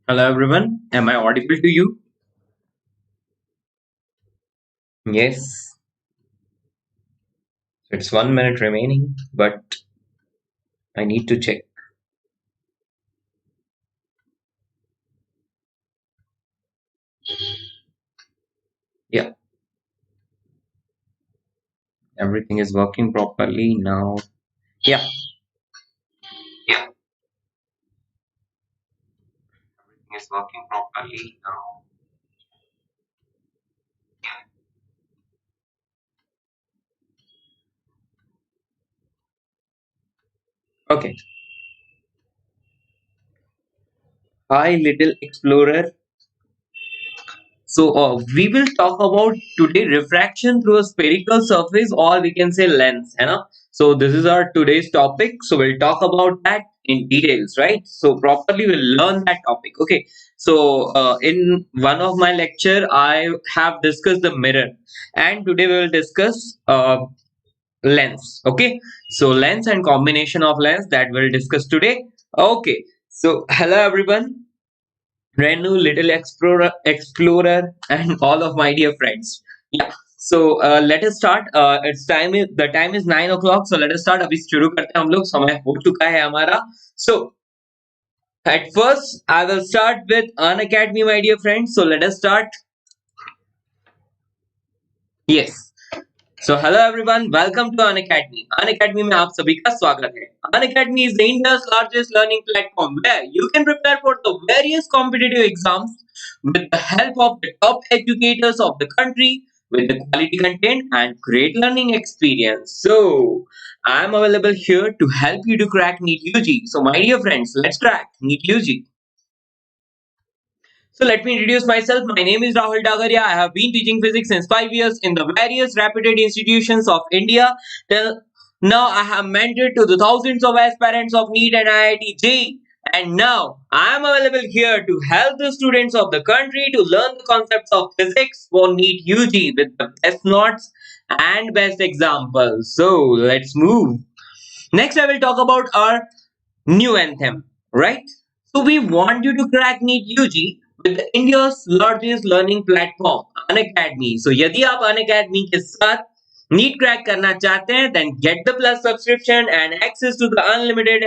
Hello everyone, am I audible to you? Yes, it's 1 minute remaining, but I need to check. Yeah, everything is working properly now. Yeah, yeah, everything is working properly now. Okay. Hi, little explorer. So we will talk about today refraction through a spherical surface, or we can say lens, है ना? So this is our today's topic. So we'll talk about that in details, right? So properly we'll learn that topic. Okay. So in one of my lecture, I have discussed the mirror, and today we will discuss lens. Okay. So lens and combination of lens that we'll discuss today. Okay. So hello everyone. Renu, Little Explorer, and all of my dear friends. Yeah. So let us start. The time is 9 o'clock. So let us start. अभी शुरू करते हैं हम लोग. समय हो चुका है हमारा. So at first, I will start with Unacademy, my dear friends. So let us start. Yes. So hello everyone, welcome to Unacademy. Unacademy में आप सभी का स्वागत है. Unacademy is the India's largest learning platform where you can prepare for the various competitive exams with the help of the top educators of the country with the quality content and great learning experience. So I am available here to help you to crack NEET UG. So my dear friends, let's crack NEET UG. So let me introduce myself. My name is Rahul Dagaria. I have been teaching physics since 5 years in the various reputed institutions of India. Till now, I have mentored to the thousands of aspirants of NEET and IIT JEE. And now, I am available here to help the students of the country to learn the concepts of physics for NEET UG with the best notes and best examples. So let's move. Next, I will talk about our new anthem, right? So we want you to crack NEET UG with the India's largest learning platform, Unacademy. So यदि आप Unacademy के साथ NEET crack करना चाहते हैं, then get the plus subscription and access to the unlimited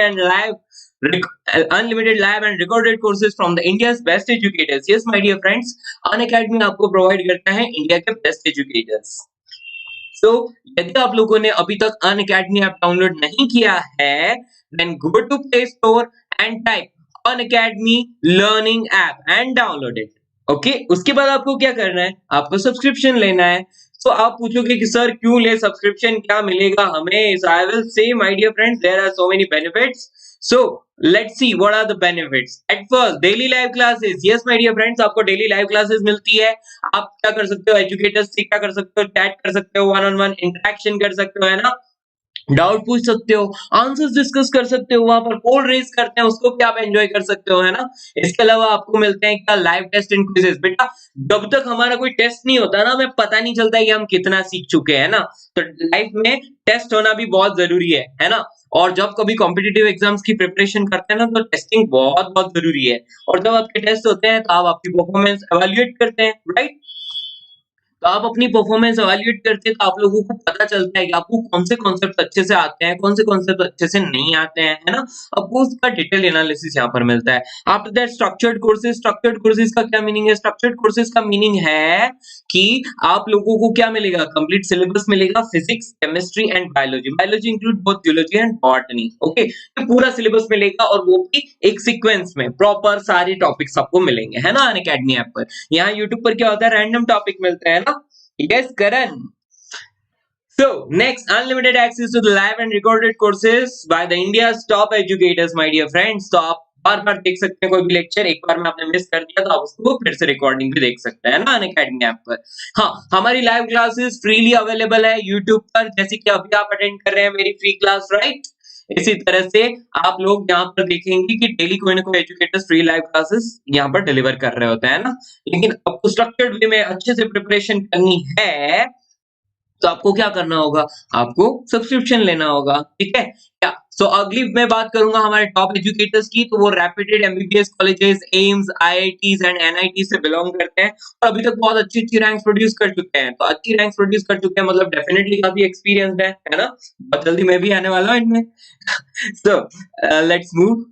live and recorded courses from the India's best educators. Yes, my dear friends, Unacademy आपको provide करता है इंडिया के best educators. So यदि आप लोगों ने अभी तक Unacademy ऐप डाउनलोड नहीं किया है, then go to Play Store and type Unacademy Learning App and download it. Okay उसके बाद आपको क्या करना है, आपको सब्सक्रिप्शन लेना है. तो आप पूछोगे कि सर क्यों ले सब्सक्रिप्शन, क्या मिलेगा हमें? So I will say, my dear friends, there are so many benefits. So let's see what are the benefits. At first, daily live classes. Yes, my dear friends, आपको daily live classes मिलती है. आप क्या कर सकते हो, educators से क्या कर सकते हो, चैट कर सकते हो, वन ऑन वन इंटरेक्शन कर सकते हो, है ना? डाउट पूछ सकते हो, आंसर्स डिस्कस कर सकते हो, वहां पर पोल रेज करते हैं, उसको भी आप एंजॉय कर सकते हो, है ना? इसके अलावा आपको मिलते हैं क्या, लाइव टेस्ट एंड क्विजेस. बेटा जब तक हमारा कोई टेस्ट नहीं होता ना, हमें पता नहीं चलता है कि हम कितना सीख चुके हैं ना. तो लाइफ में टेस्ट होना भी बहुत जरूरी है ना? और जब कभी कॉम्पिटिटिव एग्जाम्स की प्रिपरेशन करते हैं ना, तो टेस्टिंग बहुत बहुत जरूरी है. और जब आपके टेस्ट होते हैं तो आप आपकी परफॉर्मेंस एवेल्युएट करते हैं, राइट? तो आप अपनी परफॉर्मेंस एवेल्युएट करते हैं, तो आप लोगों को पता चलता है कि आपको कौन से कॉन्सेप्ट अच्छे से आते हैं, कौन से कॉन्सेप्ट अच्छे से नहीं आते हैं, है ना? आपको उसका डिटेल एनालिसिस यहाँ पर मिलता है. आफ्टर दैट स्ट्रक्चर्ड कोर्सेज का क्या मीनिंग है? स्ट्रक्चर्ड कोर्सेज का मीनिंग है कि आप लोगों को क्या मिलेगा, कंप्लीट सिलेबस मिलेगा, physics, chemistry and biology. Biology include both geology and botany. Okay, तो पूरा सिलेबस मिलेगा, और वो भी एक सीक्वेंस में प्रॉपर सारे टॉपिक्स आपको मिलेंगे, है ना? अनअकैडमी ऐप पर. यहाँ यूट्यूब पर क्या होता है, रैंडम टॉपिक मिलता है ना. Yes, Karan. So, next, unlimited access to the live and recorded courses by the India's top educators, my dear friends. तो आप बार बार देख सकते हैं कोई भी लेक्चर, एक बार में आपने मिस कर दिया तो आप उसको फिर से रिकॉर्डिंग भी देख सकते हैं ना अनअकैडमी ऐप पर. हाँ, हमारी लाइव क्लासेस फ्रीली अवेलेबल है यूट्यूब पर, जैसे कि अभी आप अटेंड कर रहे हैं मेरी फ्री क्लास, राइट? इसी तरह से आप लोग यहाँ पर देखेंगे कि डेली कोई ना कोई एजुकेटर्स फ्री लाइव क्लासेस यहाँ पर डिलीवर कर रहे होते हैं ना. लेकिन आपको स्ट्रक्चर्ड वे में अच्छे से प्रिपरेशन करनी है, तो आपको क्या करना होगा, आपको सब्सक्रिप्शन लेना होगा, ठीक है क्या? सो अगली मैं बात करूंगा हमारे टॉप एजुकेटर्स की, तो वो reputed MBBS colleges, AIIMS, IITs and NIT से बिलोंग करते हैं और अभी तक बहुत अच्छी अच्छी रैंक्स प्रोड्यूस कर चुके हैं। तो अच्छी रैंक्स प्रोड्यूस कर चुके हैं मतलब डेफिनेटली काफी एक्सपीरियंस्ड है ना। बहुत जल्दी मैं भी आने वाला हूँ इनमें। सो लेट्स मूव,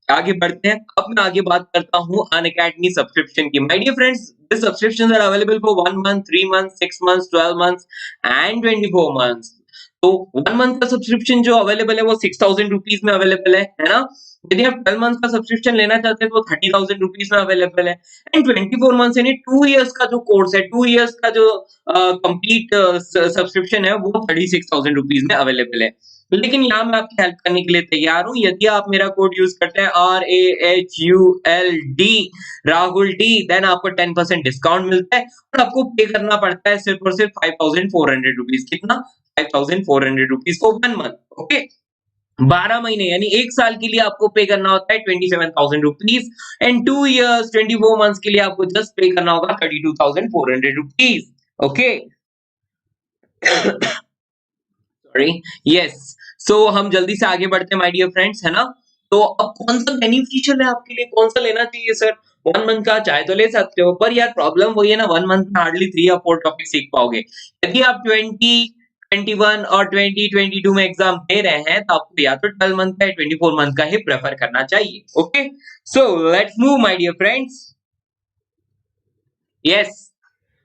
आगे बढ़ते हैं। अब मैं आगे बात करता हूँ अनअकैडमी सब्सक्रिप्शन की। My dear friends, this subscriptions are available for 1 month, 3 month, 6 months, 12 months and 24 months. तो 1 मंथ का सब्सक्रिप्शन जो अवेलेबल है वो 6000 रुपीस में अवेलेबल है ना। यदि आप 12 मंथ का सब्सक्रिप्शन लेना चाहते हैं तो 30,000 रुपीस में अवेलेबल है। एंड 24 मंथ्स यानी 2 इयर्स का जो कोर्स है, 2 इयर्स का जो कंप्लीट सब्सक्रिप्शन है वो 36,000 रुपीस में अवेलेबल है। लेकिन यहाँ मैं आपकी हेल्प करने के लिए तैयार हूँ। यदि आप मेरा कोड यूज करते हैं RAHULD राहुल डी, देन आपको 10% डिस्काउंट मिलता है और आपको पे करना पड़ता है सिर्फ और सिर्फ 5400 रुपीज। कितना? 5400 रुपीज फॉर 1 मंथ। ओके, 12 महीने यानी 1 साल के लिए आपको पे करना होता है 27,000 रुपीज एंड 2 इयर्स 24 मंथ्स के लिए आपको जस्ट पे करना होगा 32,400 rupees. Okay, sorry, yes. So हम जल्दी से आगे बढ़ते हैं माय डियर फ्रेंड्स, है ना। तो अब कौन सा बेनिफिशियल है आपके लिए, कौन सा लेना चाहिए सर? 1 मंथ का चाहे तो ले सकते हो, पर यार प्रॉब्लम वही है ना, 1 मंथ में हार्डली 3 या 4 टॉपिक सीख पाओगे। यदि आप 2021 और 2022 में एग्जाम दे रहे हैं तो आपको या तो 12 मंथ का या 24 मंथ का ही प्रेफर करना चाहिए। Okay, so let's move my dear friends. Yes,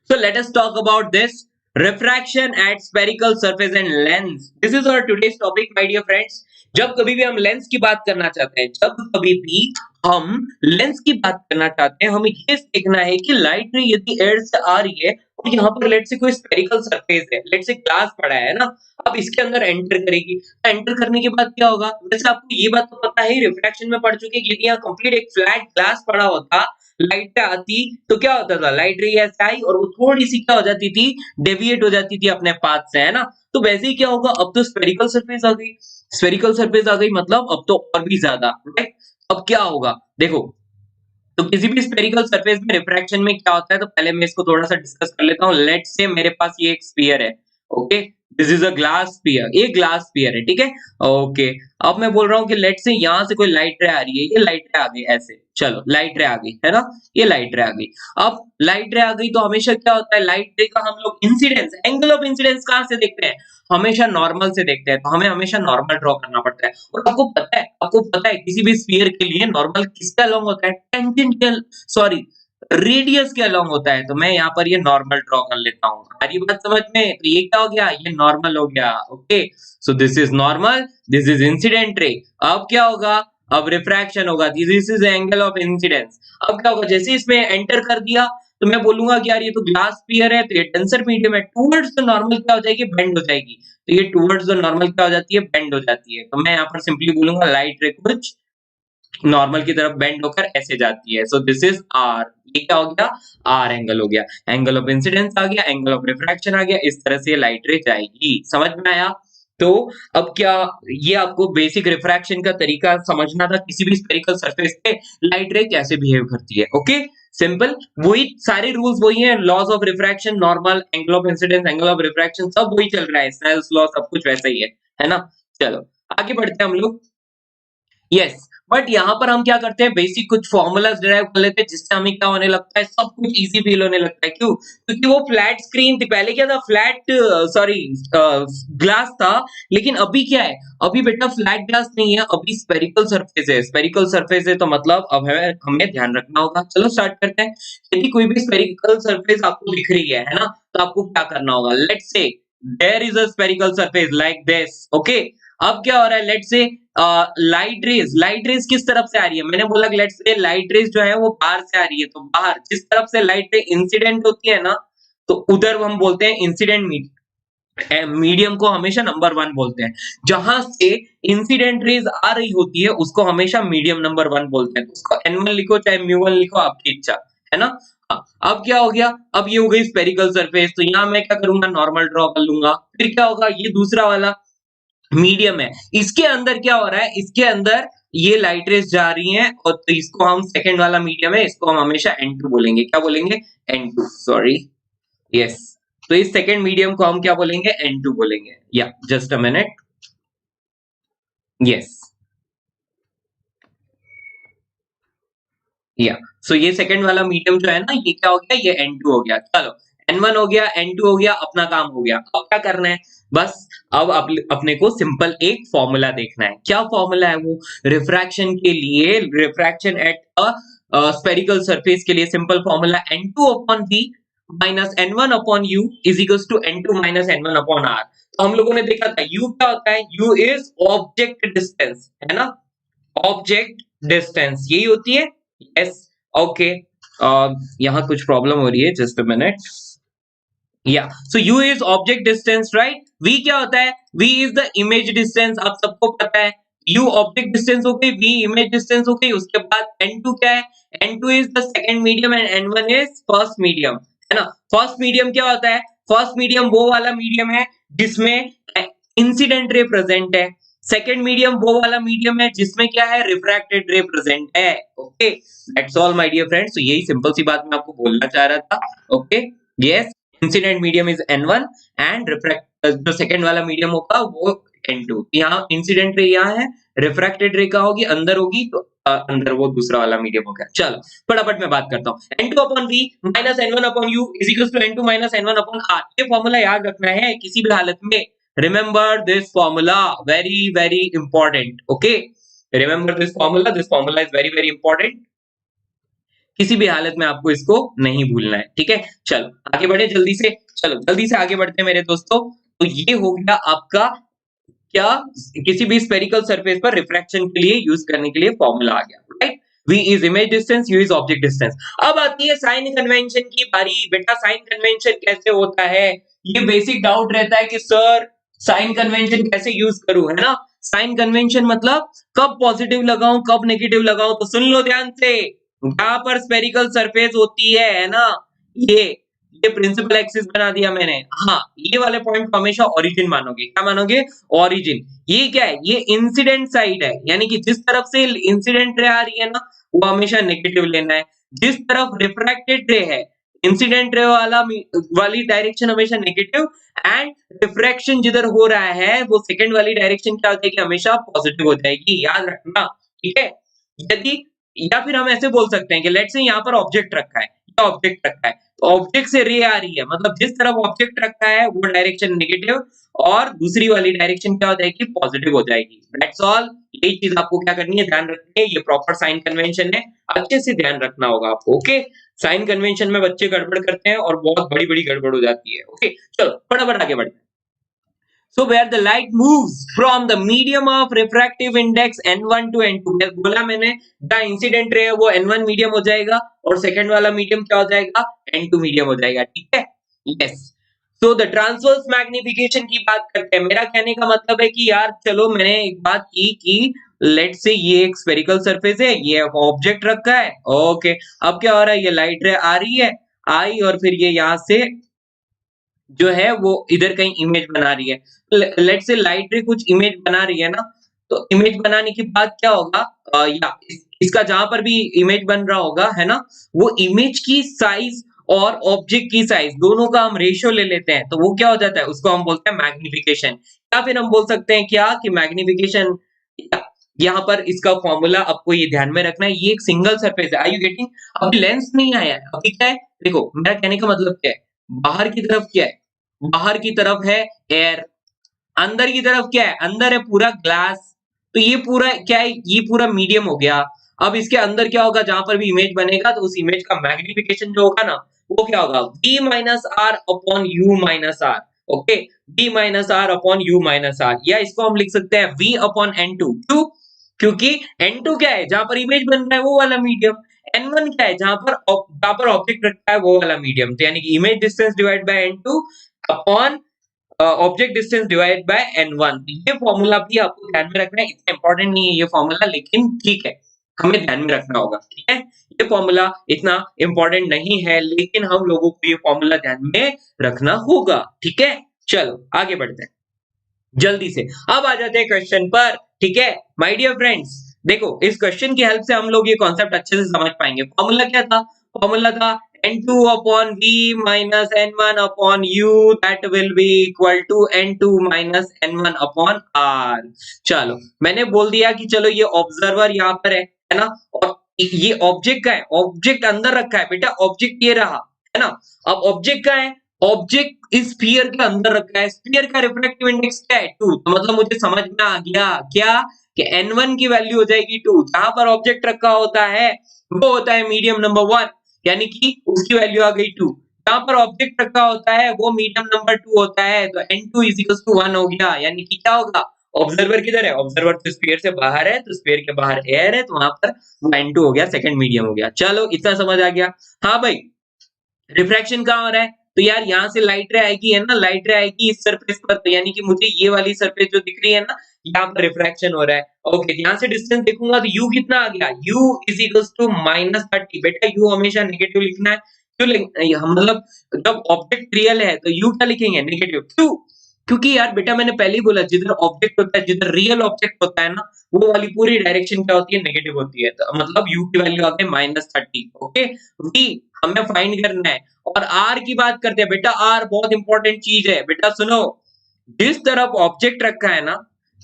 so let us talk about this refraction at spherical surface and lens. This is our today's topic, my dear friends. जब कभी भी हम lens की बात करना चाहते हैं, जब कभी भी हम लेंस की बात करना चाहते हैं, हमें ये देखना है कि लाइट रे यदि एयर से आ रही है और यहाँ पर लेट से कोई स्फेरिकल सरफेस है, लेट से ग्लास पड़ा है ना, अब इसके अंदर एंटर करेगी। एंटर करने के बाद क्या होगा? वैसे आपको ये बात तो पता है, रिफ्रैक्शन में पढ़ चुके कि यदि यहाँ कंप्लीट एक फ्लैट ग्लास पड़ा होता, लाइट आती तो क्या होता था? लाइट रे ऐसे आई और वो थोड़ी सी क्या हो जाती थी? डेविएट हो जाती थी अपने पाथ से, है ना। तो वैसे ही क्या होगा, अब तो स्फेरिकल सरफेस आ गई। स्फेरिकल सरफेस आ गई मतलब अब तो और भी ज्यादा, राइट। अब क्या होगा देखो, तो किसी भी स्फेरिकल सरफेस में रिफ्रैक्शन में क्या होता है, तो पहले मैं इसको थोड़ा सा डिस्कस कर लेता हूँ। लेट्स से मेरे पास ये एक स्फीयर है, okay, this is a glass sphere, ये ग्लास स्फीयर है, ठीक है। ओके, अब मैं बोल रहा हूँ कि लेट्स से यहाँ से कोई लाइट रे आ रही है, ये लाइट रे आ गई ऐसे, चलो लाइट रे आ गई, है ना, ये लाइट रे आ गई। अब लाइट रे आ गई तो हमेशा क्या होता है, लाइट रे का हम लोग इंसिडेंस, एंगल ऑफ इंसिडेंस कहाँ से देखते हैं? हमेशा नॉर्मल से देखते हैं, तो हमें हमेशा नॉर्मल ड्रॉ करना पड़ता है। और आपको पता है किसी भी स्फीयर के लिए नॉर्मल किसके अलोंग होता है? टेंजेंशियल, सॉरी, रेडियस के अलोंग होता है। तो मैं यहाँ पर ये नॉर्मल ड्रॉ कर लेता हूँ। आ रही बात समझ में? तो ये क्या हो गया? ये नॉर्मल हो गया। Okay, so this is normal, this is incident ray. अब क्या होगा? अब रिफ्रैक्शन होगा, this is angle of incidence. अब क्या होगा? जैसे इसमें एंटर कर दिया तो मैं बोलूंगा कि यार ये तो ग्लास स्फीयर है, तो ये टेंसर मीडियम है, टुवर्ड्स द नॉर्मल क्या हो जाएगी? बेंड हो जाएगी। तो ये टुवर्ड्स द नॉर्मल क्या हो जाती है? बेंड हो जाती है। तो मैं यहाँ पर सिंपली बोलूंगा लाइट रे कुछ नॉर्मल की तरफ बेंड होकर ऐसे जाती है। सो दिस इज आर, ये क्या हो गया? आर एंगल हो गया। एंगल ऑफ इंसिडेंस आ गया, एंगल ऑफ रिफ्रैक्शन आ गया, इस तरह से लाइट रे जाएगी। समझ में आया? तो अब क्या, ये आपको बेसिक रिफ्रैक्शन का तरीका समझना था, किसी भी स्फेरिकल सरफेस पे लाइट रे कैसे बिहेव करती है। ओके, सिंपल, वही सारे रूल्स वही हैं, laws of refraction, normal, angle of incidence, angle of refraction, सब वही चल रहा है, स्नेल्स लॉ सब कुछ वैसा ही है ना। चलो आगे बढ़ते हैं हम लोग। यस, बट यहाँ पर हम क्या करते हैं, बेसिक कुछ फॉर्मूलाज डिराइव कर लेते हैं, जिससे हमें क्या होने लगता है, सब कुछ इजी फील होने लगता है। क्यों? क्योंकि वो फ्लैट स्क्रीन थी, पहले क्या था, फ्लैट, सॉरी, ग्लास था। लेकिन अभी क्या है? अभी बेटा फ्लैट ग्लास नहीं है, अभी स्पेरिकल सरफेस है। स्पेरिकल सरफेस है तो मतलब अब हमें ध्यान रखना होगा। चलो स्टार्ट करते हैं। यदि कोई भी स्पेरिकल सरफेस आपको दिख रही है ना, तो आपको क्या करना होगा? Let's say there is a spherical surface like this, okay. अब क्या हो रहा है? लेट्स से लाइट रेज किस तरफ से आ रही है? मैंने बोला लेट्स से लाइट रेज जो है वो बाहर से आ रही है, तो बाहर जिस तरफ से लाइट रे इंसिडेंट होती है ना, तो उधर हम बोलते हैं इंसिडेंट मीडियम को हमेशा नंबर 1 बोलते हैं। जहां से इंसिडेंट रेज आ रही होती है उसको हमेशा मीडियम नंबर 1 बोलते हैं। तो उसको n1 लिखो चाहे μ1 लिखो, आपकी इच्छा, है ना। हाँ, अब क्या हो गया? अब ये हो गई स्पेरिकल सरफेस, तो यहाँ मैं क्या करूंगा? नॉर्मल ड्रॉ कर लूंगा। फिर क्या होगा? ये दूसरा वाला मीडियम है, इसके अंदर क्या हो रहा है? इसके अंदर ये लाइट रेस जा रही हैं, और तो इसको हम सेकंड वाला मीडियम है, इसको हम हमेशा N2 बोलेंगे। क्या बोलेंगे? N2, sorry, yes. तो इस सेकंड मीडियम को हम क्या बोलेंगे? N2 बोलेंगे। या जस्ट अ मिनट, यस, या सो ये सेकंड वाला मीडियम जो है ना, ये क्या हो गया, ये N2 हो गया। चलो, N1 हो गया, N2 हो गया, अपना काम हो गया। अब क्या करना है, बस अब अपने को सिंपल एक फॉर्मूला देखना है। क्या फॉर्मूला है वो, रिफ्रैक्शन के लिए, refraction at a spherical surface के लिए simple formula N2 upon V minus N1 upon U is equals to N2 minus N1 upon R। तो हम लोगों ने देखा था U क्या होता है, U इज ऑब्जेक्ट डिस्टेंस, है ना, ऑब्जेक्ट डिस्टेंस यही होती है। Yes, okay. यहाँ कुछ प्रॉब्लम हो रही है, जस्ट अ मिनट। या सो u is object distance, right. v क्या होता है, v is the image distance, आप सबको पता है। u ऑब्जेक्ट डिस्टेंस हो गई, v इमेज डिस्टेंस हो गई। उसके बाद n2 क्या है, n2 is the second medium and n1 is first medium, है ना। फर्स्ट मीडियम क्या होता है, फर्स्ट मीडियम वो वाला मीडियम है जिसमें इंसिडेंट रे प्रेजेंट है। सेकंड मीडियम वो वाला मीडियम है जिसमें क्या है, रिफ्रैक्टेड रे प्रेजेंट है। Okay, that's all my dear friends. तो यही सिंपल सी बात मैं आपको बोलना चाह रहा था। Okay, yes, incident medium is N1 and refract जो सेकंड वाला मीडियम होगा वो N2। यहाँ इंसिडेंट रे यहाँ है, रिफ्रैक्टेड रे का होगी अंदर होगी, तो अंदर वो दूसरा वाला मीडियम हो गया। चलो फटाफट मैं बात करता हूँ। N2 upon V minus N1 upon U is equal to N2 minus N1 upon R। ये फॉर्मूला याद रखना है किसी भी हालत में। Remember this formula, very very important. Okay, remember this formula is very very important. किसी भी हालत में आपको इसको नहीं भूलना है, ठीक है। चलो आगे बढ़े जल्दी से, चलो जल्दी से आगे बढ़ते हैं मेरे दोस्तों। तो ये हो गया आपका क्या, किसी भी स्फेरिकल सरफेस पर रिफ्रैक्शन के लिए यूज करने के लिए फॉर्मूला आ गया, right. v is image distance, u is object distance. अब आती है साइन कन्वेंशन की बारी। बेटा साइन कन्वेंशन कैसे होता है, ये बेसिक डाउट रहता है कि सर साइन कन्वेंशन कैसे यूज करूं, है ना। साइन कन्वेंशन मतलब कब पॉजिटिव लगाऊं कब नेगेटिव लगाऊं, तो सुन लो ध्यान से। यहाँ पर स्फेरिकल सरफेस होती है ना, ये प्रिंसिपल एक्सिस बना दिया मैंने। हाँ, ये वाले पॉइंट को हमेशा ओरिजिन मानोगे। क्या मानोगे, ओरिजिन। ये क्या है, ये इंसिडेंट साइड है, यानी कि जिस तरफ से इंसिडेंट रे आ रही है ना, वो हमेशा नेगेटिव लेना है। जिस तरफ रिफ्रैक्टेड रे है, इंसिडेंट रे वाली डायरेक्शन हमेशा नेगेटिव, एंड रिफ्रैक्शन जिधर हो रहा है वो सेकंड वाली डायरेक्शन क्या हो जाएगी, हमेशा पॉजिटिव हो जाएगी, याद रखना, ठीक है। यदि, या फिर हम ऐसे बोल सकते हैं कि लेट्स से यहाँ पर ऑब्जेक्ट रखा है, या ऑब्जेक्ट रखा है, तो ऑब्जेक्ट से रे आ रही है, मतलब जिस तरफ ऑब्जेक्ट रखा है वो डायरेक्शन नेगेटिव, और दूसरी वाली डायरेक्शन क्या हो जाएगी, पॉजिटिव हो जाएगी। That's all. यही चीज आपको क्या करनी है, ध्यान रखनी है। ये प्रॉपर साइन कन्वेंशन है, अच्छे से ध्यान रखना होगा आपको। ओके, साइन कन्वेंशन में बच्चे गड़बड़ करते हैं और बहुत बड़ी बड़ी गड़बड़ हो जाती है। ओके, चलो फटाफट आगे बढ़ते हैं। So where the light moves from the medium of refractive index N1 to N2, बोला मैंने, द इंसिडेंट रे है वो N1 मीडियम हो जाएगा और सेकंड वाला मीडियम क्या हो जाएगा, N2 मीडियम हो जाएगा, ठीक है। Yes, so the transverse magnification की बात करते हैं। मेरा कहने का मतलब है कि यार चलो मैंने एक बात की कि लेट्स से ये एक स्फेरिकल सरफेस है, ये ऑब्जेक्ट रखा है, ओके। अब क्या हो रहा है, ये लाइट रे आ रही है, आई, और फिर ये यहाँ से जो है वो इधर कहीं इमेज बना रही है। लेट्स से लाइट रे कुछ इमेज बना रही है ना, तो इमेज बनाने के बाद क्या होगा, इसका जहां पर भी इमेज बन रहा होगा, है ना, वो इमेज की साइज और ऑब्जेक्ट की साइज दोनों का हम रेशियो ले लेते हैं, तो वो क्या हो जाता है, उसको हम बोलते हैं मैग्निफिकेशन। या फिर हम बोल सकते हैं क्या कि मैग्निफिकेशन, यहाँ पर इसका फॉर्मूला आपको ये ध्यान में रखना है, ये एक सिंगल सरफेस है। आर यू गेटिंग, अभी लेंस नहीं आया है, अभी क्या है, देखो मेरा कहने का मतलब क्या है, बाहर की तरफ क्या है, बाहर की तरफ है एयर, अंदर की तरफ क्या है, अंदर है पूरा ग्लास। तो ये पूरा क्या है, ये पूरा मीडियम हो गया। अब इसके अंदर क्या होगा, जहां पर भी इमेज बनेगा तो उस इमेज का मैग्निफिकेशन जो होगा ना, वो क्या होगा, v minus R upon U minus R. Okay, v minus R upon U minus R, या इसको हम लिख सकते हैं v अपॉन n2। क्यों, क्योंकि n2 क्या है, जहां पर इमेज बन रहा है वो वाला मीडियम, n1 क्या है, जहां पर ऑब्जेक्ट रखा है वो वाला मीडियम। तो यानी कि image distance divide by n2 upon object distance divide by n1। ये फॉर्मूला भी आपको ध्यान में रखना है, इतना इंपॉर्टेंट नहीं है ये फॉर्मूला, लेकिन ठीक है, हमें ध्यान में रखना होगा, ठीक है। ये फॉर्मूला इतना इंपॉर्टेंट नहीं है, लेकिन हम लोगों को ये फॉर्मूला ध्यान में रखना होगा, ठीक है। चलो आगे बढ़ते हैं जल्दी से। अब आ जाते हैं क्वेश्चन पर, ठीक है माय डियर फ्रेंड्स। देखो इस क्वेश्चन की हेल्प से हम लोग ये कॉन्सेप्ट अच्छे से समझ पाएंगे। फॉर्मूला क्या था, फॉर्मूला था n2 upon v minus n1 upon u that will be equal to n2 minus n1 upon r। चलो मैंने बोल दिया कि चलो ये ऑब्जर्वर यहाँ पर है ना, और ये ऑब्जेक्ट का है, ऑब्जेक्ट अंदर रखा है बेटा, ऑब्जेक्ट ये रहा है ना। अब ऑब्जेक्ट का है, ऑब्जेक्ट इस स्फीयर के अंदर रखा है, स्फीयर का रिफ्रैक्टिव इंडेक्स क्या है 2, तो मतलब मुझे समझ में आ गया क्या कि n1 की वैल्यू हो जाएगी 2, जहां पर ऑब्जेक्ट रखा होता है वो होता है मीडियम नंबर 1, यानी कि उसकी वैल्यू आ गई 2। जहां पर ऑब्जेक्ट रखा होता है वो मीडियम नंबर 2 होता है, तो n2 = 1 हो गया, यानी कि क्या होगा, ऑब्जर्वर किधर है, ऑब्जर्वर तो स्फीयर से बाहर है, तो स्फीयर के बाहर एयर है, तो वहां पर n2 हो गया, सेकंड मीडियम हो गया। चलो इतना समझ आ गया। हाँ भाई, रिफ्रैक्शन कहाँ हो रहा है, तो यार यहाँ से लाइट रे आएगी है ना, लाइट रे आएगी इस सरफेस पर, तो यानी कि मुझे ये वाली सरफेस जो दिख रही है ना, यहाँ पर रिफ्रैक्शन हो रहा है। ओके, यहाँ से डिस्टेंस देखूंगा तो u कितना आ गया, u = -30। बेटा u हमेशा नेगेटिव लिखना है, क्यों मतलब जब ऑब्जेक्ट रियल है तो u क्या लिखेंगे, नेगेटिव, क्यों, क्योंकि यार बेटा मैंने पहले ही बोला जिधर ऑब्जेक्ट होता है, जिधर रियल ऑब्जेक्ट होता है ना, वो वाली पूरी डायरेक्शन क्या होती है, नेगेटिव होती है, तो मतलब u की वैल्यू आ गई -30। ओके, v हमें फाइंड करना है। और r की बात करते हैं बेटा, r बहुत इंपॉर्टेंट चीज है बेटा, सुनो, जिस तरफ ऑब्जेक्ट रखा है ना,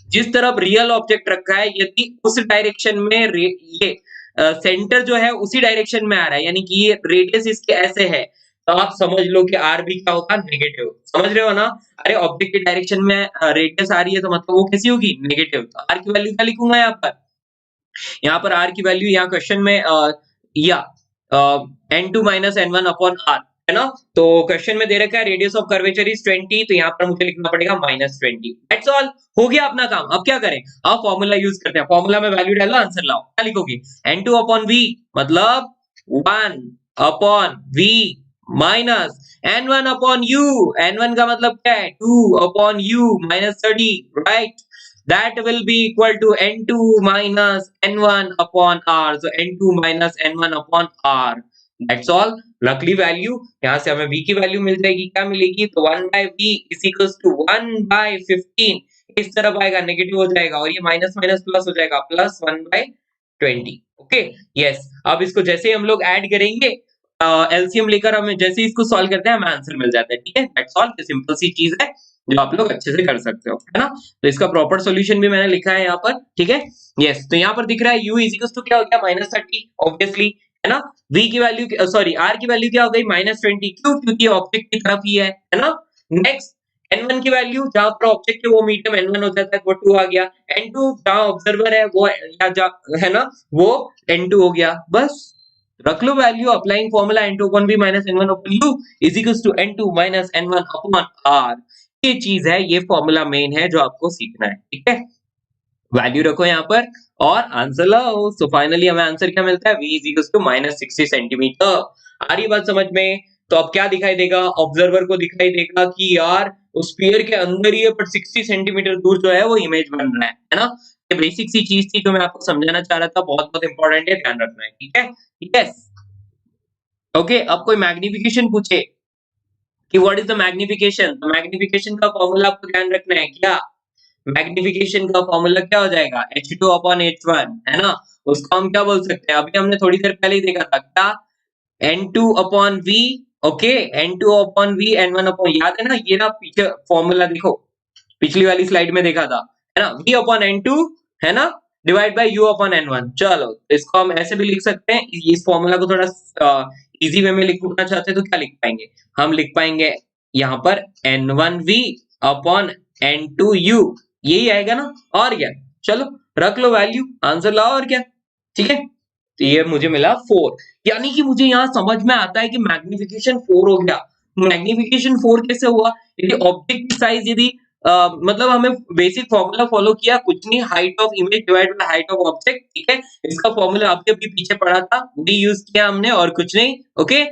जिस तरफ रियल ऑब्जेक्ट रखा है, यदि उस डायरेक्शन में ये सेंटर जो है उसी डायरेक्शन में आ रहा है, यानी कि ये रेडियस इसके ऐसे है, तो आप समझ लो कि r भी क्या होगा, नेगेटिव। समझ रहे हो ना, अरे ऑब्जेक्ट की डायरेक्शन में रेडियस आ रही है, तो मतलब वो कैसी होगी, नेगेटिव। तो r की वैल्यू क्या लिखूंगा यहाँ पर, यहाँ पर r की वैल्यू यहाँ क्वेश्चन में या n2 minus n1 upon r है ना, तो क्वेश्चन में दे रखा है रेडियस ऑफ कर्वेचर इज 20, तो यहाँ पर मुझे लिखना पड़ेगा -20। दैट्स ऑल, हो गया अपना काम। अब क्या करें, अब फॉर्मूला यूज करते हैं, फॉर्मूला में वैल्यू डालो, आंसर लाओ। क्या लिखोगे, n2 upon v मतलब 1 upon v minus n1 upon u, n1 का मतलब क्या है 2 upon u -30, right, that will be equal to n2 minus n1 upon r, so n2 minus n1 upon r, that's all। Luckily value यहाँ से हमें v की value मिल जाएगी, क्या मिलेगी, तो 1/v is equals to 1/15, इस तरफ आएगा नेगेटिव हो जाएगा, और ये माइनस माइनस प्लस हो जाएगा, प्लस 1/20। ओके, यस, अब इसको जैसे ही हम लोग ऐड करेंगे, एलसीएम लेकर हमें जैसे ही इसको सॉल्व करते हैं हमें आंसर मिल जाता है, ठीक है, दैट्स ऑल, सिंपल सी चीज है जो आप लोग अच्छे से कर सकते हो, है ना। तो इसका प्रॉपर सॉल्यूशन भी मैंने लिखा है यहाँ पर, ठीक है, यस। तो यहाँ पर दिख रहा है u = क्या हो गया, -30, ऑब्वियसली, है ना। v की वैल्यू सॉरी r की वैल्यू क्या हो गई, -20, क्यों, क्योंकि ऑब्जेक्ट की तरफ ही है ना। नेक्स्ट n1 की वैल्यू, जहां पर ऑब्जेक्ट है वो मीडियम n1 हो जाता है, वो 2 आ गया। n2 जहां ऑब्जर्वर है वो है ना, वो n2 हो गया, बस रख low value, applying formula n2 upon v minus n1 upon u is equals to n2 minus n1 upon r। ये चीज है, ये फॉर्मूला मेन है जो आपको सीखना है, ठीक है। वैल्यू रखो यहाँ पर और आंसर लाओ। सो फाइनली हमें आंसर क्या मिलता है, v is equals to -60 centimetre. आ रही बात समझ में, तो अब क्या दिखाई देगा, ऑब्जर्वर को दिखाई देगा कि यार उस स्फीयर के अंदर ही है, पर 60 सेंटीमीटर दूर जो है वो इमेज बन रहा है ना। ये बेसिक सी चीज थी जो मैं आपको समझाना चाह रहा था, बहुत बहुत इंपॉर्टेंट है, ध्यान रखना है, ठीक है, यस। ओके, अब कोई मैग्निफिकेशन पूछे कि व्हाट इज द मैग्निफिकेशन, तो मैग्निफिकेशन का फॉर्मूला आपको ध्यान रखना है, क्या मैग्निफिकेशन का फॉर्मूला क्या हो जाएगा, h2 upon h1, है ना। उसको हम क्या बोल सकते हैं, अभी हमने थोड़ी देर पहले ही देखा था, क्या n2 upon v, okay, n2 upon v n1 upon, याद है ना, ये ना पीछे फॉर्मूला देखो, पिछली वाली स्लाइड में देखा था, है ना, v upon n2, है ना, divide by u upon n1। चलो तो इसको हम ऐसे भी लिख सकते हैं, इस फॉर्मूला को थोड़ा इजी वे में लिखना चाहते हैं तो क्या लिख पाएंगे, हम लिख पाएंगे यहाँ पर n1v upon n2u, यही आएगा ना, और क्या, चलो रख लो वैल्यू, आंसर लाओ, और क्या, ठीक है। तो ये मुझे मिला 4, यानी कि मुझे यहाँ समझ में आता है कि मैग्निफिकेशन 4 हो गया। मैग्निफिकेशन 4 कैसे हुआ, यदि ऑब्जेक्ट की साइज यदि मतलब हमें बेसिक फॉर्मूला फॉलो किया, कुछ नहीं, height of image divide by height of object, ठीक है, इसका फॉर्मूला आपके अभी पीछे पढ़ा था, वही यूज किया हमने, और कुछ नहीं। ओके,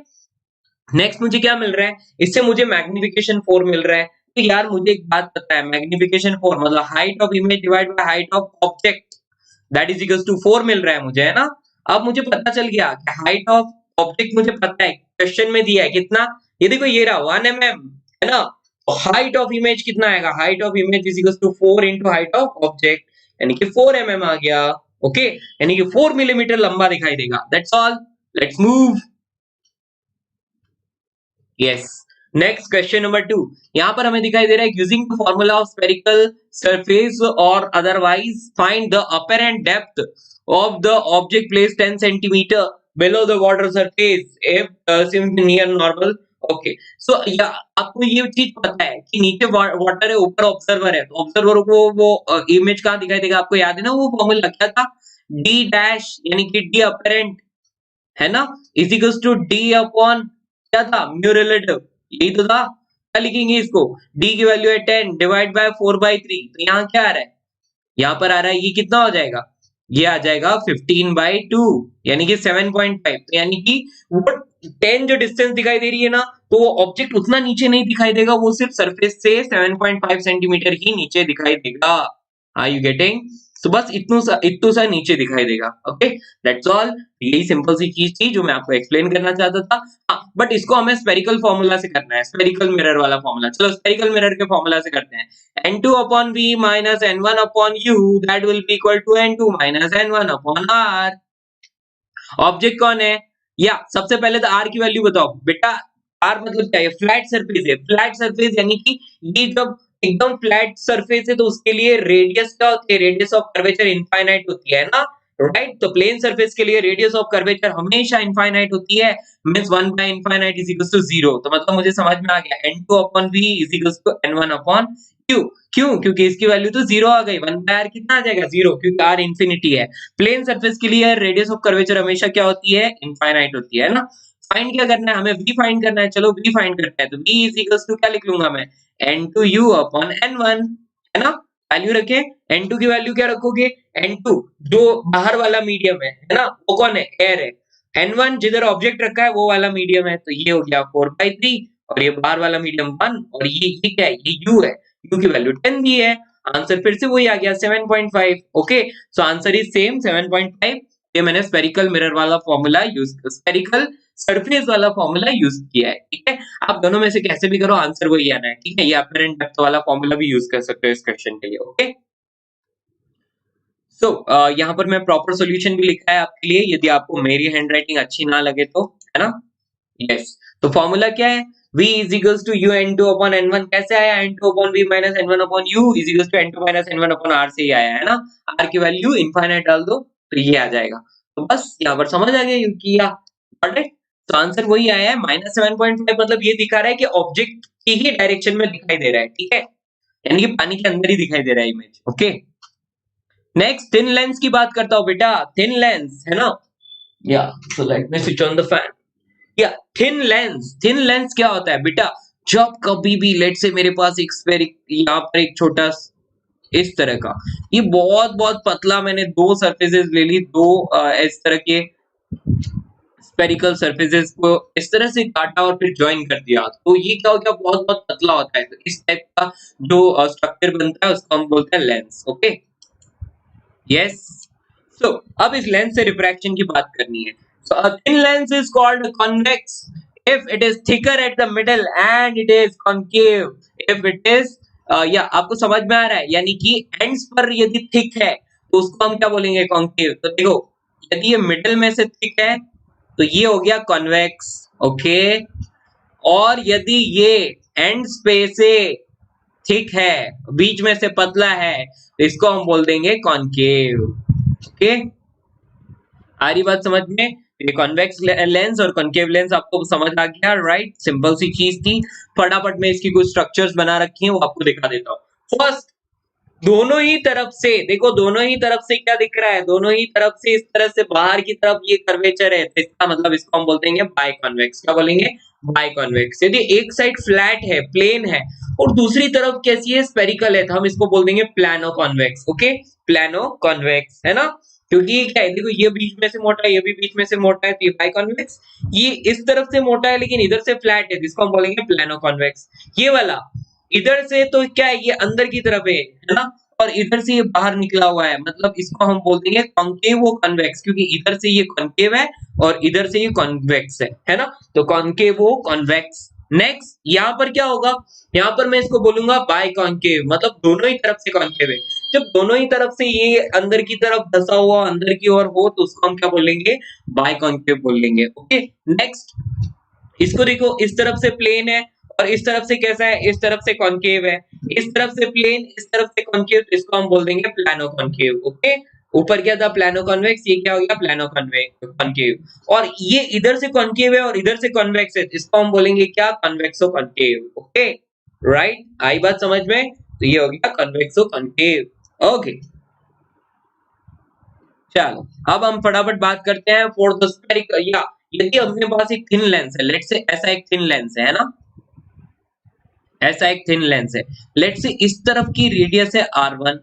नेक्स्ट मुझे क्या मिल रहा है, इससे मुझे मैग्निफिकेशन 4 मिल रहा है। तो यार मुझे एक बात पता है, मैग्निफिकेशन 4 मतलब height of image divide by height of object, that is equals to 4 मिल रहा है मुझे, है ना। अब मुझे पता चल गया कि हाइट ऑफ ऑब्जेक्ट मुझे पता है, क्वेश्चन में दिया है कितना, ये देखो ये रहा 1 mm, है ना। हाइट ऑफ इमेज कितना आएगा, height of image is equals to 4 into height of object, यानी कि 4 mm आ गया। ओके, यानी कि 4 मिलीमीटर लंबा दिखाई देगा, that's all, let's move. Yes. Next question number 2, यहाँ पर हमें दिखाई दे रहा है using the formula of spherical surface और otherwise find the apparent depth of the object place 10 centimetre below the water surface if seen near normal. Okay, so आपको ये चीज पता है कि नीचे वाटर है, ऊपर ऑब्जर्वर है, तो ऑब्जर्वर को वो इमेज कहाँ दिखाई देगा, आपको याद है ना वो फॉर्मूला क्या था, डी डैश यानी कि डी अपेरेंट, है ना, is equals to D upon क्या था, म्यू रिलेटिव, यही तो था। क्या लिखेंगे इसको, डी की वैल्यू है 10 डिवाइड बाय 4/3, तो यहाँ क्या आ रहा है, यहाँ पर आ रहा है ये कितना हो जाएगा, ये आ जाएगा 15/2 यानी कि 7.5। तो यानी कि वो 10 जो डिस्टेंस दिखाई दे रही है ना, तो वो ऑब्जेक्ट उतना नीचे नहीं दिखाई देगा, वो सिर्फ सरफेस से 7.5 सेंटीमीटर ही नीचे दिखाई देगा। Are you getting? तो बस इतनू सा नीचे दिखाई देगा। Okay, that's all. यही सिंपल सी चीज थी जो मैं आपको एक्सप्लेन करना चाहता था। हाँ, बट इसको हमें स्पेरिकल फॉर्मूला से करना है, स्पेरिकल मिरर वाला फॉर्मूला। चलो स्पेरिकल मिरर के फॉर्मूला से करते हैं। n2 upon v minus n1 upon u that will be equal to n2 minus n1 upon r। Object कौन है, या सबसे पहले तो r की वैल्यू बताओ बेटा। r मतलब क्या है, फ्लैट सरफेस है। फ्लैट सरफेस यानी कि ये जब एकदम फ्लैट सरफेस है तो उसके लिए रेडियस क्या होती है, रेडियस ऑफ कर्वेचर इनफाइनाइट होती है ना, राइट। तो प्लेन सरफेस के लिए रेडियस ऑफ कर्वेचर हमेशा इनफाइनाइट होती है, means 1 by infinite is equals to 0। तो मतलब मुझे समझ में आ गया, n2 upon v is equals to n1 upon q। क्यों? क्योंकि इसकी वैल्यू तो 0 आ गई, 1 by r कितना आ जाएगा, 0, क्योंकि r इंफिनिटी है। प्लेन सरफेस के लिए रेडियस ऑफ कर्वेचर हमेशा क्या होती है, इनफाइनाइट होती है ना। फाइंड क्या करना है हमें, v फाइंड करना है। चलो v फाइंड करते हैं, तो v is equals to क्या लिख लूंगा मैं, n2u upon n1, है ना। वैल्यू रखे, n2 की वैल्यू क्या रखोगे, n2 जो बाहर वाला मीडियम है ना, वो कौन है, एयर है। n1 जिधर ऑब्जेक्ट रखा है वो वाला मीडियम है, तो ये हो गया 4/3, और ये बाहर वाला मीडियम 1, और ये क्या है, ये u है, u की वैल्यू 10 दी है। आंसर फिर से वही आ गया 7.5। Okay, so answer is same 7.5। ये मैंने स्पेरिकल मिरर वाला फॉर्मूला यूज, स्पेरिकल सरफेस वाला फॉर्मूला यूज किया है, ठीक है। आप दोनों में से कैसे भी करो, आंसर वही आना है, ठीक है। ये अपेरेंट डेप्थ वाला फॉर्मूला भी यूज कर सकते हो इस क्वेश्चन के लिए। ओके, सो यहाँ पर मैं प्रॉपर सॉल्यूशन भी लिखा है आपके लिए, यदि आपको मेरी हैंडराइटिंग अच्छी ना लगे तो, है ना। यस, तो फॉर्मूला क्या है, v is equals to u n2 upon n1, कैसे आया, n2 upon v minus n1 upon u is equals to n2 minus n1 upon r से ही आया है ना। r की वैल्यू इनफाइनाइट डाल दो तो ये आ जाएगा। तो बस यहाँ पर समझ आ गया किया, ऑलराइट। तो आंसर वही आया है -7.5, मतलब ये दिखा रहा है कि ऑब्जेक्ट की ही डायरेक्शन में दिखाई दे रहा है, ठीक है, यानी कि पानी के अंदर ही दिखाई दे रहा है image. Okay, next thin lens की बात करता हूँ बेटा, थिन लेंस, है ना। या so let me switch on the fan. या थिन लेंस क्या होता है बेटा, जब कभी भी लेट से मेरे पास एक स्फेरिक, यहाँ पर एक छोटा इस तरह का, ये बहुत बहुत पतला, मैंने दो सरफेसेस ले ली, दो इस तरह के स्फेरिकल सरफेसेस को इस तरह से काटा और फिर ज्वाइन कर दिया, तो ये क्या हो गया, बहुत बहुत पतला होता है। तो इस टाइप का जो स्ट्रक्चर बनता है उसको हम बोलते हैं लेंस। Okay, yes. सो अब इस लेंस से रिफ्रैक्शन की बात करनी है। So a thin lens is called convex if it is thicker at the middle and it is concave if it is या आपको समझ में आ रहा है, यानी कि एंड्स पर यदि थिक है तो उसको हम क्या बोलेंगे, कॉन्केव। तो देखो, यदि ये मिडिल में से थिक है तो ये हो गया कॉन्वेक्स। ओके, और यदि ये एंड्स पे से थिक है, बीच में से पतला है, तो इसको हम बोल देंगे कॉन्केव। ओके, आ रही बात समझ में, ये कॉन्वेक्स लेंस और कॉन्केव लेंस आपको समझ आ गया, राइट। सिंपल सी चीज थी, फटाफट में इसकी कुछ स्ट्रक्चर्स बना रखी हैं वो आपको दिखा देता हूँ। फर्स्ट, दोनों ही तरफ से देखो, दोनों ही तरफ से क्या दिख रहा है, दोनों ही तरफ से इस तरह से बाहर की तरफ ये कर्वेचर है, तो इसका मतलब इसको हम बोलते हैं बाई कॉन्वेक्स। क्या बोलेंगे, बाई कॉन्वेक्स। यदि एक साइड फ्लैट है, प्लेन है, और दूसरी तरफ कैसी है, स्पेरिकल है, तो हम इसको बोल देंगे plano convex. Okay, plano convex, है ना, क्योंकि ये क्या है, देखो ये बीच में से मोटा है, ये भी बीच में से मोटा है, तो ये बाई कॉन्वेक्स। ये इस तरफ से मोटा है लेकिन इधर से फ्लैट है, जिसको हम बोलेंगे प्लानो कॉन्वेक्स। ये वाला इधर से तो क्या है, ये अंदर की तरफ है ना, और इधर से ये बाहर निकला हुआ है, मतलब इसको हम बोल देंगे कॉन्केव कॉन्वेक्स, क्योंकि इधर से ये कॉन्केव है और इधर से ये कॉन्वेक्स है ना, तो कॉन्केव कॉन्वेक्स। नेक्स्ट, यहाँ पर क्या होगा, यहाँ पर मैं इसको बोलूंगा बाई कॉन्केव, मतलब दोनों ही तरफ से कॉन्केव है। जब दोनों ही तरफ से ये अंदर की तरफ धसा हुआ अंदर की ओर हो तो उसको हम क्या बोलेंगे, बाई कॉन्केव बोलेंगे। ओके, नेक्स्ट, इसको देखो, इस तरफ से प्लेन है और इस तरफ से कैसा है, इस तरफ से कॉन्केव है, इस तरफ से प्लेन, इस तरफ से कॉन्केव, तो इसको हम बोल देंगे प्लानो कॉन्केव। ओके, ऊपर क्या था प्लानो कॉन्वेक्स, ये क्या हो गया प्लानो कॉन्केव, और ये इधर से कॉन्केव है और इधर से कॉन्वेक्स है, इसको हम बोलेंगे क्या, कॉन्वेक्सो कॉन्केव। ओके राइट, आई बात समझ में, तो ये हो गया कॉन्वेक्सो कॉन्केव। ओके चलो अब हम फटाफट बात करते हैं फॉर द स्फेरिकल, या यदि अपने पास एक थिन लेंस है, लेट्स से ऐसा एक थिन लेंस है ना, ऐसा एक थिन लेंस है, लेट्स से इस तरफ की रेडियस है r1,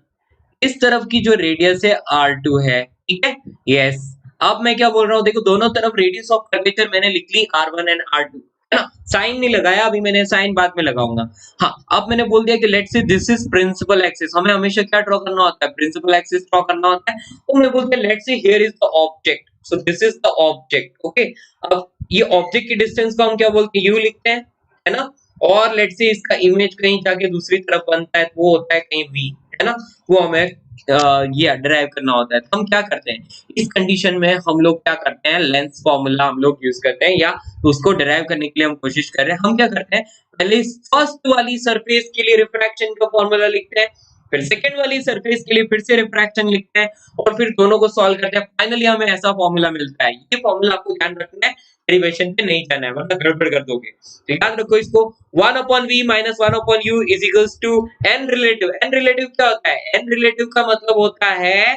इस तरफ की जो रेडियस है r2 है, ठीक है, यस। अब मैं क्या बोल रहा हूँ, देखो दोनों तरफ रेडियस ऑफ कर्वेचर मैंने लिख ली r1 एंड r2, है ना, साइन नहीं लगाया अभी मैंने, साइन बाद में लगाऊंगा। हाँ, अब मैंने बोल दिया कि let's say this is principal axis, हमें हमेशा क्या ड्रॉ करना होता है, प्रिंसिपल एक्सिस ड्रॉ करना होता है, तो मैं बोलते हैं let's say here is the object, so this is the object. Okay, अब ये ऑब्जेक्ट की डिस्टेंस को हम क्या बोलते हैं, u लिखते हैं, है ना, और लेट्स से इसका इमेज कहीं जाके दूसरी तरफ बनता है तो वो होता है कहीं v, है ना, वो हमें ये डिराइव करना होता है। तो हम क्या करते हैं इस कंडीशन में, हम लोग क्या करते हैं, लेंस फॉर्मूला हम लोग यूज करते हैं, या उसको डिराइव करने के लिए हम कोशिश कर रहे हैं। हम क्या करते हैं, पहले फर्स्ट वाली सरफेस के लिए रिफ्रैक्शन का फॉर्मूला लिखते हैं, फिर सेकंड वाली सरफेस के लिए फिर से रिफ्रैक्शन लिखते हैं, और फिर दोनों को सॉल्व करते हैं, फाइनली हमें ऐसा फॉर्मूला मिलता है। ये फॉर्मूला आपको ध्यान रखना है, डेरिवेशन पे नहीं जाना है वरना गड़बड़ कर दोगे। तो याद रखो इसको, 1 upon v minus 1 upon u is equals to n relative। n relative क्या होता है, n relative का मतलब होता है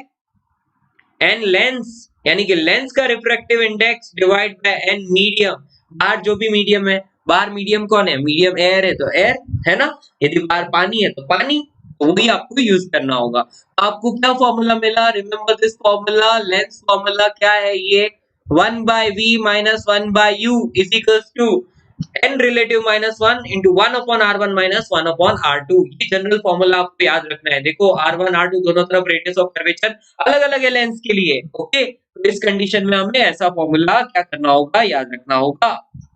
n लेंस, यानी कि लेंस का refractive index divide by n medium. बाहर जो भी मीडियम है, बाहर मीडियम कौन है, मीडियम एयर है, तो एयर, है ना, यदि बाहर पानी है तो पानी, तो वही आपको यूज करना होगा। आपको क्या फॉर्मूला मिला, remember this formula, lens formula क्या है ये, 1 by v minus 1 by u is equals to n relative minus 1 into 1 upon r1 minus 1 upon r2। ये जनरल फॉर्मूला आपको याद रखना है। देखो r1 r2 दोनों तरफ रेडियस ऑफ कर्वेचर अलग अलग है लेंस के लिए। ओके, तो इस कंडीशन में हमें ऐसा फॉर्मूला क्या करना होगा, याद रखना होगा।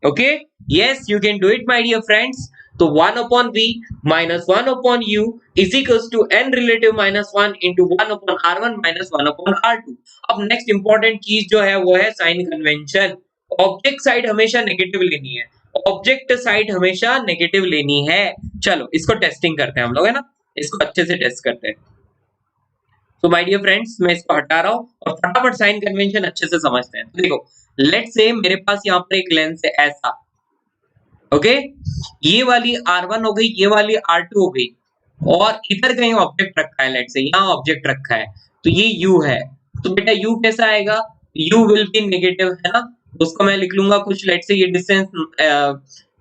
Okay, yes you can do it my dear friends. तो 1 upon v minus 1 upon u is equals to n relative minus 1 into 1 upon r1 minus 1 upon r2। अब नेक्स्ट इंपॉर्टेंट चीज जो है वो है साइन कन्वेंशन। ऑब्जेक्ट साइड हमेशा negative लेनी है, ऑब्जेक्ट साइड हमेशा नेगेटिव लेनी है। चलो इसको टेस्टिंग करते हैं हम लोग, है ना, इसको अच्छे से टेस्ट करते हैं। तो माय डियर फ्रेंड्स मैं इसको हटा रहा हूं और फटाफट साइन कन्वेंशन अच्छे से समझते हैं। तो देखो लेट्स से मेरे पास यहाँ पर एक लेंस है ऐसा, ओके, ये वाली r1 हो गई, ये वाली r2 हो गई, और इधर कहीं ऑब्जेक्ट रखा है, लेट्स से यहाँ ऑब्जेक्ट रखा है, तो ये u है। तो बेटा u कैसा आएगा, u विल बी नेगेटिव, है ना, तो उसको मैं लिख लूंगा कुछ, लेट्स से ये डिस्टेंस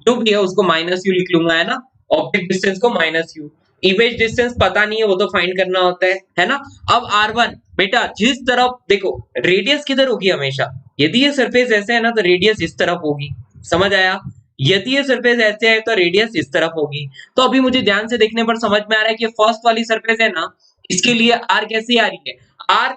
जो भी है उसको माइनस u लिख लूंगा, है ना, ऑब्जेक्ट डिस्टेंस को माइनस u। इमेज डिस्टेंस पता नहीं है, वो तो फाइंड करना होता है ना। अब r1 बेटा जिस तरफ देखो, रेडियस किधर होगी हमेशा, यदि ये सरफेस ऐसे है ना तो रेडियस इस तरफ होगी, समझ आया, यदि ये सरफेस ऐसे है तो रेडियस इस तरफ होगी। तो अभी मुझे ध्यान से देखने पर समझ में आ रहा है कि फर्स्ट वाली सरफेस है ना, इसके लिए r कैसी आ रही है, r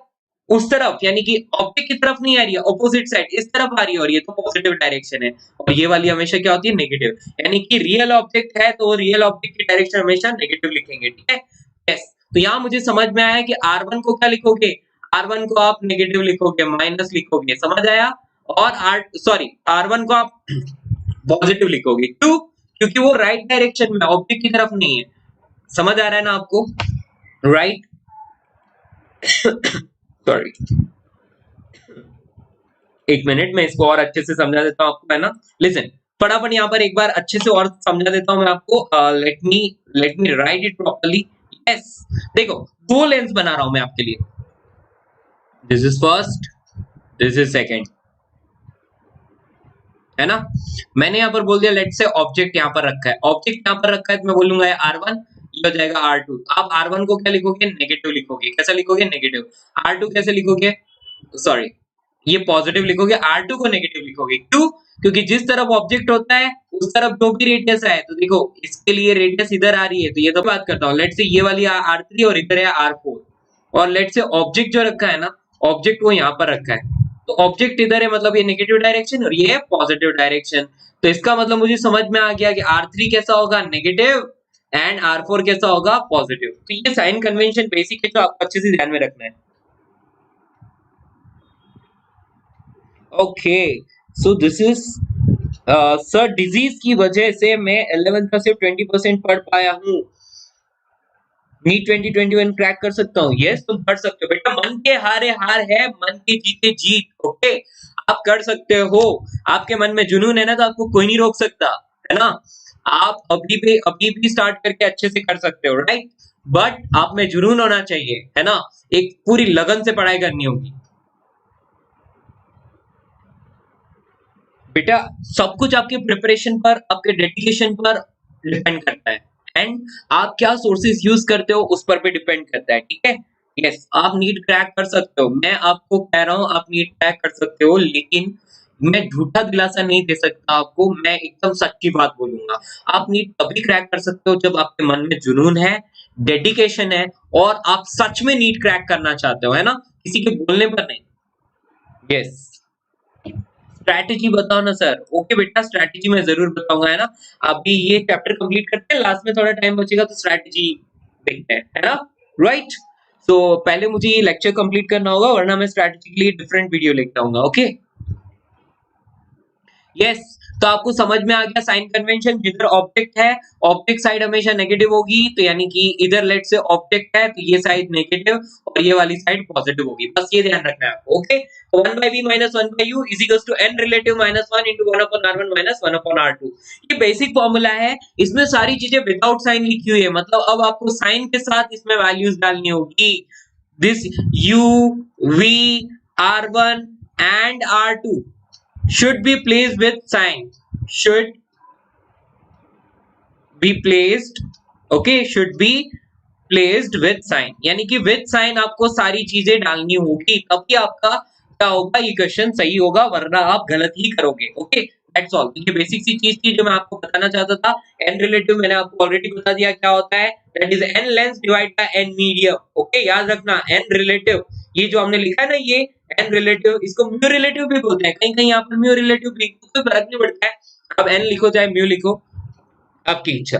उस तरफ, यानी कि ऑब्जेक्ट की तरफ नहीं आ रही है, ऑपोजिट साइड इस तरफ आ रही है, और ये तो पॉजिटिव डायरेक्शन है, और ये वाली हमेशा क्या होती है, नेगेटिव, यानी कि रियल ऑब्जेक्ट है तो रियल ऑब्जेक्ट की डायरेक्शन हमेशा नेगेटिव लिखेंगे, ठीक है, यस। तो यहाँ मुझे समझ में आया कि r1 को क्या लिखोगे, r1 को आप नेगेटिव लिखोगे, माइनस लिखोगे, समझ आया, और r1 को आप पॉजिटिव लिखोगे, क्यों, क्योंकि वो राइट डायरेक्शन में, ऑब्जेक्ट की तरफ नहीं है, समझ आ रहा है ना आपको, राइट सॉरी एक मिनट मैं इसको और अच्छे से समझा देता हूँ आपको, है ना, लिसन फटाफट यहाँ पर एक बार अच्छे से और समझा देता हूँ मैं आपको, let me right it properly. Yes, देखो दो लेंस बना रहा हूं मैं आपके लिए, this is first, this is second, है ना, मैंने यहाँ पर बोल दिया लेट से ऑब्जेक्ट यहाँ पर रखा है, ऑब्जेक्ट यहाँ पर रखा है तो मैं बोलूंगा r1, ये हो जाएगा r2। आप r1 को क्या लिखोगे, नेगेटिव लिखोगे, कैसा लिखोगे, नेगेटिव, r2 कैसे लिखोगे, सॉरी ये पॉजिटिव लिखोगे, r2 को नेगेटिव लिखोगे, क्यों, क्योंकि जिस तरफ ऑब्जेक्ट होता है उस तरफ जो भी रेडियस है, तो देखो इसके लिए रेडियस इधर आ रही है, तो ये तो बात करता हूँ, लेट से ये वाली r3 और इधर है r4, और लेट से ऑब्जेक्ट जो रखा है ना, ऑब्जेक्ट वो यहाँ पर रखा है, तो ऑब्जेक्ट इधर है, मतलब ये नेगेटिव डायरेक्शन और ये है पॉजिटिव डायरेक्शन। तो इसका मतलब मुझे समझ में आ गया कि r3 कैसा होगा, नेगेटिव, एंड r4 कैसा होगा, पॉजिटिव। तो ये साइन कन्वेंशन बेसिक है जो आपको अच्छे से ध्यान में रखना है। Okay, so this is sir disease की वजह से मैं 11th का सिर्फ 20% पढ़ पाया हूँ। नीट 2021 क्रैक कर सकता हूँ। यस तुम कर सकते हो बेटा, मन के हारे हार है, मन के जीते जीत। ओके, आप कर सकते हो। आपके मन में जुनून है ना, तो आपको कोई नहीं रोक सकता, है ना। आप अभी भी स्टार्ट करके अच्छे से कर सकते हो, राइट। बट आप में जुनून होना चाहिए, है ना। एक पूरी लगन से पढ़ाई करनी होगी बेटा। सब कुछ आपके प्रिपरेशन पर, आपके डेडिकेशन पर डिपेंड करता है। एंड आप क्या सोर्सेज यूज करते हो उस पर भी डिपेंड करता है, ठीक है। यस आप नीट क्रैक कर सकते हो, मैं आपको कह रहा हूं आप नीट क्रैक कर सकते हो, लेकिन मैं झूठा दिलासा नहीं दे सकता आपको, मैं एकदम सच्ची बात बोलूंगा। आप नीट तभी क्रैक कर सकते हो जब आपके मन में जुनून है, डेडिकेशन है, और आप सच में नीट क्रैक करना चाहते हो, है ना, किसी के बोलने पर नहीं। यस स्ट्रैटेजी बताओ ना सर। ओके बेटा, स्ट्रैटेजी मैं जरूर बताऊंगा, है ना। अभी ये चैप्टर कंप्लीट करते हैं, लास्ट में थोड़ा टाइम बचेगा तो स्ट्रैटेजी देखते हैं, है ना। राइट। तो पहले मुझे ये लेक्चर कंप्लीट करना होगा, वरना मैं स्ट्रैटेजी के लिए डिफरेंट वीडियो लेके आऊंगा। ओके यस तो आपको समझ में आ गया साइन कन्वेंशन। जिधर ऑब्जेक्ट है, ऑब्जेक्ट साइड हमेशा नेगेटिव होगी, तो यानी कि इधर लेट से ऑब्जेक्ट है तो ये साइड नेगेटिव और ये वाली साइड पॉजिटिव होगी, बस ये ध्यान रखना है आपको। Okay 1/v minus 1/u is equals to n relative minus 1 into 1 upon r1 minus 1 upon r2। ये बेसिक फॉर्मूला है, इसमें सारी चीजें विदाउट साइन लिखी हुई है, मतलब अब आपको साइन के साथ इसमें वैल्यूज डालनी होगी। This u v r1 and r2 should be placed with sign, should be placed, okay, should be placed with sign, यानी कि with sign आपको सारी चीजें डालनी होगी, तभी आपका क्या होगा, ये क्वेश्चन सही होगा, वरना आप गलत ही करोगे। Okay that's all. ये बेसिक सी चीज थी जो मैं आपको बताना चाहता था। एन रिलेटिव मैंने आपको ऑलरेडी बता दिया क्या होता है, that is N lens divide by N medium. Okay याद रखना एन रिलेटिव, ये जो हमने लिखा है ना, ये एन रिलेटिव, इसको म्यू रिलेटिव भी बोलते हैं, कहीं कहीं यहाँ पर म्यू रिलेटिव भी, कोई फर्क नहीं पड़ता है। अब एन लिखो चाहे म्यू लिखो, आपकी इच्छा।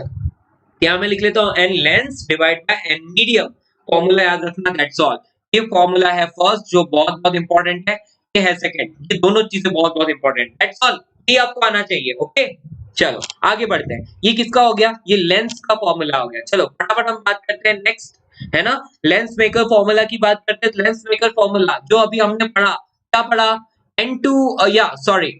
यहाँ मैं लिख लेता हूँ N lens divide by N medium, formula याद रखना, दैट्स ऑल। ये फॉर्मूला है फर्स्ट जो बहुत बहुत इंपॉर्टेंट है, ये है सेकंड, ये दोनों चीजें बहुत बहुत इंपॉर्टेंट, दैट्स ऑल। ये आपको आना चाहिए। ओके चलो आगे बढ़ते हैं। ये किसका हो गया, ये लेंस का फॉर्मूला हो गया। चलो फटाफट हम बात करते हैं नेक्स्ट, है ना। लेंस मेकर फॉर्मूला की बात करते हैं। लेंस मेकर फॉर्मूला जो अभी हमने पढ़ा, क्या पढ़ा, n2 या sorry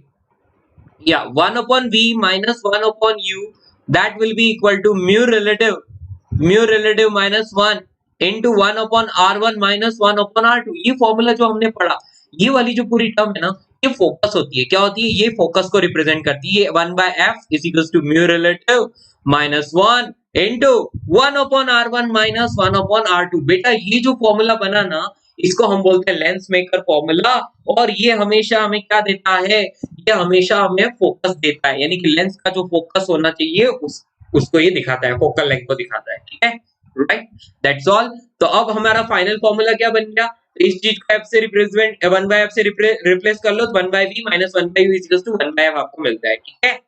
yeah 1 upon v minus 1 upon u, that will be equal to mu relative minus 1 into 1 upon r1 minus 1 upon r2। ये फॉर्मूला जो हमने पढ़ा, ये वाली जो पूरी टर्म है ना, ये फोकस होती है। क्या होती है, ये फोकस को रिप्रेजेंट करती है। 1 by f is equals to mu relative minus 1 into 1 upon r1 minus 1 upon r2। बेटा ये जो फॉर्मूला बना ना, इसको हम बोलते हैं लेंस मेकर फॉर्मूला, और ये हमेशा हमें क्या देता है, ये हमेशा हमें फोकस देता है, यानी कि लेंस का जो फोकस होना चाहिए उसको ये दिखाता है, फोकल लेंथ को दिखाता है, ठीक है, राइट, दैट्स ऑल। तो अब हमारा फाइनल फॉर्मूला क्या बन गया, तो इस चीज को f से रिप्रेजेंट 1 by f से रिप्लेस कर लो, तो 1 by v minus 1 by u is equals to 1 by f आपको मिलता है, ठीक है।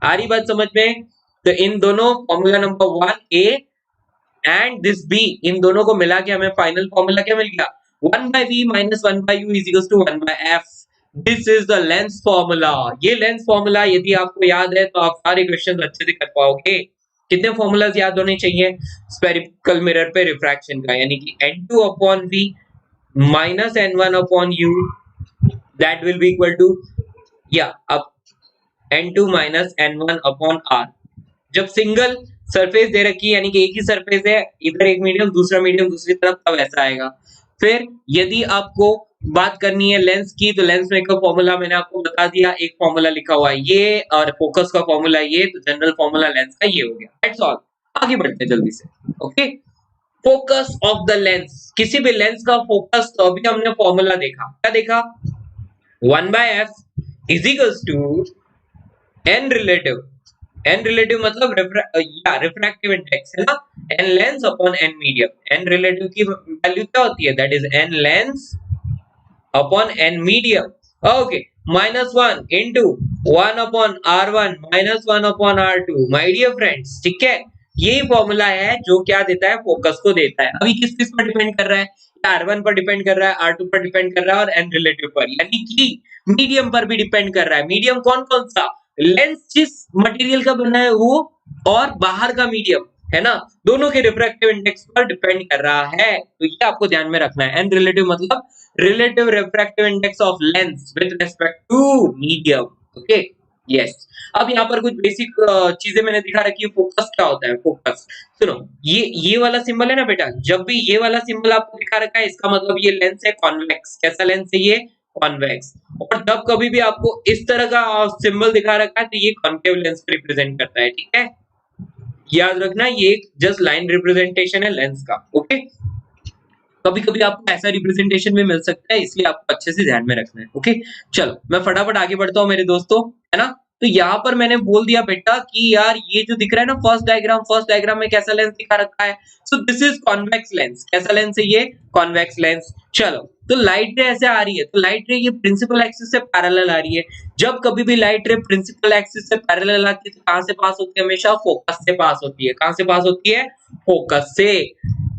आ रही बात समझ में। तो इन दोनों formula number 1 a and this b, इन दोनों को मिला के हमें फाइनल फॉर्मूला क्या मिल गया, 1 by v minus 1 by u is equals to 1 by f। This is the lens formula. ये लेंस फॉर्मूला यदि आपको याद है तो आप सारे क्वेश्चन अच्छे से कर पाओगे। कितने फॉर्मूलाज याद होने चाहिए, स्फेरिकल मिरर पे रिफ्रैक्शन का, यानी कि n2 upon v minus n1 upon u, that will be equal to अब n2 minus n1 upon r। जब सिंगल सरफेस दे रखी है, यानी कि एक ही सरफेस है, इधर एक मीडियम दूसरा मीडियम दूसरी तरफ, तब ऐसा आएगा। फिर यदि आपको बात करनी है लेंस की, तो लेंस मेकर फॉर्मूला मैंने आपको बता दिया, एक फॉर्मूला लिखा हुआ है ये, और फोकस का फॉर्मूला ये, तो जनरल फॉर्मूला लेंस का ये हो गया, दैट्स ऑल। आगे बढ़ते हैं जल्दी से। Okay focus of the lens, किसी भी लेंस का फोकस, तो अभी हमने फॉर्मूला देखा, क्या देखा, 1 by f is equals to n relative मतलब रिफ्रैक्टिव इंडेक्स है ना, n lens upon n medium. n relative की वैल्यू क्या होती है, that is n lens upon n medium. Okay -1 into 1 upon r1 minus 1 upon r2, my dear friends, ठीक है। यही फॉर्मूला है जो क्या देता है, फोकस को देता है। अभी किस किस पर डिपेंड कर रहा है, r1 पर डिपेंड कर रहा है, r2 पर डिपेंड कर रहा है, और n रिलेटिव पर, यानी कि मीडियम पर भी डिपेंड कर रहा है। मीडियम कौन कौन सा, लेंस जिस मटेरियल का बना है वो और बाहर का मीडियम, है ना, दोनों के रिफ्रैक्टिव इंडेक्स पर डिपेंड कर रहा है। तो ये आपको ध्यान में रखना है। एंड रिलेटिव मतलब relative refractive index of lens with respect to medium. Okay, yes. अब यहाँ पर कुछ बेसिक चीजें मैंने दिखा रखी है। फोकस क्या होता है? फोकस, सुनो, ये वाला सिंबल है ना बेटा, जब भी ये वाला सिंबल आपको दिखा रखा है इसका मतलब ये लेंस है कॉन्वेक्स। कैसा लेंस है ये? कॉन्वेक्स। और जब कभी भी आपको इस तरह का सिंबल दिखा रखा है तो ये कॉन्केव लेंस को रिप्रेजेंट करता है। ठीक है, याद रखना ये एक जस्ट लाइन रिप्रेजेंटेशन है लेंस का। ओके, कभी कभी आपको ऐसा रिप्रेजेंटेशन भी मिल सकता है, इसलिए आपको अच्छे से ध्यान में रखना है। ओके, चलो मैं फटाफट आगे बढ़ता हूँ मेरे दोस्तों, है ना। तो यहाँ पर मैंने बोल दिया बेटा कि यार ये जो दिख रहा है ना फर्स्ट डायग्राम में कैसा लेंस दिखा रखा है? सो दिस इज कॉन्वेक्स लेंस। कैसा लेंस है ये? Convex lens. चलो, तो लाइट रे ऐसे आ रही है, तो लाइट रे ये प्रिंसिपल एक्सिस से पैरेलल आ रही है। जब कभी भी लाइट रे प्रिंसिपल एक्सिस से पैरेलल आती है तो कहां से पास होती है? हमेशा फोकस से पास होती है। कहां से पास होती है? फोकस से।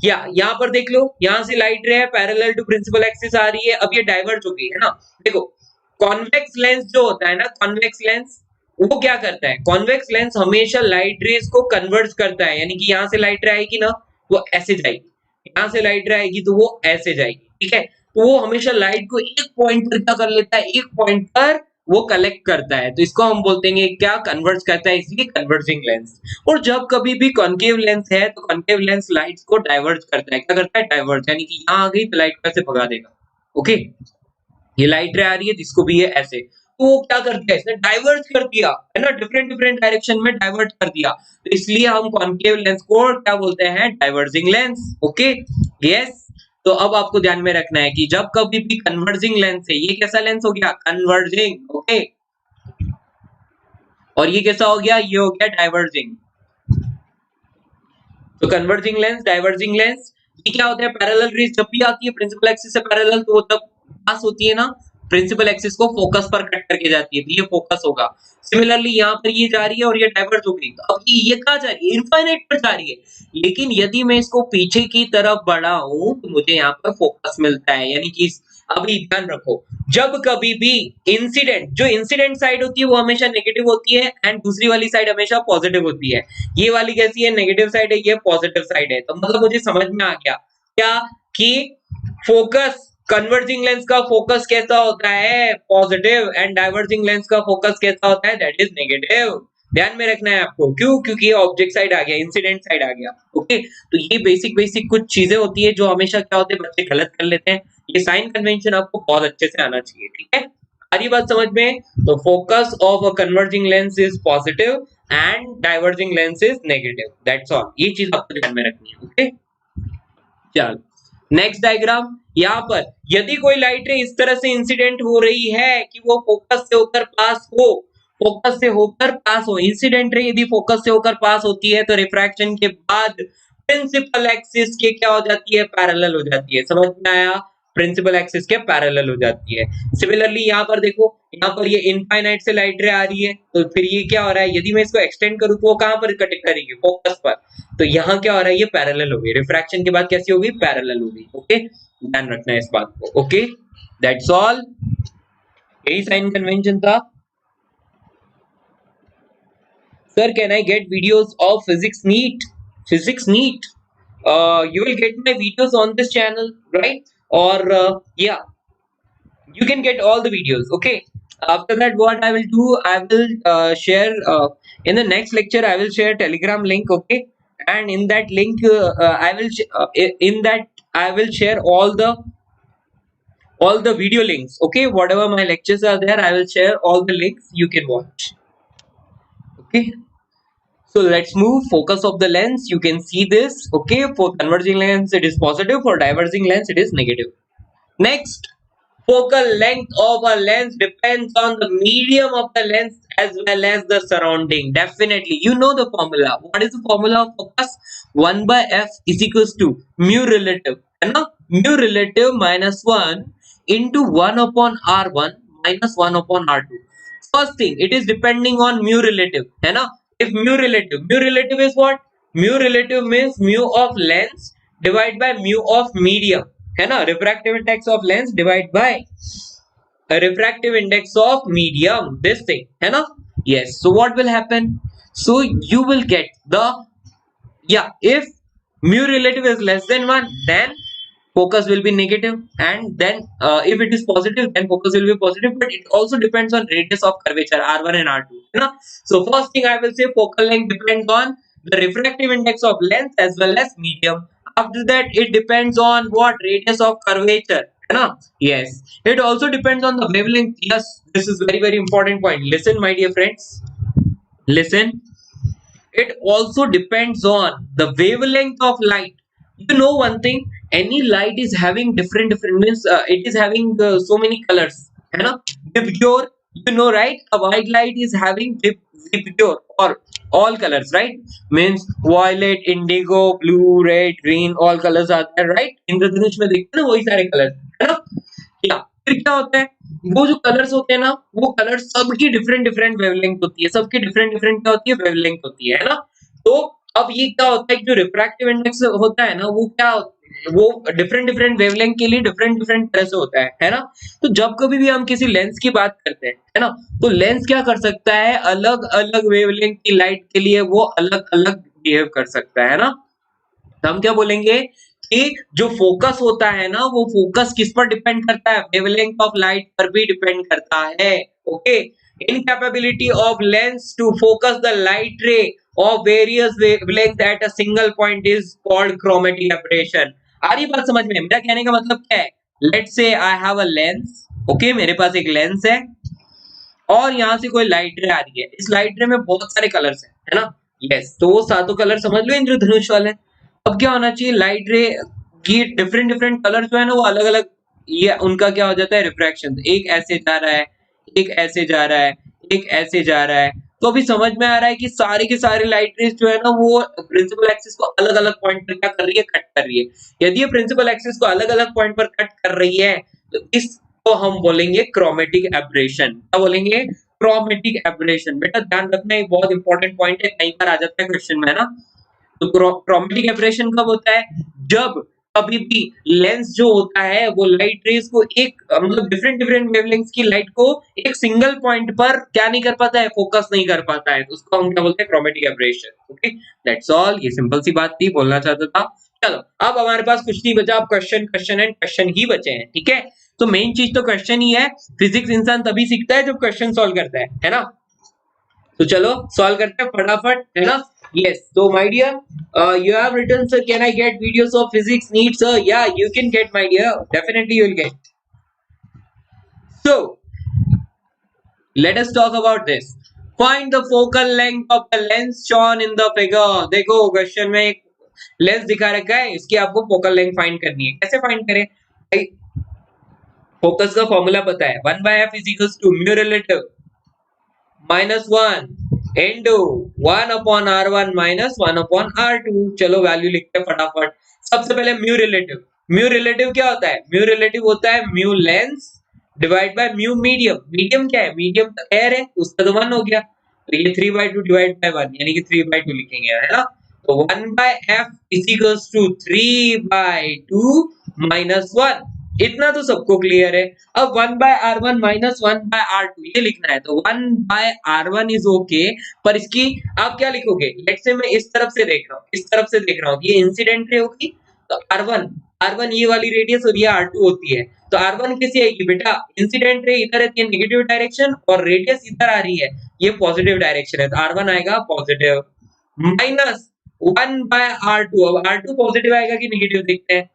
या यहाँ पर देख लो, यहाँ से लाइट रे है पैरेलल टू प्रिंसिपल एक्सिस आ रही है, अब ये डाइवर्ज हो गई है ना। देखो, कॉन्वेक्स लेंस जो होता है ना, कॉन्वेक्स लेंस वो क्या करता है? कॉन्वेक्स लेंस हमेशा लाइट रेज को कन्वर्ज करता है, यानी कि यहाँ से लाइट रे आएगी ना वो ऐसे जाएगी, यहाँ से लाइट रे आएगी तो वो ऐसे जाएगी। ठीक है, तो वो हमेशा लाइट को एक पॉइंट पर क्या कर लेता है? एक पॉइंट पर वो कलेक्ट करता है, तो इसको हम बोलते हैं क्या? कन्वर्ज करता है, इसलिए कन्वर्जिंग लेंस। और जब कभी भी कॉन्केव लेंस है तो कॉन्केव लेंस लाइट्स को डाइवर्ज करता है। क्या करता है? डाइवर्ज, यानी कि यहाँ आ गई तो लाइट को ऐसे भगा देगा। ओके, ये लाइट रे आ रही है जिसको भी ये ऐसे, तो वो क्या कर दिया? इसने डाइवर्ज कर दिया, है ना, डिफरेंट डिफरेंट डायरेक्शन में डाइवर्ट कर दिया, तो इसलिए हम कॉन्केव लेंस को क्या बोलते हैं? Diverging lens. Okay, yes. तो अब आपको ध्यान में रखना है कि जब कभी भी कन्वर्जिंग लेंस है, ये कैसा लेंस हो गया? कन्वर्जिंग। ओके, और ये कैसा हो गया? ये हो गया डाइवर्जिंग। तो कन्वर्जिंग लेंस, डाइवर्जिंग लेंस, ये क्या होता है? पैरेलल रेज जब भी आती है प्रिंसिपल एक्सिस से पैरेलल तो वो तब पास होती है ना प्रिंसिपल एक्सिस को फोकस पर कट करके जाती है, तो ये फोकस होगा। सिमिलरली यहाँ पर ये जा रही है और ये डाइवर्ज हो गई, तो अब ये कहाँ जा रही है? इनफाइनाइट पर जा रही है। लेकिन यदि मैं इसको पीछे की तरफ बढ़ाऊं तो मुझे यहाँ पर फोकस मिलता है, यानी कि अभी ध्यान रखो, जब कभी भी इंसिडेंट, जो इंसिडेंट साइड होती है वो हमेशा नेगेटिव होती है एंड दूसरी वाली साइड हमेशा पॉजिटिव होती है। ये वाली कैसी है? नेगेटिव साइड है, ये पॉजिटिव साइड है। तो मतलब मुझे समझ में आ गया क्या कि फोकस, कन्वर्जिंग लेंस का फोकस कैसा होता है? पॉजिटिव, एंड डाइवर्जिंग लेंस का फोकस कैसा होता है? That is negative. ध्यान में रखना है आपको, क्यों? क्योंकि ये ऑब्जेक्ट साइड आ गया, इंसिडेंट साइड आ गया। ओके, तो ये बेसिक बेसिक कुछ चीजें होती है जो हमेशा क्या होते हैं, बच्चे गलत कर लेते हैं। ये साइन कन्वेंशन आपको बहुत अच्छे से आना चाहिए। ठीक है, सारी बात समझ में? तो focus of a converging lens is positive and diverging lens is negative, that's all. ये चीज आपको ध्यान में रखनी है। ओके, चलो नेक्स्ट डायग्राम। यहाँ पर यदि कोई लाइट रे इस तरह से इंसिडेंट हो रही है कि वो फोकस से होकर पास हो, फोकस से होकर पास हो, इंसिडेंट रे यदि फोकस से होकर पास होती है तो रिफ्रैक्शन के बाद प्रिंसिपल एक्सिस के क्या हो जाती है? पैरेलल हो जाती है। समझ में आया? प्रिंसिपल एक्सिस के पैरेलल हो जाती है। सिमिलरली यहाँ पर देखो, यहाँ पर ये इनफाइनाइट से लाइट रे आ रही है, तो फिर ये क्या हो रहा है? यदि मैं इसको एक्सटेंड करूँ तो वो कहाँ पर कट करेगी? फोकस पर। तो यहाँ क्या हो रहा है? ये पैरेलल हो गई, रिफ्रैक्शन के बाद कैसी होगी? पैरेलल होगी। ओके, ध्यान रखना है इस बात को। ओके, दैट्स ऑल, यही साइन कन्वेंशन था। Sir, can I get videos of physics NEET? Physics NEET. You will get my videos on this channel, right? Or yeah, you can get all the videos. Okay. After that, what I will do, I will share in the next lecture. I will share Telegram link. Okay, and in that link, I will in that I will share all the video links. Okay, whatever my lectures are there, I will share all the links you can watch. Okay. So let's move focus of the lens. You can see this. Okay, for converging lens it is positive, for diverging lens it is negative. Next, focal length of a lens depends on the medium of the lens as well as the surrounding. Definitely, you know the formula. What is the formula of focus? 1 by f is equals to mu relative, है ना? Mu relative minus 1 into 1 upon r1 minus 1 upon r2. First thing, it is depending on mu relative, है ना? If mu relative is what? Mu relative means mu of lens divided by mu of medium, है ना? Refractive index of lens divided by refractive index of medium, this thing, है ना? Yes, so what will happen? So you will get the, yeah, if mu relative is less than 1, then focus will be negative, and then if it is positive, then focus will be positive. But it also depends on radius of curvature r1 and r2, you know. So first thing I will say, focal length depends on the refractive index of lens as well as medium. After that, it depends on what? Radius of curvature, you know. Yes, it also depends on the wavelength. Yes, this is very very important point. Listen, my dear friends, listen. It also depends on the wavelength of light. You know one thing, any light is having different means, it is having so many colors, you know. Vibgyor, you know, right? A white light is having vibgyor or all colors, right? Means violet, indigo, blue, red, green, all colors are there, right? इंद्रधनुष में देखते हैं ना वही सारे colour, है ना? या फिर क्या होता है, वो जो कलर्स होते हैं ना, वो कलर्स सबकी डिफरेंट डिफरेंट वेवलेंथ होती है, सबकी डिफरेंट डिफरेंट क्या होती है, वेवलेंथ होती है ना। तो अब ये क्या होता है कि जो रिफ्रैक्टिव इंडेक्स होता है ना, वो क्या, वो डिफरेंट डिफरेंट वेवलेंथ के लिए डिफरेंट डिफरेंट तरह से होता है ना। तो जब कभी भी हम किसी लेंस की बात करते हैं, है ना, तो लेंस क्या कर सकता है, अलग अलग वेवलेंथ की लाइट के लिए वो अलग अलग बिहेव कर सकता है ना। तो हम क्या बोलेंगे कि जो फोकस होता है ना, वो फोकस किस पर डिपेंड करता है, वेवलेंथ ऑफ लाइट पर भी डिपेंड करता है। Okay, incapability of lens to focus the light ray of various wavelength at a single point is called chromatic aberration. आ रही बात समझ में? मेरा कहने का मतलब क्या है, लेट्स से I have a lens, okay, मेरे पास एक लेंस है और यहाँ से कोई लाइट रे आ रही है, इस लाइट रे में बहुत सारे कलर्स हैं, है ना। यस, तो वो सातों कलर समझ लो इंद्रधनुष वाले। अब क्या होना चाहिए, लाइट रे की डिफरेंट डिफरेंट कलर जो है ना, वो अलग अलग, ये उनका क्या हो जाता है, रिफ्रैक्शन। एक ऐसे जा रहा है, एक ऐसे जा रहा है, एक ऐसे जा रहा है। तो अभी समझ में आ रहा है कि सारी की सारी लाइट रेज जो है ना, वो प्रिंसिपल एक्सिस को अलग अलग पॉइंट पर क्या कर रही है, कट कर रही है। यदि ये प्रिंसिपल एक्सिस को अलग अलग पॉइंट पर कट कर रही है, तो इसको हम बोलेंगे क्रोमेटिक एब्रेशन। क्या बोलेंगे? Chromatic aberration. बेटा ध्यान रखना, ये बहुत इंपॉर्टेंट पॉइंट है, कई बार आ जाता है क्वेश्चन में, है ना। तो क्रोमेटिक एब्रेशन कब होता है, जब कभी भी लेंस जो होता है वो लाइट रेज को एक मतलब डिफरेंट डिफरेंट वेवलेंथ्स की लाइट को एक सिंगल पॉइंट पर क्या नहीं कर पाता है, फोकस नहीं कर पाता है, तो उसको हम क्या बोलते हैं, chromatic aberration. Okay, that's all. ये सिंपल सी बात थी, बोलना चाहता था। चलो, अब हमारे पास कुछ नहीं बचा, अब क्वेश्चन क्वेश्चन एंड क्वेश्चन ही बचे हैं, ठीक है। तो मेन चीज तो क्वेश्चन ही है। फिजिक्स इंसान तभी सीखता है जब क्वेश्चन सॉल्व करता है ना। तो चलो सॉल्व करते हैं फटाफट, है ना। Yes, so my dear, you have written, sir, can I get videos of physics needs, sir? Yeah, you can get, my dear. Definitely you will get. So, let us talk about this. Find the focal length of the lens shown in the figure. देखो question में एक lens दिखा रखा है, इसकी आपको focal length find करनी है। कैसे फाइंड करें भाई? फोकस का फॉर्मूला पता है, 1/f is equals to mu relative minus 1 into 1 upon r1 minus 1 upon r2। चलो वैल्यू लिखते हैं फटाफट। सबसे पहले म्यू रिलेटिव। म्यू रिलेटिव क्या होता है? म्यू रिलेटिव होता है mu lens divide by mu medium. Medium क्या है? मीडियम तो एयर है, उसका तो 1 हो गया, तो ये 3/2 डिवाइड बाय 1 यानी कि 3/2 लिखेंगे, है ना। तो 1/f is equals to 3/2 minus 1। इतना तो सबको क्लियर है। अब 1/r1 माइनस 1/r2 ये लिखना है, तो 1/r1 इज ओके, पर इसकी आप क्या लिखोगे? लेट्स से मैं इस तरफ से देख रहा हूँ, इस तरफ से देख रहा हूँ, ये इंसिडेंट रे होगी, तो r1 ये वाली रेडियस और ये r2 होती है, तो r1 कैसी आएगी बेटा? इंसिडेंट रे इधर है, नेगेटिव डायरेक्शन, और रेडियस इधर आ रही है, ये पॉजिटिव डायरेक्शन है, तो r1 आएगा पॉजिटिव, माइनस 1/r2। अब r2 पॉजिटिव आएगा कि नेगेटिव, देखते हैं।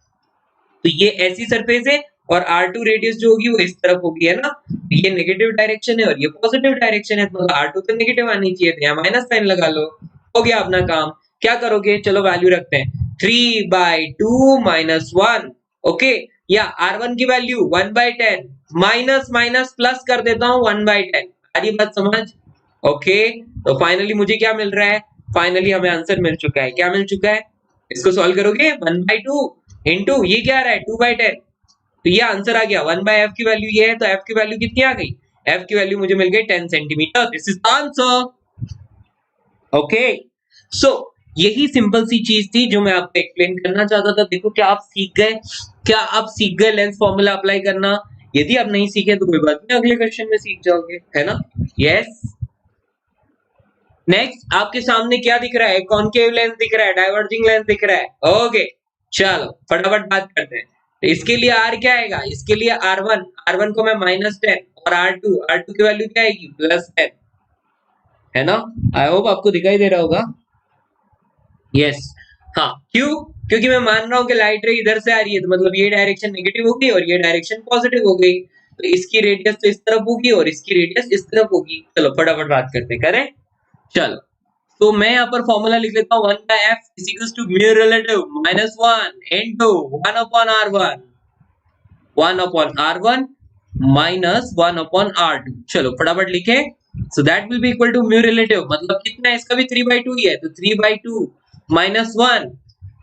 तो ये ऐसी सरफेस है और R2 रेडियस जो होगी वो इस तरफ होगी, है ना। ये नेगेटिव डायरेक्शन है और ये पॉजिटिव डायरेक्शन है, तो R2 तो नेगेटिव आनी चाहिए, तो यहाँ माइनस साइन लगा लो, हो गया अपना काम। क्या करोगे? चलो वैल्यू रखते हैं, 3/2 माइनस 1, ओके, या R1 की वैल्यू 1/10 माइनस माइनस प्लस कर देता हूँ 1/10। सारी बात समझ? ओके, तो फाइनली मुझे क्या मिल रहा है? फाइनली हमें आंसर मिल चुका है। क्या मिल चुका है? इसको सॉल्व करोगे, 1/2 इंटू ये क्या आ रहा है, 2/10, तो ये आंसर आ गया। 1/f की वैल्यू ये है, तो f की वैल्यू कितनी आ गई? f की वैल्यू मुझे मिल गई 10 centimetre. This is answer. Okay, so यही सिंपल सी चीज थी जो मैं आपको एक्सप्लेन करना चाहता था। देखो क्या आप सीख गए? क्या आप सीख गए लेंस फॉर्मूला अप्लाई करना? यदि आप नहीं सीखे तो कोई बात नहीं, अगले क्वेश्चन में सीख जाओगे, है ना। यस, नेक्स्ट आपके सामने क्या दिख रहा है, कॉनकेव लेंस दिख रहा है, डाइवर्जिंग लेंस दिख रहा है। ओके चलो फटाफट बात करते हैं। तो इसके लिए आर क्या आएगा, इसके लिए R1, R1 को मैं -10 और R2 की वैल्यू क्या आएगी +10, है ना। आई होप आपको दिखाई दे रहा होगा। यस हाँ, क्यों, क्योंकि मैं मान रहा हूं कि लाइट रे इधर से आ रही है, तो मतलब ये डायरेक्शन नेगेटिव होगी और ये डायरेक्शन पॉजिटिव हो गई, तो इसकी रेडियस तो इस तरफ होगी और इसकी रेडियस इस तरफ होगी। चलो फटाफट बात करते हैं, करें चलो। तो मैं यहाँ पर फॉर्मूला लिख लेता हूँ 1/f is equal to mu relative -1 into 1 upon R1, 1 upon R1 -1 upon R2। चलो फटाफट लिखे। So that will be equal to mu relative, मतलब कितना है, इसका भी 3/2 ही है, तो 3/2 -1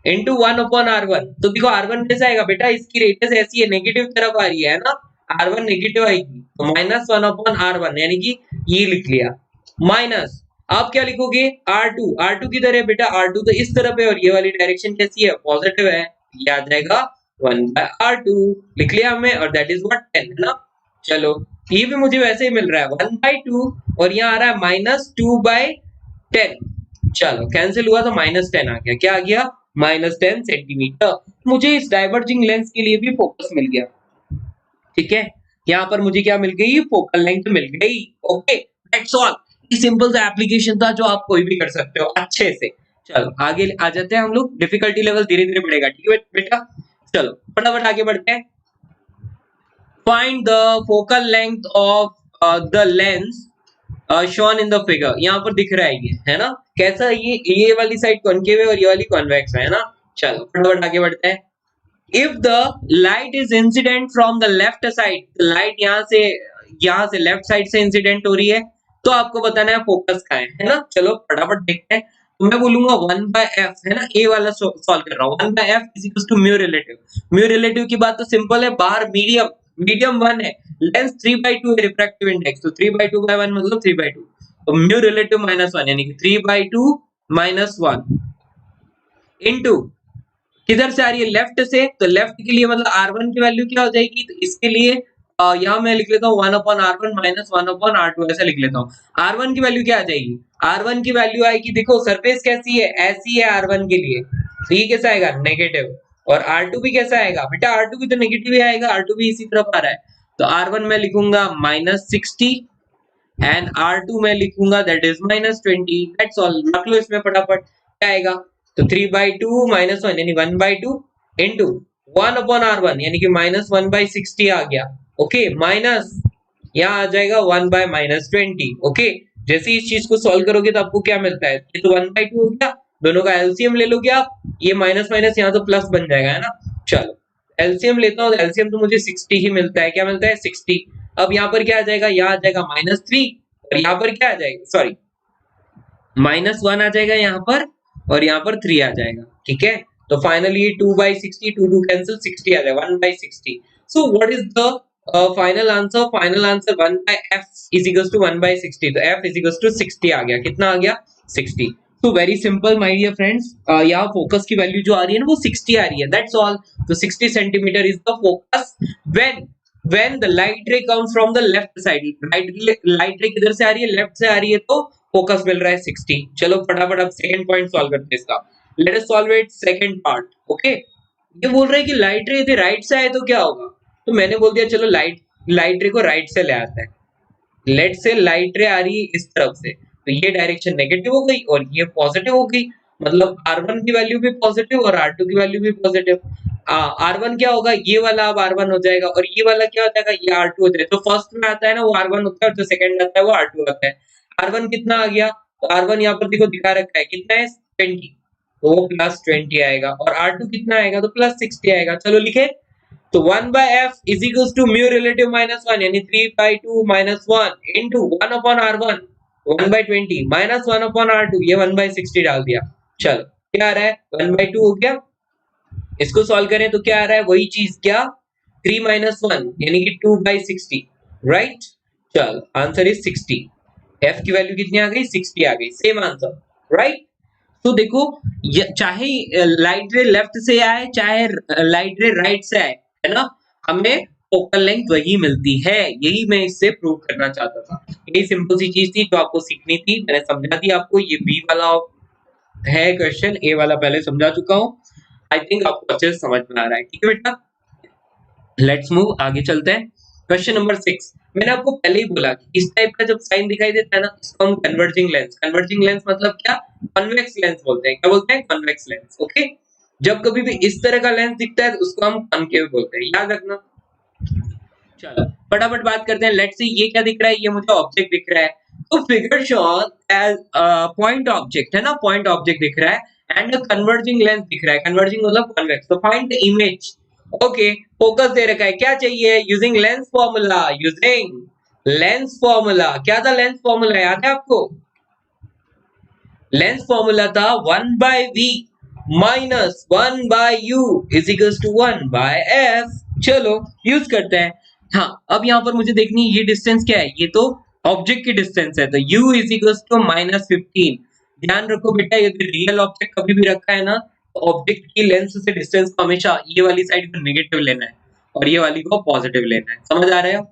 इनटू 1 अपॉन R1। तो देखो R1 कैसा आएगा बेटा, इसकी रेडियस ऐसी है, नेगेटिव तरफ आ रही है ना, R1 नेगेटिव आएगी, तो -1 अपॉन R1 यानी कि ये लिख लिया। माइनस आप क्या लिखोगे R2, R2 किधर है बेटा, R2 तो इस तरफ है और ये वाली डायरेक्शन कैसी है, पॉजिटिव है, ये आ जाएगा 1/R2 लिख लिया हमने, और दैट इज व्हाट 10 है ना। चलो ये भी मुझे वैसे ही मिल रहा है 1/2 और यहाँ आ रहा है -2/10। चलो कैंसिल हुआ तो -10 आ गया, क्या आ गया -10 सेंटीमीटर। मुझे इस डाइवर्जिंग लेंस के लिए भी फोकस मिल गया, ठीक है, यहाँ पर मुझे क्या मिल गई, फोकल लेंथ मिल गई। ओके दैट्स ऑल, सिंपल सा एप्लीकेशन था जो आप कोई भी कर सकते हो अच्छे से। चलो आगे आ जाते हैं हम लोग, डिफिकल्टी लेवल धीरे धीरे बढ़ेगा, ठीक है बेटा। चलो फटाफट आगे बढ़ते हैं। Find the focal length of the lens shown in the figure, यहाँ पर दिख रहा है ये, है ना, कैसा, ये वाली साइड कॉनकेव है और ये वाली कॉन्वेक्स है ना। चलो फटाफट आगे बढ़ते हैं। If the light is incident from the left side, light यहाँ से लेफ्ट साइड से इंसिडेंट हो रही है, तो आपको बताना है फोकस कहाँ है ना। चलो फटाफट देखते हैं। तो मैं बोलूंगा 1/f, है ना, ए वाला सॉल्व कर रहा हूँ। 1/f is equal to mu relative, mu relative की बात तो सिंपल है, बाहर मीडियम, मीडियम 1 है, लेंस 3/2 है, रिफ्रैक्टिव इंडेक्स, तो 3/2/1 मतलब 3/2, तो म्यू रिलेटिव -1 यानी कि 3/2 -1 इनटू किधर से आ रही है, लेफ्ट से, तो लेफ्ट के लिए मतलब R1 की वैल्यू क्या हो जाएगी, तो इसके लिए यहाँ मैं लिख लेता हूँ 1 अपॉन R1 -1 अपॉन R2 ऐसा लिख लेता हूँ। R1 की वैल्यू क्या आ जाएगी, R1 की वैल्यू आएगी, देखो सरफेस कैसी है, ऐसी है R1 के लिए, तो ये कैसा आएगा नेगेटिव, और R2 भी कैसा आएगा बेटा, R2 भी तो नेगेटिव ही आएगा, R2 भी इसी तरफ आ रहा है, तो R1 मैं लिखूंगा -60 एंड R2 मैं लिखूंगा दैट इज -20। दैट्स ऑल, रख लो इसमें फटाफट, क्या आएगा, तो 3/2 -1 यानी 1/2 इनटू 1 अपॉन R1 यानी कि -1/60 आ गया। ओके माइनस यहाँ आ जाएगा 1/-20। ओके जैसे इस चीज को सॉल्व करोगे तो आपको क्या मिलता है, ये तो 1/2 हो गया, दोनों का एलसीएम ले लोगे आप, ये माइनस माइनस यहाँ तो प्लस बन जाएगा, है ना। चलो एलसीएम लेता हूँ, एलसीएम तो मुझे 60 ही मिलता है, क्या मिलता है 60। अब यहाँ पर क्या आ जाएगा, यहाँ आ जाएगा -3 और यहाँ पर क्या आ जाएगा, सॉरी -1 आ जाएगा यहाँ पर, और यहाँ पर 3 आ जाएगा, ठीक है। तो फाइनली ये 2/60, 2 कैंसिल, 60 आ जाएगा, 1/60। So what is the final answer, final answer 1/f is equal to 1/60, तो f इज इक्वल टू 60 आ गया, कितना आ गया 60। तो very simple my dear friends, यहाँ फोकस की वैल्यू जो आ रही है ना वो 60 आ रही है, दैट्स ऑल। तो 60 centimetre is the focus when the light ray comes from the left side, light ray किधर से आ रही है, लेफ्ट से आ रही है, तो फोकस मिल रहा है 60। चलो फटाफट अब सेकंड पॉइंट सॉल्व करते हैं इसका, let us solve it second part. Okay ये बोल रहा है कि लाइट रे यदि राइट से आए तो क्या होगा, तो मैंने बोल दिया चलो लाइट रे को राइट से ले आते हैं। लेट से लाइट रे आ रही है इस तरफ से, तो ये डायरेक्शन नेगेटिव हो गई और ये पॉजिटिव हो गई, मतलब R1 की वैल्यू भी पॉजिटिव और R2 की वैल्यू भी पॉजिटिव। R1 क्या होगा, ये वाला अब R1 हो जाएगा, और ये वाला क्या हो जाएगा, ये R2 हो जाएगा। तो फर्स्ट में आता है ना वो R1 होता है, और जो सेकंड आता है वो R2 आता है। R1 कितना आ गया, तो R1 यहाँ पर देखो दिखा रखा है, कितना है 20, तो वो +20 आएगा, और R2 कितना आएगा, तो +60 आएगा। चलो लिखे, तो 1/f is equals to mu relative -1 यानी 3/2 -1 into 1 upon R1 1/20 minus 1 upon R2, ये 1/60 डाल दिया। चलो क्या आ रहा है 1/2 हो गया, इसको सॉल्व करें तो क्या आ रहा है, वही चीज, क्या 3 - 1 यानी कि 2/60, राइट। चलो आंसर इज 60, f की वैल्यू कितनी आ गई 60 आ गई, सेम आंसर, राइट। तो देखो चाहे लाइट रे लेफ्ट से आए चाहे लाइट रे राइट से आए, है ना, हमें फोकल लेंथ वही मिलती है। यही मैं इससे प्रूव करना चाहता था। यही सिंपल सी चीज थी जो आपको सीखनी थी, मैंने समझा दिया आपको। ये बी वाला है क्वेश्चन, ए वाला पहले समझा चुका हूँ। आई थिंक आपको अच्छे से समझ में आ रहा है। ठीक है बेटा, लेट्स मूव, आगे चलते हैं। क्वेश्चन नंबर 6, मैंने आपको पहले ही बोला कि इस टाइप का जब साइन दिखाई देता है ना, इसको हम कन्वर्जिंग लेंस मतलब क्या, कन्वेक्स लेंस बोलते हैं। क्या बोलते हैं? Convex lens. ओके, जब कभी भी इस तरह का लेंस दिखता है तो उसको हम कॉनकेव बोलते हैं, याद रखना। चलो फटाफट बात करते हैं। लेट्स सी, ये क्या दिख रहा है? ये मुझे ऑब्जेक्ट दिख रहा है। तो figure shows as point object है ना, पॉइंट ऑब्जेक्ट दिख रहा है एंड कन्वर्जिंग लेंस दिख रहा है। कन्वर्जिंग मतलब कन्वेक्स। तो find the image. Okay, focus दे रखा है, क्या चाहिए? Using lens formula, using lens formula. क्या था लेंस फॉर्मूला, याद है आपको? लेंस फॉर्मूला था 1 by v minus 1 by u is equals to 1 by f। चलो यूज करते हैं। हाँ, अब यहाँ पर मुझे देखनी है ये डिस्टेंस क्या है। ये तो ऑब्जेक्ट की डिस्टेंस है, तो u इज इक्वल्स टू -15। ध्यान रखो बेटा, यदि रियल ऑब्जेक्ट कभी भी रखा है ना, तो ऑब्जेक्ट की लेंस से डिस्टेंस को हमेशा ये वाली साइड को नेगेटिव लेना है और ये वाली को पॉजिटिव लेना है। समझ आ रहे हो?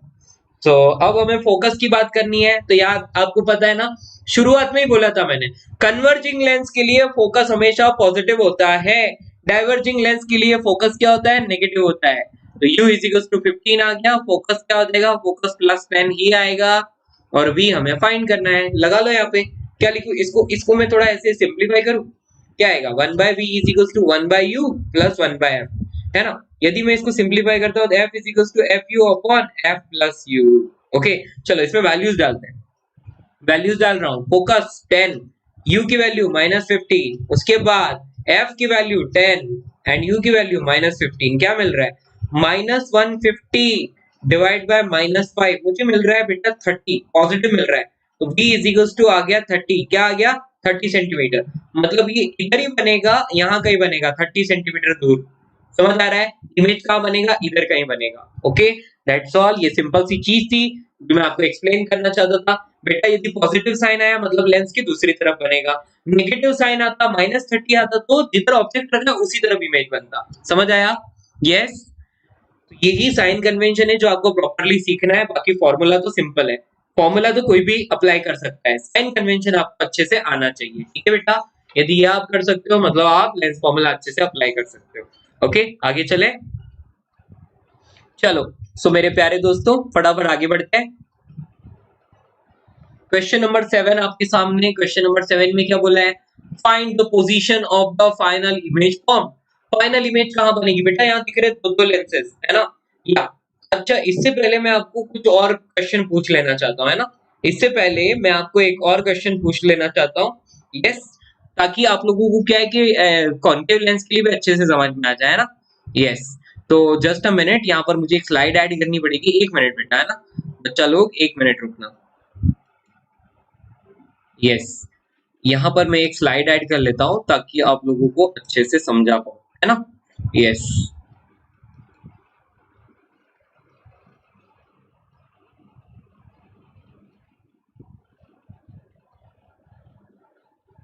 तो अब हमें फोकस की बात करनी है। तो यार आपको पता है ना, शुरुआत में ही बोला था मैंने, कन्वर्जिंग लेंस के लिए फोकस हमेशा पॉजिटिव होता है, डाइवर्जिंग लेंस के लिए फोकस क्या होता है? नेगेटिव होता है। तो u इज इक्वल टू 15 आ गया, फोकस क्या हो जाएगा? फोकस +10 ही आएगा और v हमें फाइंड करना है। लगा लो यहाँ पे, क्या लिखूं इसको? इसको मैं थोड़ा ऐसे सिंपलीफाई करूं, क्या आएगा? 1 by v is equal to 1 by u plus 1 by f, है ना। यदि मैं इसको सिंपलीफाई करता हूं तो f is equal to F U upon f plus U. Okay, चलो इसमें वैल्यूज डालते हैं। वैल्यूज डाल रहा हूं। फोकस 10, u की वैल्यू -15, उसके बाद f की वैल्यू 10 एंड u की वैल्यू -15। क्या मिल रहा है? -150 डिवाइड बाय -5 मुझे मिल रहा है बेटा 30, पॉजिटिव मिल रहा है। तो v इज इक्वल टू आ गया 30। क्या आ गया? 30 सेंटीमीटर। मतलब ये इधर ही बनेगा, यहाँ कहीं बनेगा 30 सेंटीमीटर दूर। समझ आ रहा है? इमेज कहाँ बनेगा? इधर कहीं बनेगा। Okay, that's all. ये सिंपल सी चीज थी जो मैं आपको एक्सप्लेन करना चाहता था। बेटा यदि पॉजिटिव साइन आया मतलब लेंस की दूसरी तरफ बनेगा, नेगेटिव साइन आता, -30 आता, तो जिधर ऑब्जेक्ट रखना उसी तरफ इमेज बनता। समझ आया? यस। यही साइन कन्वेंशन है जो आपको प्रॉपर्ली सीखना है। बाकी फॉर्मूला तो सिंपल है, फॉर्मूला तो कोई भी अप्लाई कर सकता है, साइन कन्वेंशन आपको अच्छे से आना चाहिए। ठीक है बेटा, यदि ये आप कर सकते हो मतलब आप लेंस फॉर्मूला अच्छे से अप्लाई कर सकते हो। ओके, आगे चले। चलो सो मेरे प्यारे दोस्तों, फटाफट आगे बढ़ते हैं। क्वेश्चन नंबर 7 आपके सामने। क्वेश्चन नंबर 7 में क्या बोला है? Find the position of the final image form. Final image कहां बनेगी बेटा? यहाँ दिख रहे दो लेंसेज है ना, या अच्छा, इससे पहले मैं आपको कुछ और क्वेश्चन पूछ लेना चाहता हूँ, है ना। इससे पहले मैं आपको एक और क्वेश्चन पूछ लेना चाहता हूँ। यस, ताकि आप लोगों को क्या है कि कॉन्केव लेंस के लिए भी अच्छे से समझ में आ जाए, है ना। यस, तो जस्ट अ मिनट, यहाँ पर मुझे एक स्लाइड ऐड करनी पड़ेगी। 1 मिनट बेटा, है ना बच्चा लोग, 1 मिनट रुकना। यस, यहाँ पर मैं एक स्लाइड ऐड कर लेता हूँ ताकि आप लोगों को अच्छे से समझा पाऊँ, है ना। Yes,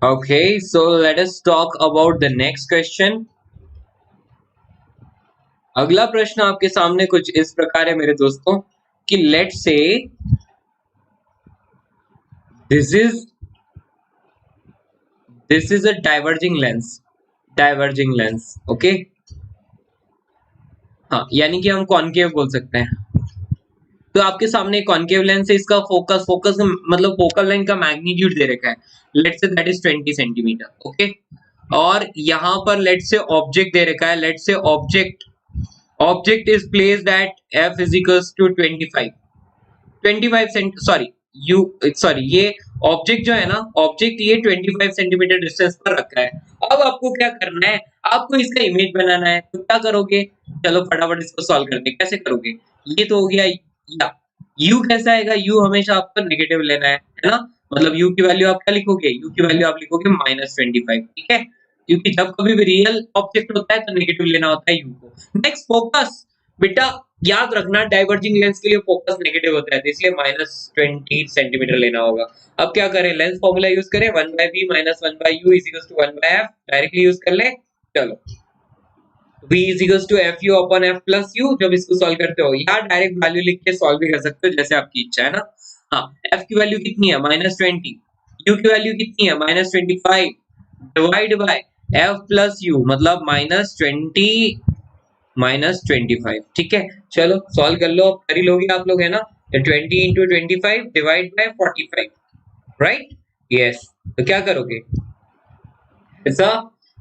okay, so let us talk about the next question. अगला प्रश्न आपके सामने कुछ इस प्रकार है मेरे दोस्तों कि let's say this is a diverging lens. Okay, हाँ, यानी कि हम कॉनकेव बोल सकते हैं। तो आपके सामने कॉनकेव लेंस है, इसका फोकस मतलब फोकल लेंथ का मैग्नीट्यूड दे रखा है। Let's say that is 20 centimetre. Okay, और यहाँ पर लेट्स से ऑब्जेक्ट दे रखा है। Let's say object is placed at f is equals to 25 cent, sorry ये ऑब्जेक्ट जो है ना, ऑब्जेक्ट ये 25 सेंटीमीटर डिस्टेंस पर रखा है। अब आपको क्या करना है? आपको इसका इमेज बनाना है। तो क्या करोगे? चलो फटाफट इसको सॉल्व करते हैं। कैसे करोगे? ये तो हो गया, या u कैसा आएगा? u हमेशा आपको नेगेटिव लेना है ना। मतलब u की वैल्यू आप क्या लिखोगे? u की वैल्यू आप लिखोगे -25। ठीक है, क्योंकि जब कभी भी रियल ऑब्जेक्ट होता है तो नेगेटिव लेना होता है u को। नेक्स्ट फोकस, बेटा याद रखना डाइवर्जिंग लेंस के लिए फोकस नेगेटिव होता है, तो इसलिए -20 सेंटीमीटर लेना होगा। अब क्या करें? लेंस फॉर्मूला यूज करें, 1 by v minus 1 by u is equal to 1 by f, directly use कर ले। चलो v is equal to F U upon F plus U. जब इसको सॉल्व करते हो या डायरेक्ट वैल्यू लिख के सॉल्व भी कर सकते हो जैसे आपकी इच्छा है ना। हाँ, एफ की वैल्यू कितनी है -20, यू की वैल्यू कितनी है -25, divide by F plus you मतलब -20 -25। ठीक है, चलो सॉल्व कर लो, अब कर ही लोगे आप लोग है ना। तो 20 into 25 divide by 45, right. Yes, तो क्या करोगे ऐसा।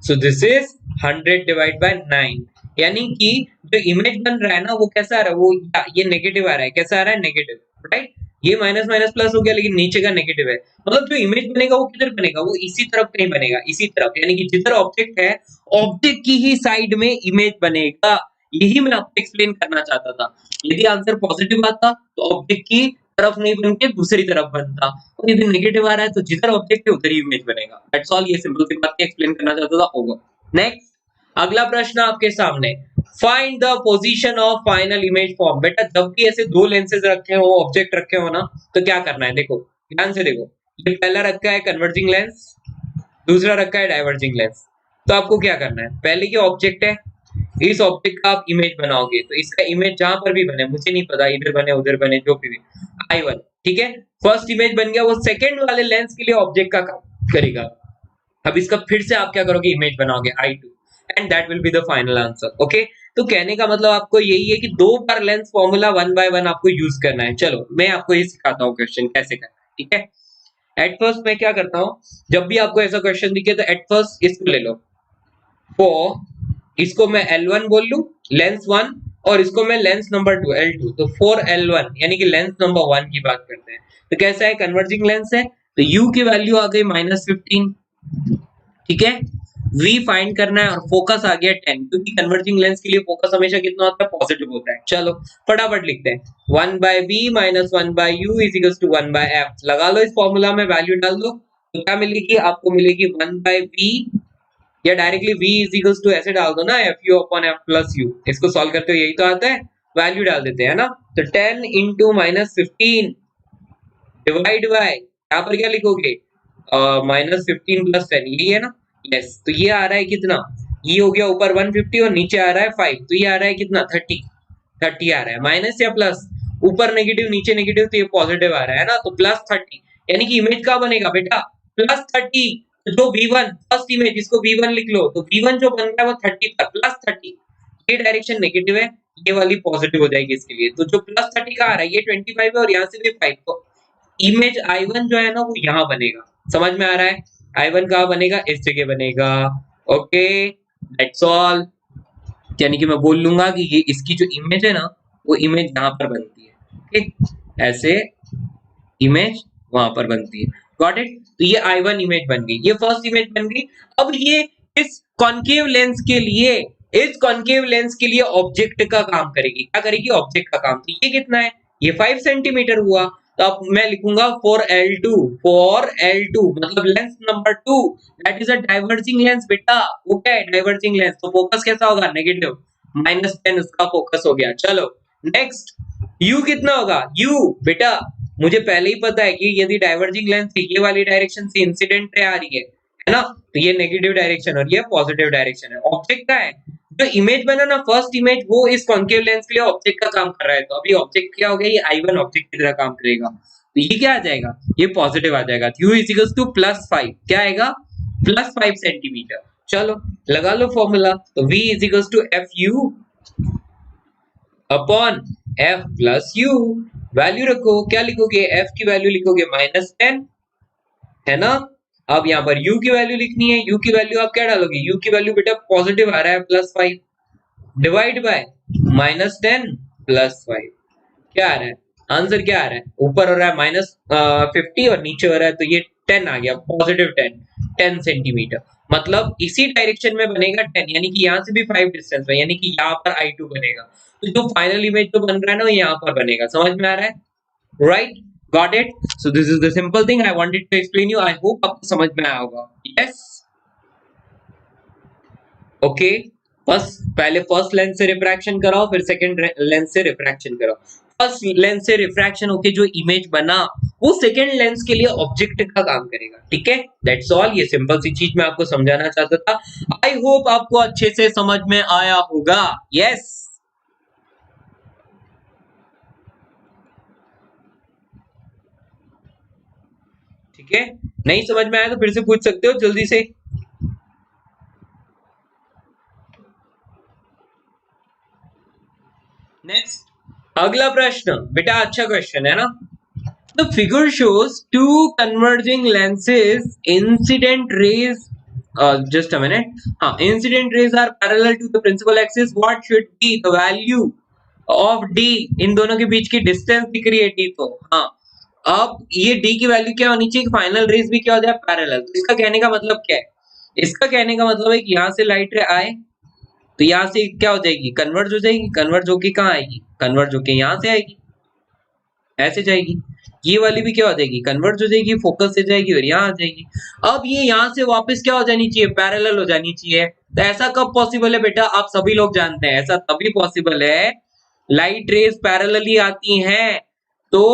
सो दिस इज 100 डिवाइड बाय 9, यानी कि जो इमेज बन रहा है ना वो कैसा आ रहा है, वो ये नेगेटिव आ रहा है। कैसा आ रहा है, नेगेटिव, राइट। ये माइनस माइनस प्लस हो गया लेकिन नीचे का नेगेटिव है, मतलब जो इमेज बनेगा वो किधर बनेगा, वो इसी तरफ कहीं बनेगा, इसी तरफ, यानी कि जिधर ऑब्जेक्ट है ऑब्जेक्ट की ही साइड में इमेज बनेगा। यही मैं आपको एक्सप्लेन करना चाहता था। यदि आंसर पॉजिटिव आता तो ऑब्जेक्ट की तरफ नहीं बन के दूसरी तरफ बनता, और यदि नेगेटिव आ रहा है तो जिधर ऑब्जेक्ट है उधर ही इमेज बनेगा। दैट्स ऑल, ये सिंपल सी बात एक्सप्लेन करना चाहता था। ओवर। नेक्स्ट, अगला प्रश्न आपके सामने, find the position of final image form. बेटा जब भी ऐसे दो लेंसेज रखे हो, ऑब्जेक्ट रखे हो ना, तो क्या करना है, देखो ध्यान से देखो। ये पहला रखा है कन्वर्जिंग लेंस, दूसरा रखा है डाइवर्जिंग लेंस। तो आपको क्या करना है, पहले ये ऑब्जेक्ट है, इस ऑब्जेक्ट का आप इमेज बनाओगे तो इसका इमेज जहां पर भी बने, मुझे नहीं पता इधर बने उधर बने जो भी I1, ठीक है। फर्स्ट इमेज बन गया, वो सेकंड वाले लेंस के लिए ऑब्जेक्ट का काम करेगा। अब इसका फिर से आप क्या करोगे, इमेज बनाओगे I2, and that will be the final answer. Okay, तो कहने का मतलब आपको यही है कि दो बार लेंस फॉर्मूला 1 बाय 1 आपको यूज करना है। चलो मैं आपको ये सिखाता हूँ क्वेश्चन कैसे करना है, ठीक है। एट फर्स्ट मैं क्या करता हूँ, जब भी आपको ऐसा क्वेश्चन दिखे तो एट फर्स्ट इसको ले लो, फोर, इसको मैं L1 बोल लूं, लेंस 1, और इसको मैं लेंस नंबर 2 L2, तो 4L1 यानी कि लेंस नंबर 1 की बात करते हैं। तो कैसा है, कन्वर्जिंग लेंस है, तो U की वैल्यू आ गई -15, ठीक है। V फाइंड करना है और फोकस आ गया 10, क्योंकि कन्वर्जिंग लेंस के लिए फोकस हमेशा कितना होता है, पॉजिटिव होता है। चलो फटाफट लिखते हैं, 1 by V minus 1 by U is equal to 1 by F। लगा लो इस फॉर्मूला में, वैल्यू डाल दो, तो क्या मिलेगी आपको, मिलेगी 1 बाय V, या directly v is equals to ऐसे डाल दो ना, F U upon F plus U. इसको सॉल्व करते हो यही तो आता है, वैल्यू डाल देते हैं ना। तो 10 इंटू -15 डिवाइड बाय, यहाँ पर क्या लिखोगे, -15 प्लस 10, यही है ना। यस, तो ये आ रहा है कितना, ये हो गया ऊपर 150 और नीचे आ रहा है 5, तो ये आ रहा है कितना 30, 30 आ रहा है। माइनस या प्लस, ऊपर नेगेटिव नीचे नेगेटिव, तो ये पॉजिटिव आ रहा है ना, तो +30, यानी कि इमेज क्या बनेगा बेटा, +30। तो जो V1 फर्स्ट इमेज, इसको V1 लिख लो, तो V1 जो बन रहा है वो 30 पर +30, ये डायरेक्शन नेगेटिव है, ये वाली पॉजिटिव हो जाएगी इसके लिए। तो जो +30 का आ रहा है ये 25 है और यहाँ से भी 5, तो इमेज I1 जो है ना वो यहाँ बनेगा। समझ में आ रहा है, I1 कहाँ बनेगा, इस जगह बनेगा। ओके, दैट्स ऑल, यानी कि मैं बोल लूंगा कि ये इसकी जो इमेज है ना वो इमेज यहाँ पर बनती है। ओके, ऐसे इमेज वहां पर बनती है। गॉट इट, तो ये I1 इमेज बन गई, ये फर्स्ट इमेज बन गई। अब ये इस कॉन्केव लेंस के लिए, इस कॉन्केव लेंस के लिए ऑब्जेक्ट का काम करेगी। क्या करेगी, ऑब्जेक्ट का काम। तो ये कितना है, ये 5 सेंटीमीटर हुआ। तो अब मैं लिखूंगा 4L2, 4L2 मतलब lens number 2, that is a diverging lens बेटा। वो क्या है, डाइवर्जिंग लेंस, तो फोकस कैसा होगा, नेगेटिव, -10 उसका फोकस हो गया। चलो नेक्स्ट, U कितना होगा, U बेटा मुझे पहले ही पता है कि यदि डाइवर्जिंग लेंस ये वाली डायरेक्शन से इंसिडेंट रे आ रही है ना, तो ये नेगेटिव डायरेक्शन और ये पॉजिटिव डायरेक्शन है। ऑब्जेक्ट का है, जो इमेज बना ना फर्स्ट इमेज, वो इस कॉन्केव लेंस के लिए ऑब्जेक्ट का काम कर रहा है। तो अभी ऑब्जेक्ट क्या हो गया, ये I1 ऑब्जेक्ट की तरह काम करेगा, तो ये क्या आ जाएगा, ये पॉजिटिव आ जाएगा। U इज इक्वल टू +5, क्या आएगा, +5 सेंटीमीटर। चलो लगा लो फॉर्मूला, तो V is equal to FU upon F plus U। Value रखो, क्या लिखोगे, F की वैल्यू लिखोगे -10, है ना। अब यहाँ पर U की वैल्यू लिखनी है, U की वैल्यू आप क्या डालोगे, U की वैल्यू बेटा पॉजिटिव आ रहा है +5, डिवाइड बाय -10 +5, क्या आ रहा है, आंसर क्या आ रहा है, ऊपर हो रहा है -50 और नीचे हो रहा है, तो ये 10 आ गया, +10, 10 सेंटीमीटर। मतलब इसी डायरेक्शन में बनेगा 10, यानी कि यहाँ से भी 5 डिस्टेंस में, यानी कि यहाँ पर I2 बनेगा। तो जो फाइनल इमेज जो बन रहा है ना वो यहाँ पर बनेगा। समझ में आ रहा है, right, got it. So this is the simple thing I wanted to explain you. I hope आपको समझ में आया होगा। Yes, okay. बस पहले फर्स्ट लेंस से रिफ्रैक्शन कराओ, फिर सेकंड लेंस से रिफ्रैक्शन कराओ। फर्स्ट लेंस से रिफ्रैक्शन होके जो इमेज बना वो सेकेंड लेंस के लिए ऑब्जेक्ट का काम करेगा। ठीक है, दैट्स ऑल। ये सिंपल सी चीज मैं आपको समझाना चाहता था। आई होप आपको अच्छे से समझ में आया होगा। यस, ठीक है, नहीं समझ में आया तो फिर से पूछ सकते हो जल्दी से। नेक्स्ट, अगला प्रश्न बेटा, अच्छा क्वेश्चन है ना। The figure shows two converging lenses. Incident rays. Just a minute. Incident rays are parallel to the principal axis. What should be the value of d? इन दोनों के बीच की डिस्टेंस दिख रही है d, तो हाँ, अब ये d की वैल्यू क्या होनी चाहिए? फाइनल रेज भी क्या हो जाए? पैरेलल। तो इसका कहने का मतलब क्या है? इसका कहने का मतलब है कि यहाँ से लाइट रे आए तो यहाँ से क्या हो जाएगी? कन्वर्ज हो जाएगी। कन्वर्ज होके कहाँ आएगी? कन्वर्ज होके यहाँ से आएगी, ऐसे जाएगी। ये वाली भी क्या हो जाएगी? कन्वर्ज हो जाएगी, फोकस से जाएगी और यहाँ आ जाएगी। अब ये यहाँ से वापस क्या हो जानी चाहिए? पैरेलल हो जानी चाहिए। तो ऐसा कब पॉसिबल है बेटा? आप सभी लोग जानते हैं ऐसा तभी पॉसिबल है, लाइट रेज पैरेलली आती हैं तो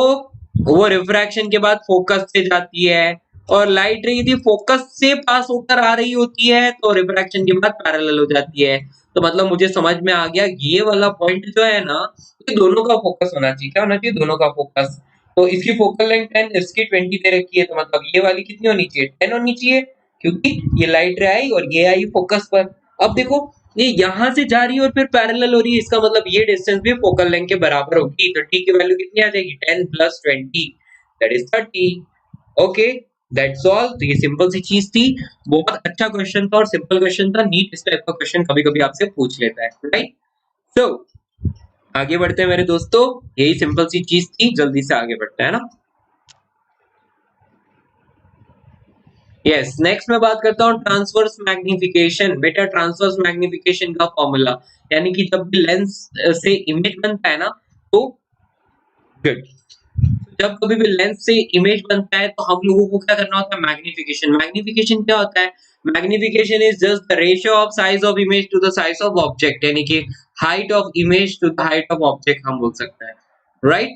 वो रिफ्रैक्शन के बाद फोकस से जाती है, और लाइट रे यदि फोकस से पास होकर आ रही होती है तो रिफ्रैक्शन के बाद पैरेलल हो जाती है। तो मतलब मुझे समझ में आ गया, ये वाला पॉइंट जो है ना, ये दोनों का फोकस होना चाहिए। क्या होना चाहिए? दोनों का फोकस। तो इसकी फोकल लेंथ 10, इसकी 20 दे रखी है, तो मतलब ये वाली कितनी होनी चाहिए? 10 होनी चाहिए, क्योंकि ये लाइट रे आई और ये आई फोकस पर। अब देखो, ये यहाँ से जा रही है और फिर पैरेलल हो रही है, इसका मतलब ये डिस्टेंस भी फोकल लेंथ के बराबर होगी। तो टी की वैल्यू कितनी आ जाएगी? 10 + 20 that is 30। Okay, that's all. तो ये सिंपल सी चीज थी। बहुत अच्छा क्वेश्चन था और सिंपल क्वेश्चन था। नीट इस टाइप का क्वेश्चन कभी कभी आपसे पूछ लेता है, राइट? सो आगे बढ़ते हैं मेरे दोस्तों, यही सिंपल सी चीज थी, जल्दी से आगे बढ़ते हैं ना। यस, नेक्स्ट मैं बात करता हूँ ट्रांसवर्स मैग्निफिकेशन। बेटा, ट्रांसवर्स मैग्निफिकेशन का फॉर्मूला, यानी कि जब भी लेंस से इमेज बनता है ना, तो गुड, जब कभी भी लेंस से इमेज बनता है तो हम लोगों को क्या करना होता है? मैग्निफिकेशन। मैग्निफिकेशन क्या होता है? Magnification is just the ratio of size of image to the size of object, यानी कि height of image to the height of object हम बोल सकते हैं, right?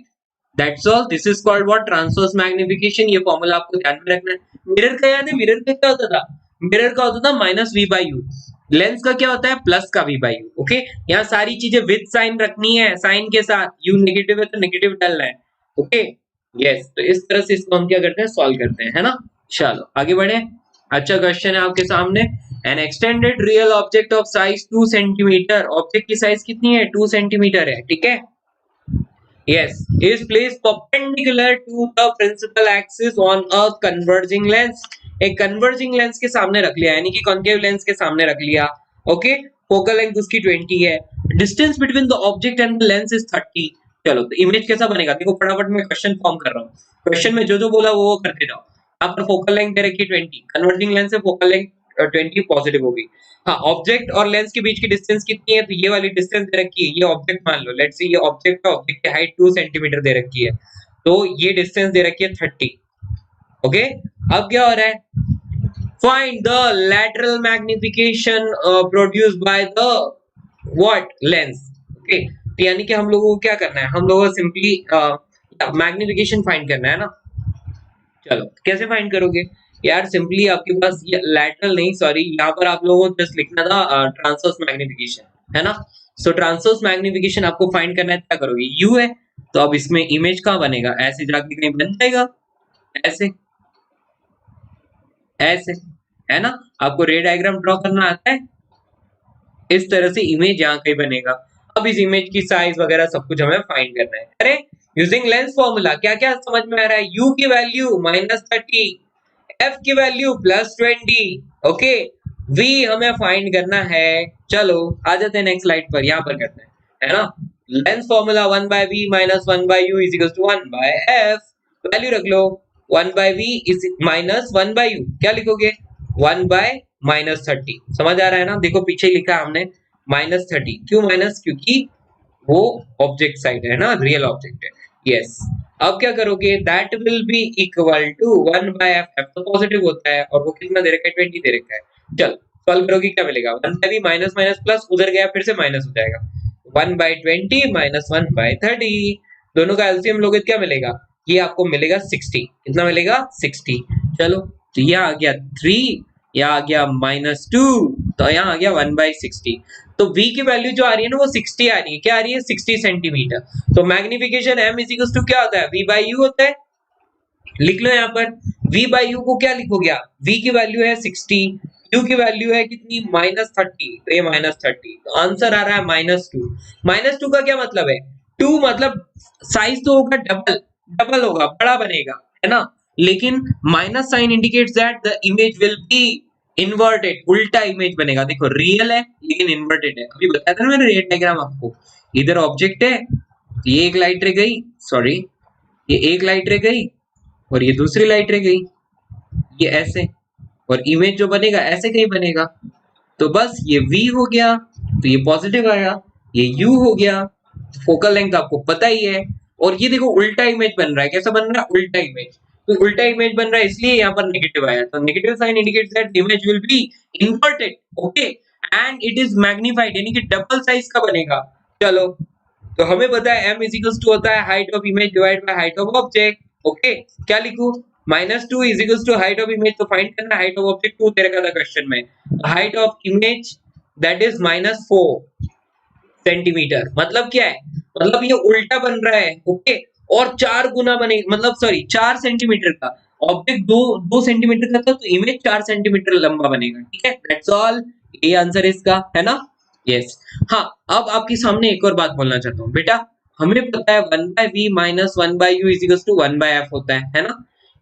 That's all. This is called what? Transverse magnification. ये formula आपको ध्यान में रखना है। मिरर का याद है? मिरर का क्या होता था? मिरर का होता था -v/u। लेंस का क्या होता है? प्लस का v/u। ओके, यहाँ सारी चीजें विद साइन रखनी है, साइन के साथ। u नेगेटिव है तो नेगेटिव डालना है। Okay, yes. तो इस तरह से इसको हम क्या करते हैं? सॉल्व करते हैं, है ना। चलो आगे बढ़े। अच्छा क्वेश्चन है आपके सामने। N extended real object of size 2 centimetre. Object की साइज कितनी है? 2 सेंटीमीटर है, ठीक है। Yes, is placed perpendicular to the principal axis on a converging lens. एक converging lens के सामने रख लिया, यानी कि concave lens के सामने रख लिया। ओके, फोकल लेंथ उसकी 20 है। Distance between the object and the lens is 30। चलो, तो इमेज कैसा बनेगा? देखो फटाफट मैं क्वेश्चन फॉर्म कर रहा हूँ। क्वेश्चन में जो जो बोला वो करते जाओ। यहाँ पर फोकल लेंथ दे रखी है 20, कन्वर्जिंग लेंस से फोकल लेंथ 20 पॉजिटिव होगी। हाँ, ऑब्जेक्ट और लेंस के बीच की डिस्टेंस कितनी है? तो ये वाली डिस्टेंस दे रखी है। ये ऑब्जेक्ट मान लो, लेट्स से ये ऑब्जेक्ट है, ऑब्जेक्ट की हाइट 2 सेंटीमीटर दे रखी है, तो ये डिस्टेंस दे रखी है 30। ओके, अब क्या हो रहा है? Find the lateral magnification produced by the what? Lens. Okay, तो यानी कि हम लोगों को क्या करना है? हम लोगों को सिंपली मैग्निफिकेशन फाइंड करना है ना। चलो, कैसे फाइंड करोगे यार? सिंपली आपके पास ये लैटरल नहीं, सॉरी, यहाँ पर आप लोगों को जस्ट लिखना था ट्रांसवर्स मैग्निफिकेशन, है ना। सो ट्रांसवर्स मैग्निफिकेशन आपको फाइंड करना है, क्या करोगे? यू है, तो अब इसमें इमेज कहाँ बनेगा? ऐसे जाके कहीं बन जाएगा, ऐसे ऐसे, है ना। आपको रे डायग्राम ड्रॉ करना आता है? इस तरह से इमेज यहाँ कहीं बनेगा। अब इस इमेज की साइज वगैरह सब कुछ हमें फाइंड करना है। अरे, यूजिंग लेंस फॉर्मूला क्या क्या समझ में आ रहा है? u की वैल्यू -30, f की वैल्यू +20। ओके, v हमें फाइंड करना है। चलो आ जाते हैं नेक्स्ट स्लाइड पर, यहाँ पर करते हैं, है ना। Lens formula 1/v - 1/u = 1/f। Value रख लो, 1/v इज -1/u, क्या लिखोगे? 1/-30। समझ आ रहा है ना? देखो पीछे लिखा है हमने -30, क्यों माइनस? क्योंकि वो ऑब्जेक्ट साइड है ना, रियल ऑब्जेक्ट है। यस, अब क्या करोगे? That will be equal to 1/f। f तो पॉजिटिव होता है और वो कितना दे रखा है? 20 दे रखा है। चल सॉल्व करोगे, क्या मिलेगा? 1/v माइनस माइनस प्लस, उधर गया फिर से माइनस हो जाएगा। 1/20 - 1/30 दोनों का एलसीएम लोगे तो क्या मिलेगा, ये आपको मिलेगा 60। कितना मिलेगा, 60। चलो तो ये आ गया 3, यहाँ आ गया -2, तो यहाँ आ गया 1/60। तो v की वैल्यू जो आ रही है ना वो 60 आ रही है, क्या आ रही है, 60 सेंटीमीटर। तो magnification m is equal to क्या होता है, v बाई यू होता है। लिख लो यहाँ पर v बाई यू को क्या लिखोगे आप, v की वैल्यू है 60, u की वैल्यू है कितनी, -30, तो ये -30, तो आंसर आ रहा है -2। -2 का क्या मतलब है, 2 मतलब साइज तो होगा डबल, डबल होगा, बड़ा बनेगा, है ना। लेकिन minus sign indicates that the image will be inverted, उल्टा इमेज बनेगा। देखो रियल है लेकिन इन्वर्टेड है, अभी बताया था ना मैंने रेड डायग्राम आपको। इधर ऑब्जेक्ट है, ये एक लाइट रह गई, सॉरी ये एक लाइट रह गई और ये दूसरी लाइट रह गई, ये ऐसे, और इमेज जो बनेगा ऐसे कहीं बनेगा। तो बस ये v हो गया, तो ये पॉजिटिव आया, ये u हो गया, फोकल लेंथ आपको पता ही है। और ये देखो उल्टा इमेज बन रहा है, कैसा बन रहा है, उल्टा इमेज। तो उल्टा इमेज बन रहा है इसलिए यहाँ पर नेगेटिव आया, तो negative sign indicates that image will be inverted, okay, and it is magnified, यानी कि डबल साइज का बनेगा। चलो तो हमें पता है m इज इक्वल टू होता है height of image divide by height of object, okay. क्या लिखूं, -2 is equal to height of image, तो फाइंड करना हाइट ऑफ ऑब्जेक्ट 2 तेरे का था क्वेश्चन में, height of image that is -4 centimetre. मतलब क्या है, मतलब ये उल्टा बन रहा है, ओके, और 4 गुना बने, मतलब सॉरी 4 सेंटीमीटर का ऑब्जेक्ट, 2 सेंटीमीटर का था तो इमेज 4 सेंटीमीटर लंबा बनेगा, ठीक है, दैट्स ऑल। ये आंसर इसका है ना, यस। हाँ, अब आपके सामने एक और बात बोलना चाहता हूँ बेटा, हमें पता है 1/v minus 1/u is equal to 1/f होता है ना।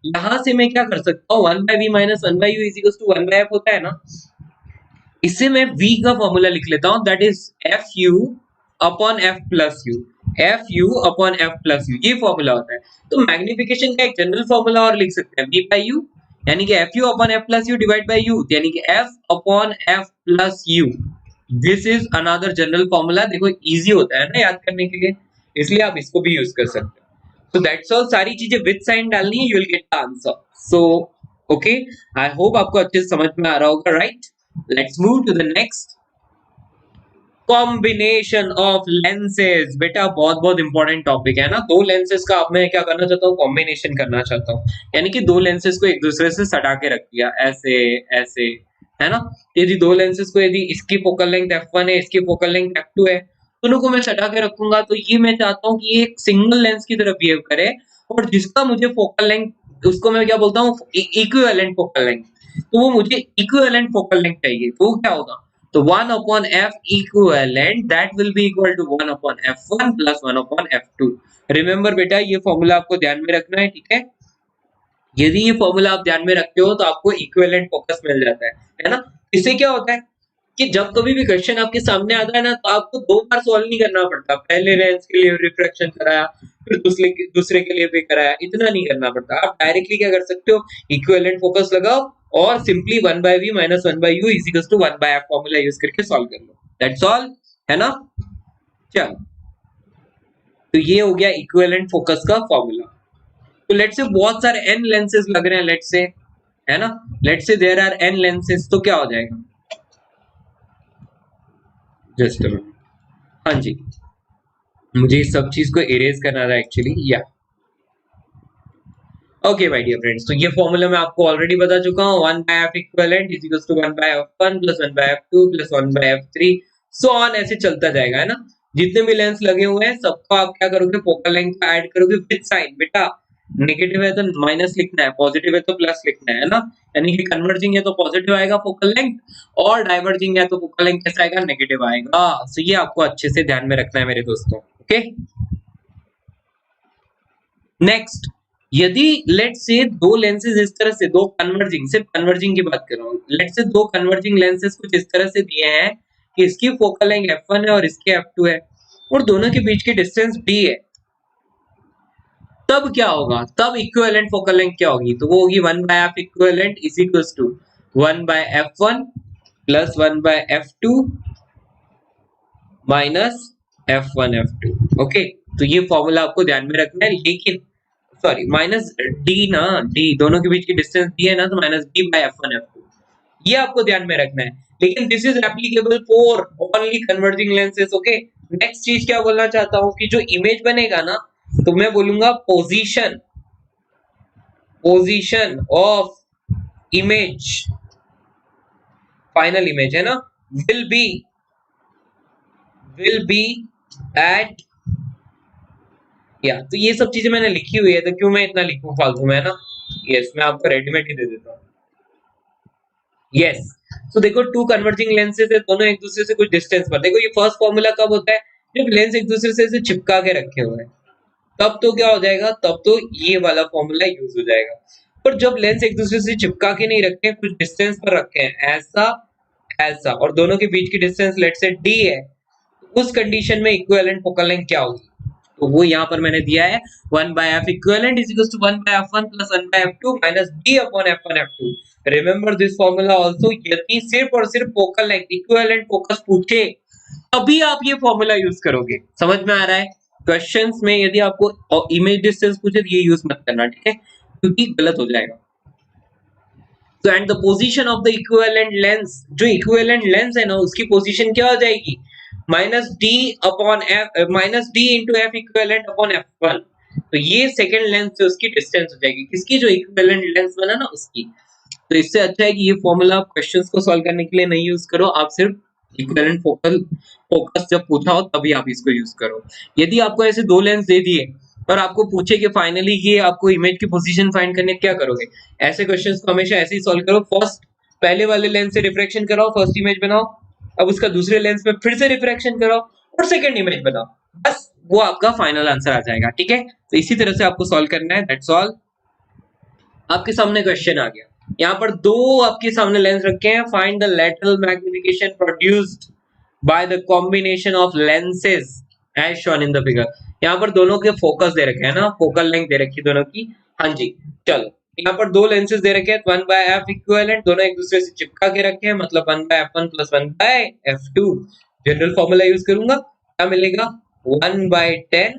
यहाँ से मैं क्या कर सकता हूँ, 1/v minus 1/u is equal to 1/f होता है ना, इससे मैं v का फॉर्मूला लिख लेता हूँ, that is fu upon f plus u, fu upon f plus u, ये फॉर्मूला होता है। तो मैग्निफिकेशन का एक जनरल फॉर्मूला और लिख सकते हैं, v बाई u, यानी कि fu upon f plus u divide by u, यानी कि f upon f plus u। This is another general formula. देखो इजी होता है ना याद करने के लिए, इसलिए आप इसको भी यूज कर सकते हो। तो दैट्स ऑल, सारी चीजें विद साइन डालनी है, you will get the answer. So okay, I hope आपको अच्छे से समझ में आ रहा होगा, right. Let's move to the next, combination of lenses. बेटा बहुत बहुत इंपॉर्टेंट टॉपिक है ना, दो लेंसेज का अब मैं क्या करना चाहता हूँ, कॉम्बिनेशन करना चाहता हूँ, यानी कि दो लेंसेज को एक दूसरे से सटा के रख दिया, ऐसे ऐसे, है ना। यदि दो लेंसेज को, यदि इसकी फोकल लेंथ f1 है, इसकी फोकल लेंथ f2 है, दोनों को मैं सटा के रखूंगा, तो ये मैं चाहता हूँ कि ये एक सिंगल लेंस की तरह बिहेव करे, और जिसका मुझे फोकल लेंथ, उसको मैं क्या बोलता हूँ, इक्विवेलेंट फोकल लेंथ। तो वो मुझे इक्विवेलेंट फोकल लेंथ चाहिए, तो क्या होगा, तो 1 upon f equivalent that will be equal to 1 upon f1 plus 1 upon f2। Remember बेटा ये फॉर्मूला आपको ध्यान में रखना है, ठीक है। यदि ये फॉर्मूला आप ध्यान में रखते हो तो आपको इक्विवेलेंट फोकस मिल जाता है ना। इससे क्या होता है कि जब कभी भी क्वेश्चन आपके सामने आता है ना, तो आपको दो बार सॉल्व नहीं करना पड़ता, पहले लेंस के लिए रिफ्रैक्शन कराया, फिर दूसरे के लिए भी कराया, इतना नहीं करना पड़ता। आप डायरेक्टली क्या कर सकते हो, इक्विवेलेंट फोकस लगाओ और simply 1/v minus 1/u is equal to 1/f formula use करके सॉल्व कर लो, दैट्स ऑल, है ना। चलो तो ये हो गया इक्विवेलेंट फोकस का फॉर्मूला। तो लेट्स से बहुत सारे n लेंसेज लग रहे हैं, लेट्स से, है ना, let's say there are n lenses, तो क्या हो जाएगा, जस्ट हाँ जी, मुझे इस सब चीज को इरेज करना था एक्चुअली, या ओके माय डियर फ्रेंड्स, तो ये फॉर्मूला मैं आपको ऑलरेडी बता चुका हूँ, 1/f equivalent is equal to 1/f1 plus 1/f2 plus 1/f3 so on, ऐसे चलता जाएगा, है ना। जितने भी लेंस लगे हुए हैं सबको आप क्या करोगे, फोकल लेंथ का ऐड करोगे विद साइन। बेटा नेगेटिव है तो माइनस लिखना है, पॉजिटिव है तो प्लस लिखना है ना, यानी कि कन्वर्जिंग है तो पॉजिटिव आएगा फोकल लेंथ, और डाइवर्जिंग है तो फोकल लेंथ कैसा आएगा, नेगेटिव आएगा। सो ये आपको अच्छे से ध्यान में रखना है मेरे दोस्तों, ओके। नेक्स्ट, यदि लेट से दो लेंसेज इस तरह से, दो कन्वर्जिंग, सिर्फ कन्वर्जिंग की बात कर रहा हूँ, लेट से दो कन्वर्जिंग लेंसेज कुछ इस तरह से दिए हैं कि इसकी फोकल लेंथ f1 है और इसकी f2 है, और दोनों के बीच की डिस्टेंस d है, तब क्या होगा, तब इक्विवेलेंट फोकल लेंथ क्या होगी, तो वो होगी 1/f equivalent is equals to 1/f1 plus 1/f2 minus f1 f2, okay. तो ये फॉर्मूला आपको ध्यान में रखना है, लेकिन सॉरी माइनस डी ना, डी दोनों के बीच की डिस्टेंस दी है ना, तो minus D bye f1 f2, ये आपको ध्यान में रखना है। लेकिन this is applicable for only converging lenses, okay. Next चीज क्या बोलना चाहता हूँ कि जो इमेज बनेगा ना, तो मैं बोलूंगा position of image, final image है ना, विल बी एट, या तो ये सब चीजें मैंने लिखी हुई है, तो क्यों मैं इतना लिखूं फालतू में, है ना। यस, मैं आपको रेडीमेड ही दे देता हूँ। यस, तो देखो टू कन्वर्जिंग लेंसेज है, दोनों एक दूसरे से कुछ डिस्टेंस पर। देखो ये फर्स्ट फॉर्मूला कब होता है, जब लेंस एक दूसरे से ऐसे चिपका के रखे हुए हैं, तब तो क्या हो जाएगा, तब तो ये वाला फॉर्मूला यूज हो जाएगा। पर जब लेंस एक दूसरे से चिपका के नहीं रखे हैं, कुछ डिस्टेंस पर रखे हैं, ऐसा ऐसा, और दोनों के बीच की डिस्टेंस लेट्स से d है, उस कंडीशन में इक्विवेलेंट फोकल लेंथ क्या होगी, तो वो यहाँ पर मैंने दिया है 1/f equivalent is equals to 1/f1 plus 1/f2 minus d upon f1 f2। Remember this formula also. यदि सिर्फ और सिर्फ फोकल लेंथ इक्विवेलेंट फोकस पूछे तभी आप ये फॉर्मूला यूज करोगे। समझ में आ रहा है? क्वेश्चंस में यदि आपको इमेज डिस्टेंस पूछे तो ये यूज मत करना, ठीक है, क्योंकि गलत हो जाएगा। So and the position of the equivalent lens, जो equivalent lens है ना, उसकी पोजीशन क्या हो जाएगी, minus D upon F, minus D into F equivalent upon f1। तो ये सेकंड लेंस से उसकी डिस्टेंस हो जाएगी, किसकी, जो इक्विवेलेंट लेंस बना ना उसकी। तो इससे अच्छा है कि ये फॉर्मूला क्वेश्चंस को सॉल्व करने के लिए नहीं यूज करो, आप सिर्फ इक्विवेलेंट फोकस जब पूछा हो तभी आप इसको यूज करो। यदि आपको ऐसे दो लेंस दे दिए और आपको पूछे कि फाइनली ये आपको इमेज की पोजीशन फाइंड करने क्या करोगे, ऐसे क्वेश्चंस को हमेशा ऐसे ही सॉल्व करो। फर्स्ट पहले वाले लेंस से रिफ्रैक्शन कराओ, फर्स्ट इमेज बनाओ, अब उसका दूसरे लेंस में फिर से रिफ्रैक्शन कराओ और सेकंड इमेज बनाओ, बस वो आपका फाइनल आंसर आ जाएगा, ठीक है। तो इसी तरह से आपको सॉल्व करना है, दैट्स ऑल। आपके सामने क्वेश्चन आ गया, यहाँ पर दो आपके सामने लेंस रखे हैं, find the lateral magnification produced by the combination of lenses as shown in the figure. यहाँ पर दोनों के फोकस दे रखे हैं ना, फोकल लेंथ दे रखी दोनों की। हाँ जी, चलो यहाँ पर दो लेंसेज दे रखे हैं, 1/f इक्विवेलेंट, दोनों एक दूसरे से चिपका के रखे हैं, मतलब 1/f1 plus 1/f2। General formula use करूंगा, क्या मिलेगा, 1/10।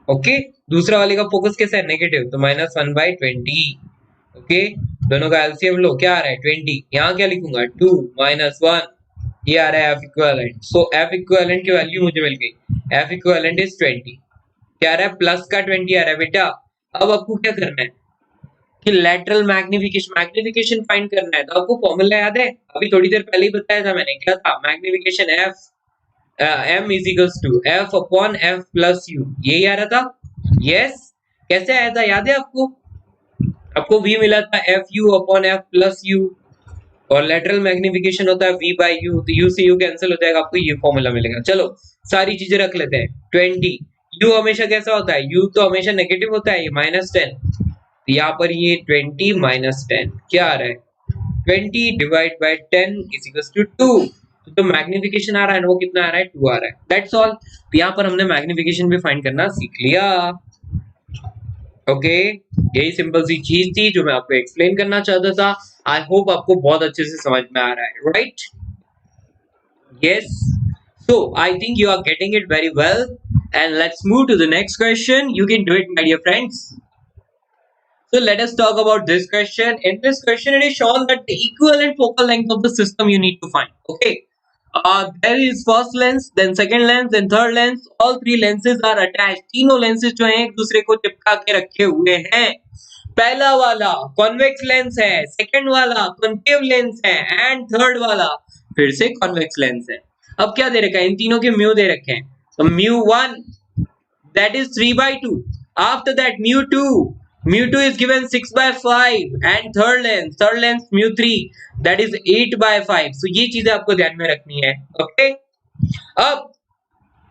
ओके, दूसरा वाले का फोकस कैसा है, नेगेटिव, तो माइनस 1/20। ओके, दोनों का एलसीएम लो, क्या आ रहा है 20, यहाँ क्या लिखूंगा 2 माइनस 1, ये आ रहा है एफ इक्विवेलेंट। सो एफ इक्विवेलेंट की वैल्यू मुझे मिल गई, एफ इक्विवेलेंट इज 20, क्या आ रहा है, प्लस का 20 आ रहा है बेटा। अब आपको क्या करना है कि लैटरल मैग्निफिकेशन फाइंड करना है, तो आपको फॉर्मूला याद है, अभी थोड़ी देर पहले ही बताया था मैंने, क्या था, magnification F m is equals to f upon f plus u, यही आ रहा था। यस, कैसे आया था याद है आपको, आपको v मिला था f u upon f plus u, और लेटरल मैग्निफिकेशन होता है v बाई u, तो u से u कैंसिल हो जाएगा, आपको ये फॉर्मूला मिलेगा। चलो सारी चीजें रख लेते हैं, 20, u हमेशा कैसा होता है, u तो हमेशा नेगेटिव होता है, ये -10, तो यहाँ पर ये 20 माइनस 10 क्या आ रहा है, 20 divide by 10 is equals to 2। तो मैग्निफिकेशन आ रहा है ना, वो कितना आ रहा है, 2 आ रहा है, दैट्स ऑल। तो यहाँ पर हमने मैग्निफिकेशन भी फाइंड करना सीख लिया। ओके, यही सिंपल सी चीज थी जो मैं आपको एक्सप्लेन करना चाहता था। आई होप आपको बहुत अच्छे से समझ में आ रहा है, right? Yes, so I think you are getting it very well, and let's move to the next question. You can do it, my dear friends. So let us talk about this question. In this question, it is shown that the equivalent focal length of the system you need to find. Okay, there is first lens, then second lens, then third lens. All three lenses are attached. तीनों lenses जो हैं एक दूसरे को चिपका के रखे हुए हैं। पहला वाला कॉन्वेक्स लेंस है, सेकंड वाला कॉन्केव लेंस है, एंड थर्ड वाला फिर से कॉन्वेक्स लेंस है। अब क्या दे रखा है, इन तीनों के म्यू दे रखे हैं, तो μ1 that is 3/2, after that μ2 is given 6/5, and third lens μ3 that is 8/5। so ये चीजें आपको ध्यान में रखनी है। ओके, अब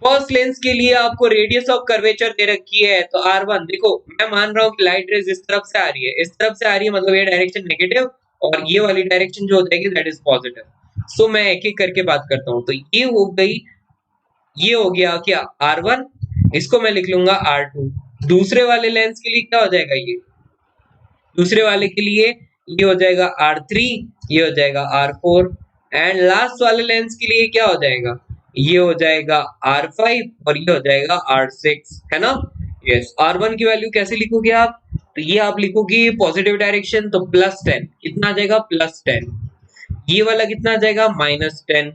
फर्स्ट लेंस के लिए आपको रेडियस ऑफ कर्वेचर दे रखी है, तो r1, देखो मैं मान रहा हूँ कि लाइट रेज इस तरफ से आ रही है, इस तरफ से आ रही है, मतलब ये डायरेक्शन नेगेटिव और ये वाली डायरेक्शन जो हो जाएगी दैट इज पॉजिटिव। सो मैं एक एक करके बात करता हूँ, तो ये हो गई, ये हो गया क्या r1, इसको मैं लिख लूंगा r2। दूसरे वाले लेंस के लिए क्या हो जाएगा, ये दूसरे वाले के लिए ये हो जाएगा r3, ये हो जाएगा r4, एंड लास्ट वाले लेंस के लिए क्या हो जाएगा, ये हो जाएगा r5 और ये हो जाएगा r6, है ना। यस, r1 की वैल्यू कैसे लिखोगे आप, तो ये आप लिखोगे पॉजिटिव डायरेक्शन, तो +10, कितना आ जाएगा +10, ये वाला कितना आ जाएगा -10,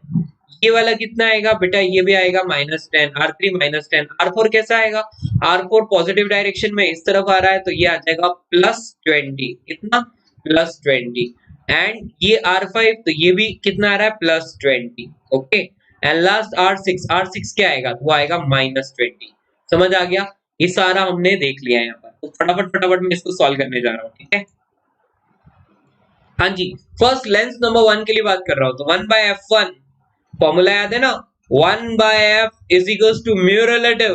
ये वाला कितना आएगा बेटा, ये भी आएगा -10, R3 -10, R4 कैसा आएगा, R4 पॉजिटिव डायरेक्शन में इस तरफ आ रहा है तो ये आ जाएगा +20, कितना +20, एंड ये R5 तो ये भी कितना आ रहा है +20, ओके, एंड लास्ट R6 क्या आएगा, तो वो आएगा -20, समझ आ गया, ये सारा हमने देख लिया है यहाँ पर, तो फटाफट मैं इसको सॉल्व करने जा रहा हूँ, ठीक है। हाँ जी, फर्स्ट लेंस नंबर 1 के लिए बात कर रहा हूँ, तो 1/f1 फॉर्मूला याद है ना, 1/f is equals to mu relative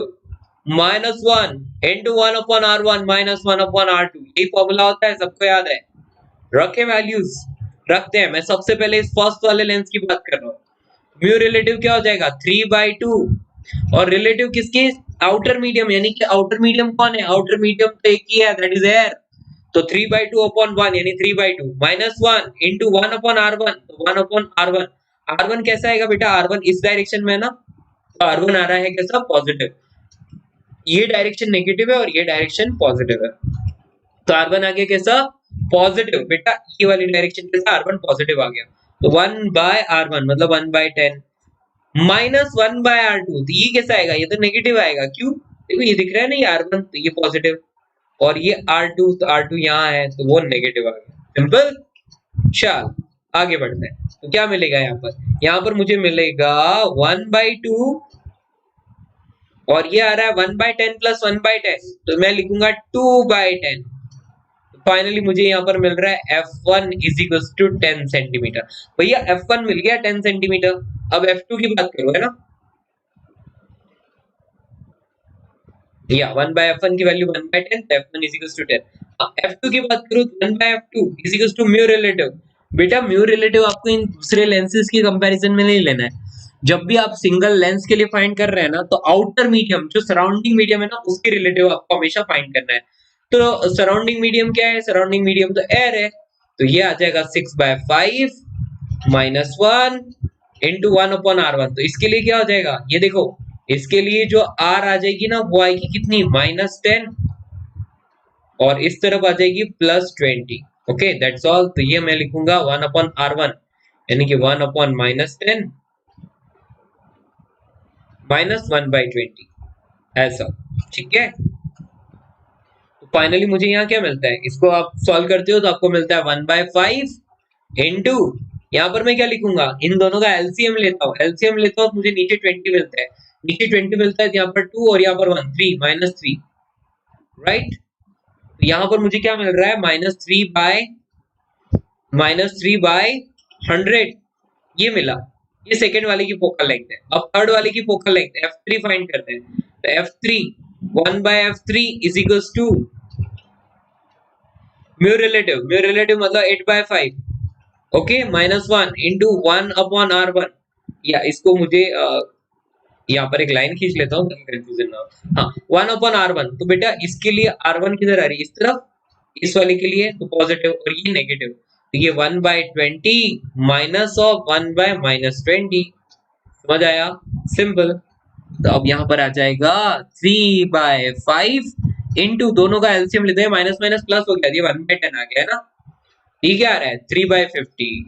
-1 into 1/r1 -1/r2, यही फॉर्मूला होता है, सबको याद है, रखे वैल्यूज, रखते हैं। मैं सबसे पहले इस फर्स्ट वाले लेंस की बात कर रहा हूँ, म्यू रिलेटिव क्या हो जाएगा 3/2, और रिलेटिव किसके, आउटर मीडियम, यानी कि आउटर मीडियम कौन है, आउटर मीडियम तो एक ही है, दैट इज एयर, तो 3/2 upon 1 यानी 3/2 -1 into 1/r1, तो 1/r1, R1 कैसा आएगा बेटा, R1 इस डायरेक्शन में है ना, तो R1 आ रहा है कैसा, पॉजिटिव, ये डायरेक्शन नेगेटिव है और ये डायरेक्शन पॉजिटिव है, तो R1 आ गया कैसा, पॉजिटिव बेटा, ये वाली डायरेक्शन कैसा, R1 पॉजिटिव आ गया, तो 1/r1 मतलब 1/10 -1/r2, तो ये कैसा आएगा, ये तो नेगेटिव आएगा, क्यों, देखो ये दिख रहा है ना, ये R1 तो ये पॉजिटिव, और ये R2 तो R2 यहाँ है तो वो नेगेटिव आ गया, सिंपल। चल आगे बढ़ते हैं, तो क्या मिलेगा यहाँ पर मुझे मिलेगा 1/2, और ये आ रहा है 1/10 + 1/10, तो मैं लिखूंगा 2/10, फाइनली मुझे यहाँ पर मिल रहा है f1 = 10 सेंटीमीटर, भैया f1 मिल गया 10 सेंटीमीटर, अब f2 की बात करो, है ना, या 1/f1 की वैल्यू 1/10, f1 = 10, f2 की बात करूं तो 1/f2 = म्यू रिलेटिव, बेटा म्यू रिलेटिव आपको इन दूसरे लेंसेज के कंपैरिजन में नहीं लेना है, जब भी आप सिंगल लेंस के लिए फाइंड कर रहे हैं ना, तो आउटर मीडियम जो सराउंडिंग मीडियम है ना, उसके रिलेटिव आपको हमेशा फाइंड करना है, तो सराउंडिंग मीडियम क्या है, सराउंडिंग मीडियम तो एयर है, तो ये आ जाएगा 6/5 -1 into 1/r1, तो इसके लिए क्या हो जाएगा, ये देखो, इसके लिए जो r आ जाएगी ना, वो आएगी कितनी -10, और इस तरफ आ जाएगी +20, ओके दैट्स ऑल, तो ये मैं लिखूंगा 1/r1 यानी कि 1/10 -1/20, ऐसा, ठीक है। तो फाइनली मुझे यहाँ क्या मिलता है, इसको आप सॉल्व करते हो तो आपको मिलता है 1/5 इंटू, यहाँ पर मैं क्या लिखूंगा, इन दोनों का एलसीएम लेता हूँ, एलसीएम लेता हूँ तो मुझे नीचे 20 मिलता है, नीचे 20 मिलता है, यहाँ पर 2 और यहाँ पर 1, 3 -3, राइट, तो यहाँ पर मुझे क्या मिल रहा है, -3/100, ये मिला, ये सेकेंड वाले की फोकल लेंथ है। अब थर्ड वाले की फोकल लेंथ f3 फाइंड करते हैं, तो f3 1/f3 = म्यू रिलेटिव मतलब 8/5, ओके, -1 into 1/r1, या इसको मुझे यहाँ पर एक लाइन खींच लेता हूँ ताकि कंफ्यूजन ना हो, हाँ 1/r1, तो बेटा इसके लिए r1 किधर आ रही है, इस तरफ, इस वाले के लिए तो पॉजिटिव और ये नेगेटिव, तो ये 1/20 -1/-20, समझ आया, सिंपल। तो अब यहाँ पर आ जाएगा 3/5 इंटू, दोनों का एलसीएम लेते हैं, माइनस माइनस प्लस हो गया, ये 1/10 आ गया है ना, ये क्या आ रहा है 3/50,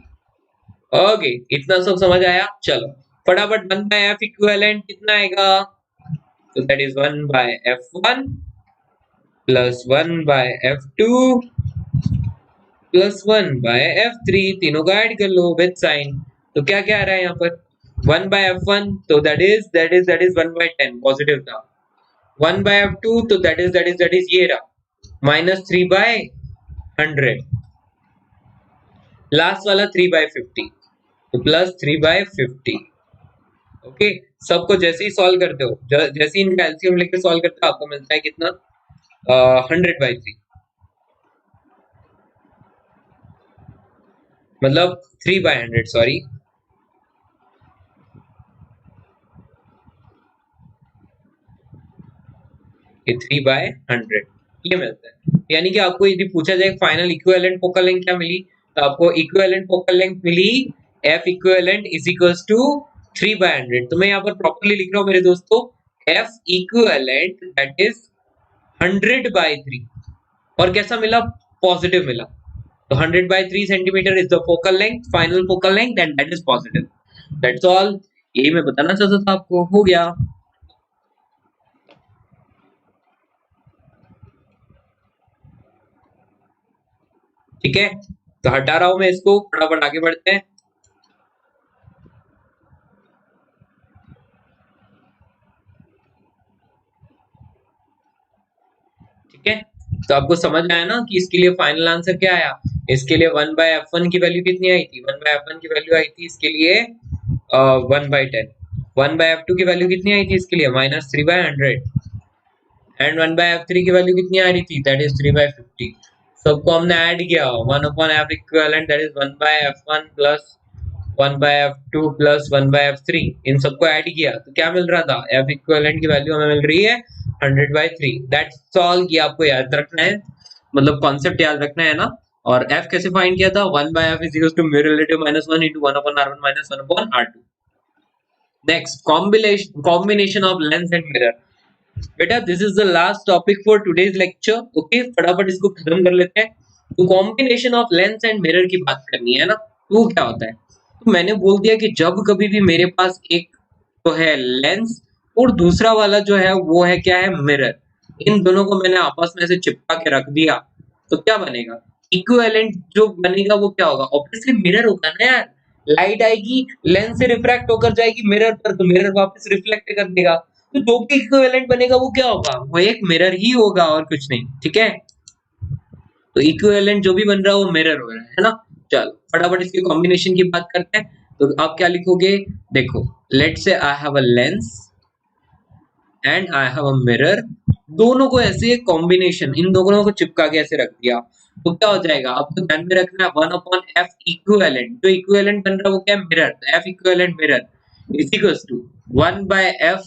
ओके इतना सब समझ आया, चलो फटाफट 1/f इक्विवेलेंट कितना आएगा, तो that is 1/f1 plus 1/f2 plus 1/f3, तीनों का ऐड कर लो विद साइन, तो क्या क्या आ रहा है यहाँ पर 1/f1, तो दैट इज 1/10 पॉजिटिव था, 1/f2 तो दैट इज ये रहा -3/100, लास्ट वाला 3/50, तो +3/50, ओके, सबको जैसे ही सॉल्व करते हो, जैसे ही इनका एलसीएम लेके सॉल्व करते हो, आपको मिलता है कितना 100/3, मतलब 3/100, सॉरी, ये 3/100 ये मिलता है, यानी कि आपको यदि पूछा जाए फाइनल इक्विवेलेंट फोकल लेंथ क्या मिली, तो आपको इक्विवेलेंट फोकल लेंथ मिली F इक्विवेलेंट = 3/100, तो मैं यहाँ पर प्रॉपर्ली लिख रहा हूँ मेरे दोस्तों, F इक्विवेलेंट दैट इज 100/3, और कैसा मिला, पॉजिटिव मिला, तो 100/3 centimetre is the focal length, final focal length, and that is positive, that's all. यही मैं बताना चाहता था आपको। हो गया। ठीक है, तो हटा रहा हूं मैं इसको, फटाफट आगे बढ़ते हैं। ठीक है, तो आपको समझ में आया ना कि इसके लिए फाइनल आंसर क्या आया। इसके लिए 1/f1 की वैल्यू कितनी आई थी, 1/f1 की वैल्यू आई थी इसके लिए 1/10। 1/f2 की वैल्यू कितनी आई थी इसके लिए -3/100। एंड 1/f3 की वैल्यू कितनी आ रही थी, दैट इज 3/50। सबको हमने ऐड किया, 1/f equivalent that is 1/f1 plus 1/f2 plus 1/f3, इन सबको ऐड किया तो क्या मिल रहा था, f इक्विवेलेंट की वैल्यू हमें मिल रही है 100/3। That's all. कि आपको याद रखना है, मतलब कॉन्सेप्ट याद रखना है ना। और f कैसे फाइंड किया था, 1/f is equal to mu relative -1 into 1/r1 minus 1/r2। Next, combination of lens and mirror. बेटा this is the last topic for today's lecture. Okay, फटाफट इसको खत्म कर लेते हैं। तो combination of lens and mirror की बात करनी है ना, तो वो क्या होता है। तो मैंने बोल दिया कि जब कभी भी मेरे पास एक तो है लेंस और दूसरा वाला जो है वो है क्या है, मिरर। इन दोनों को मैंने आपस में से चिपका के रख दिया तो क्या बनेगा, इक्विवेलेंट जो बनेगा वो क्या होगा, ऑब्वियसली मिरर होगा ना यार। लाइट आएगी, लेंस से रिफ्रैक्ट होकर जाएगी मिरर पर, तो मिरर वापस रिफ्लेक्ट कर देगा। तो जो भी इक्विवेलेंट बनेगा वो क्या होगा, वो एक मिरर ही होगा और कुछ नहीं। ठीक है, तो इक्विवेलेंट जो भी बन रहा है वो मिरर हो रहा है ना। चलो फटाफट इसके कॉम्बिनेशन की बात करते हैं। तो आप क्या लिखोगे, देखो let's say I have a lens and I have a mirror. दोनों को ऐसे कॉम्बिनेशन, इन दोनों को चिपका के ऐसे रख दिया तो क्या हो जाएगा, आपको ध्यान में रखना है 1/f इक्विवेलेंट। जो इक्विवेलेंट बन रहा है वो क्या है, मिरर। तो f equivalent mirror is equals to 1/f,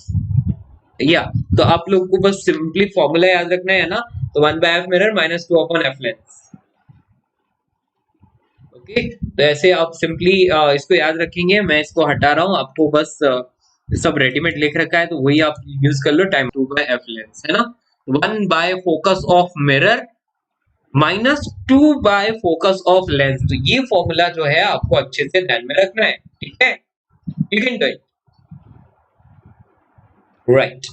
या तो आप लोग को बस सिंपली फॉर्मूला याद रखना है ना। तो 1/f mirror minus 2/f lens. Okay, तो ऐसे आप सिंपली इसको याद रखेंगे। मैं इसको हटा रहा हूँ, आपको बस सब रेडीमेड लिख रखा है तो वही आप यूज कर लो। टाइम 2/f लेंस है ना, 1 by focus of mirror minus 2 by focus of lens. तो ये फॉर्मूला जो है आपको अच्छे से ध्यान में रखना है। ठीक है, you can do it right.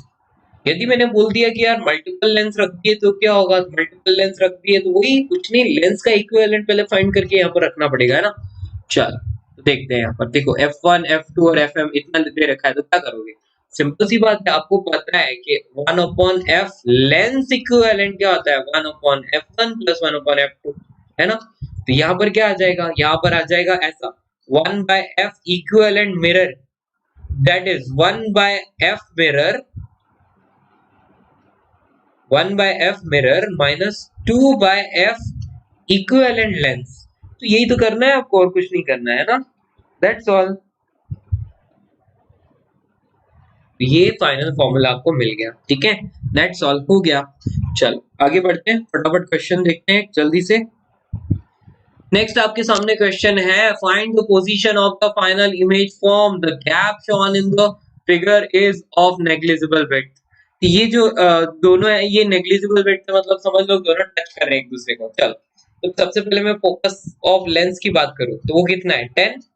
यदि मैंने बोल दिया कि यार मल्टीपल लेंस रख दिए तो क्या होगा, मल्टीपल लेंस रख दिए तो वही कुछ नहीं, लेंस का इक्विवेलेंट पहले फाइंड करके यहाँ पर रखना पड़ेगा है ना। चल तो देखते हैं यहाँ पर, देखो f1 f2 और fm इतना दे रखा है तो क्या करोगे, सिंपल सी बात है। आपको पता है कि 1/f लेंस इक्विवेलेंट क्या होता है, 1/f1 प्लस 1/f2 है ना। तो यहाँ पर क्या आ जाएगा, यहाँ पर आ जाएगा ऐसा 1/f equivalent mirror that is 1/f mirror 1/f mirror minus 2/f equivalent lens. तो यही तो करना है आपको और कुछ नहीं करना है ना, दैट्स ऑल। ये फाइनल फॉर्मूला आपको मिल गया। ठीक है, दैट्स ऑल, हो गया। चलो आगे बढ़ते हैं, फटाफट क्वेश्चन देखते हैं जल्दी से। नेक्स्ट आपके सामने क्वेश्चन है, find the position of the final image from the gap shown in the figure is of negligible width. ये जो दोनों है ये नेग्लिजिबल विड्थ मतलब समझ लो दोनों टच कर रहे हैं एक दूसरे को। चलो तो सबसे पहले मैं फोकस ऑफ लेंस की बात करूं तो वो कितना है 10।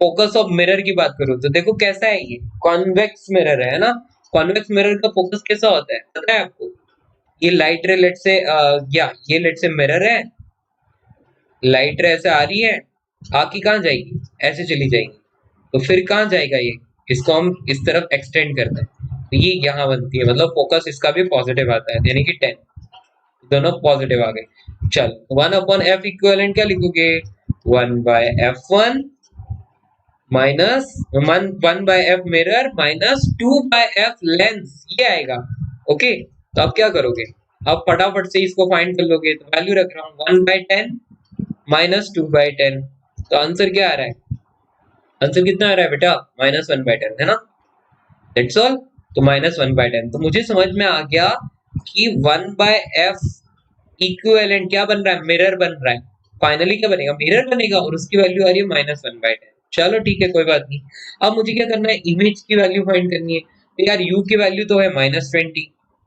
फोकस ऑफ मिरर की बात करूं तो देखो कैसा है, ये कॉन्वेक्स मिरर है ना। कॉन्वेक्स मिरर का फोकस कैसा होता है पता है आपको, ये लाइट रे लेट से या ये लेट से मिरर है, लाइट रे ऐसे आ रही है, आके कहाँ जाएगी, ऐसे चली जाएगी। तो फिर कहाँ जाएगा ये, इसको हम इस तरफ एक्सटेंड करते हैं तो ये यहाँ बनती है, मतलब फोकस इसका भी पॉजिटिव आता है, यानी कि 10 दोनों पॉजिटिव आ गए। चल 1/f इक्विवेलेंट क्या लिखोगे, 1/f1 minus 1/f mirror minus 2/f lens, ये आएगा। ओके, तो आप क्या करोगे, आप फटाफट से इसको फाइंड कर लोगे। तो वैल्यू रख रहा हूँ 1/10 माइनस 2/10। तो आंसर क्या आ रहा है, आंसर कितना आ रहा है बेटा, -1/10 है ना, दैट्स ऑल। तो -1/10, तो मुझे समझ में आ गया कि 1/f इक्विवेलेंट क्या बन रहा है, मिरर बन रहा है। फाइनली क्या बनेगा, मिरर बनेगा और उसकी वैल्यू आ रही है -1/10। चलो ठीक है, कोई बात नहीं। अब मुझे क्या करना है, इमेज की वैल्यू फाइंड करनी है। तो यार u की वैल्यू तो है -20,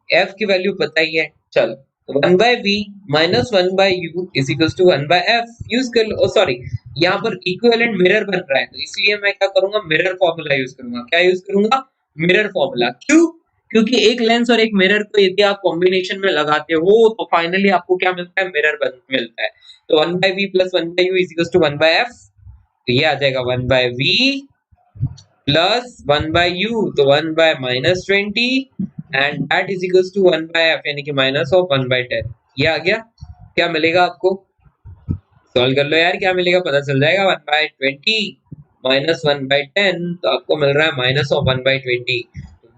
f की वैल्यू पता ही है। चलो one by V minus one by you is equal to one by F use कर लो। सॉरी, यहाँ पर इक्विवेलेंट मिरर बन रहा है तो इसलिए मैं क्या करूंगा, मिरर फॉर्मूला यूज करूंगा। क्या यूज करूंगा? Mirror formula. क्यों? क्योंकि एक लेंस और एक मिरर को यदि आप कॉम्बिनेशन में लगाते हो तो फाइनली आपको क्या मिलता है? मिरर मिलता है। तो one by v plus one by you is equal to one by f, तो ये आ जाएगा one by v plus one by u, तो one by minus 20 and that is equal to one by f यानी कि minus of one by 10। ये आ गया। क्या मिलेगा आपको? सॉल्व कर लो यार, क्या मिलेगा पता चल जाएगा। One bye 20 minus one bye 10, तो आपको मिल रहा है minus of one by 20।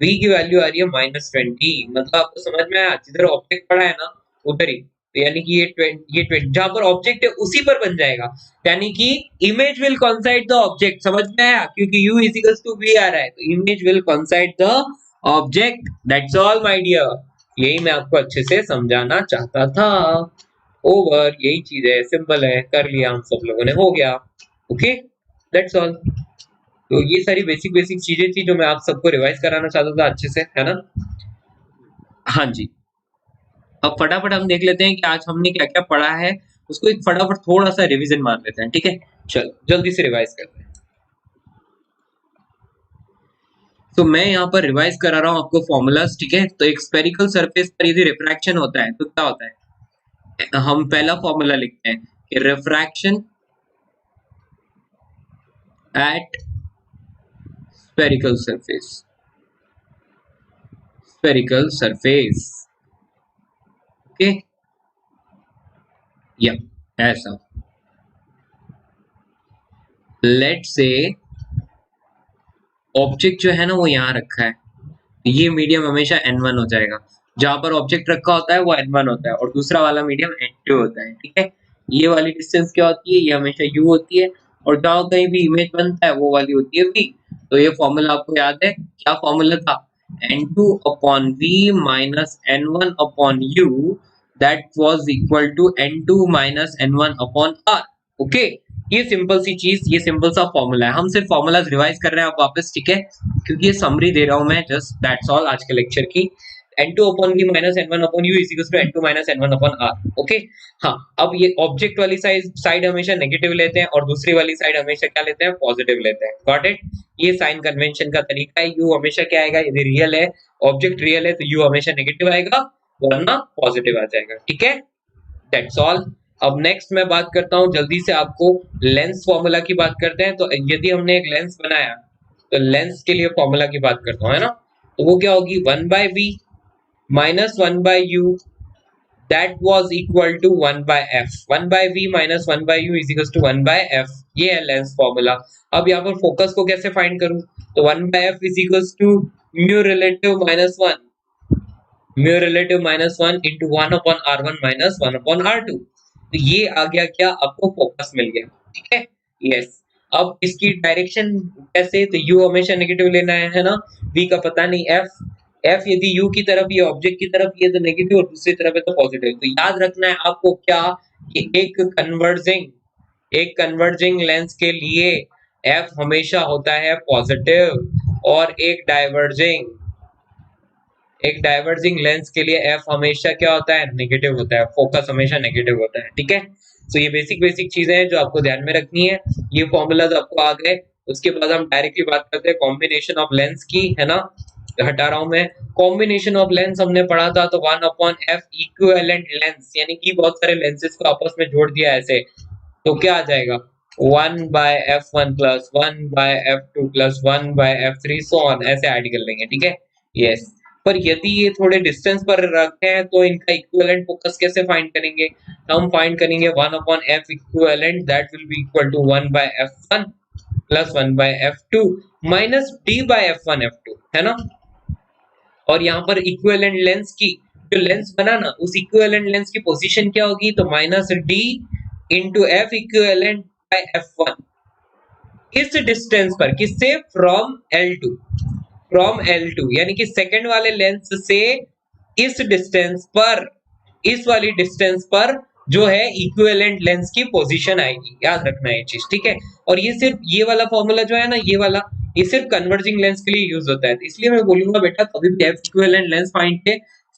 v की वैल्यू आ रही है माइनस 20। मतलब आपको समझ में आया, जिधर ऑब्जेक्ट पड़ा है ना उधर ही, तो यानी कि ये 20 जहां पर ऑब्जेक्ट है उसी पर बन जाएगा, यानी कि image will coincide the object. समझ में आया? क्योंकि u इज इक्वल टू v आ रहा है तो image will coincide the object. That's all my dear, यही मैं आपको अच्छे से समझाना चाहता था। ओवर, यही चीज है, सिंपल है, कर लिया हम सब लोगों ने, हो गया। Okay, that's all. तो ये सारी बेसिक बेसिक चीजें थी जो मैं आप सबको रिवाइज कराना चाहता था अच्छे से, है ना? हाँ जी। अब फटाफट हम देख लेते हैं कि आज हमने क्या क्या पढ़ा है, उसको एक फटाफट थोड़ा सा रिवीजन मार लेते हैं, ठीक है? चलो जल्दी से रिवाइज करते हैं। तो मैं यहाँ पर रिवाइज करा रहा हूँ आपको फॉर्मूलाज, ठीक है? तो एक स्फेरिकल सरफेस पर यदि रिफ्रैक्शन होता है तो क्या होता है? हम पहला फॉर्मूला लिखते हैं कि refraction at spherical surface, okay, या ऐसा। लेट से ऑब्जेक्ट जो है ना वो यहाँ रखा है, ये मीडियम हमेशा n1 हो जाएगा। जहां पर ऑब्जेक्ट रखा होता है वो n1 होता है और दूसरा वाला मीडियम n2 होता है, ठीक है? ये वाली डिस्टेंस क्या होती है? ये हमेशा u होती है और जहां कहीं भी इमेज बनता है वो वाली होती है v। तो ये फॉर्मूला आपको याद है? क्या फॉर्मूला था? n2 upon v minus n1 upon u, that was equal to n2 minus n1 upon r। Okay, ये सिंपल सी चीज, ये सिंपल सा फॉर्मूला है। हम सिर्फ फॉर्मूलाज रिवाइज कर रहे हैं आप वापस, ठीक है? क्योंकि ये समरी दे रहा हूं मैं, जस्ट दैट्स ऑल आज के लेक्चर की। n2 upon v minus n1 upon u is equals to n2 minus n1 upon r। Okay, हाँ, अब ये ऑब्जेक्ट वाली साइड हमेशा नेगेटिव लेते हैं और दूसरी वाली साइड हमेशा क्या लेते हैं? पॉजिटिव लेते हैं। Got it? ये साइन कन्वेंशन का तरीका है। u हमेशा क्या आएगा? यदि रियल है, ऑब्जेक्ट रियल है, तो u हमेशा नेगेटिव आएगा वरना पॉजिटिव आ जाएगा, ठीक है? That's all. अब नेक्स्ट मैं बात करता हूं जल्दी से, आपको लेंस फॉर्मूला की बात करते हैं। तो यदि हमने एक लेंस बनाया तो लेंस के लिए फॉर्मूला की बात करता हूं, है ना? तो वो क्या होगी? One by V minus one by U, that was equal to one by F. One by V minus one by you is equal to one by F, ये है लेंस फॉर्मूला। अब यहाँ पर फोकस को कैसे फाइंड करूं? तो one by F is equal to mu relative minus one, mu relative minus one into one upon R one minus one upon R two. तो ये आ गया क्या? आपको फोकस मिल गया, ठीक है? यस। अब इसकी डायरेक्शन कैसे? तो यू हमेशा नेगेटिव लेना है ना? वी का पता नहीं, एफ यदि यू की तरफ, ये ऑब्जेक्ट की तरफ, ये तो नेगेटिव और दूसरी तरफ है तो पॉजिटिव। तो याद रखना है आपको क्या, कि एक कन्वर्जिंग लेंस के लिए एफ हमेशा होता है पॉजिटिव और एक डाइवर्जिंग लेंस के लिए एफ हमेशा क्या होता है? नेगेटिव होता है। फोकस हमेशा नेगेटिव होता है, ठीक है? तो ये बेसिक चीजें हैं जो आपको ध्यान में रखनी है। ये फॉर्मूलाज आपको आ गए। उसके बाद हम डायरेक्टली बात करते हैं कॉम्बिनेशन ऑफ लेंस की, है ना? हटा रहा हूं मैं। कॉम्बिनेशन ऑफ लेंस हमने पढ़ा था, तो one upon F equivalent lens, यानी कि बहुत सारे लेंसेज को आपस में जोड़ दिया ऐसे, तो क्या आ जाएगा? One by F one plus one by F two plus one by F three, so on, ऐसे ऐड कर लेंगे, ठीक है? यस। पर यदि ये थोड़े डिस्टेंस पर रखते हैं तो इनका इक्विवेलेंट फोकस कैसे फाइंड करेंगे? हम फाइंड करेंगे one upon F equivalent, that will be equal to one by F one plus one by F two minus D by F one F two, है ना? और यहाँ पर इक्विवेलेंट लेंस की जो लेंस बना ना, उस इक्विवेलेंट लेंस की पोजीशन क्या होगी? तो minus D into F equivalent by F one, इस डिस्टेंस पर, किससे? फ्रॉम L2, फ्रॉम L2, यानी कि सेकंड वाले लेंस से इस डिस्टेंस पर, इस वाली डिस्टेंस पर जो है इक्विवेलेंट लेंस की पोजीशन आएगी। याद रखना है ये चीज, ठीक है? और ये सिर्फ ये वाला फॉर्मूला जो है ना, ये वाला, ये सिर्फ कन्वर्जिंग लेंस के लिए यूज होता है। तो इसलिए मैं बोलूंगा बेटा, कभी भी एफ इक्विवेलेंट लेंस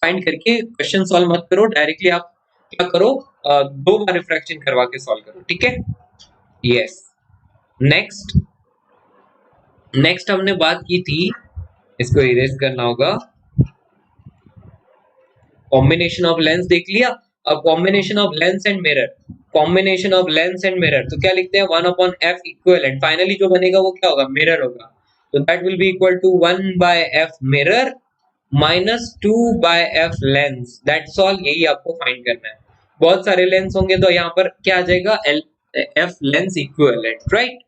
फाइंड करके क्वेश्चन सॉल्व मत करो, डायरेक्टली आप क्या करो, 2 बार रिफ्रैक्शन करवा के सॉल्व करो, ठीक है। यस, नेक्स्ट नेक्स्ट हमने बात की थी, इसको इरेज करना होगा, कॉम्बिनेशन ऑफ लेंस देख लिया। अब combination of lens and mirror, combination of lens and mirror, तो क्या लिखते हैं 1 अपॉन एफ इक्विवेलेंट, फाइनली जो बनेगा वो क्या होगा, मिरर होगा, तो that will be equal to 1 by F mirror minus 2 by F lens, that's all, यही आपको फाइंड करना है। बहुत सारे लेंस होंगे तो यहाँ पर क्या आ जाएगा, F lens equivalent, right.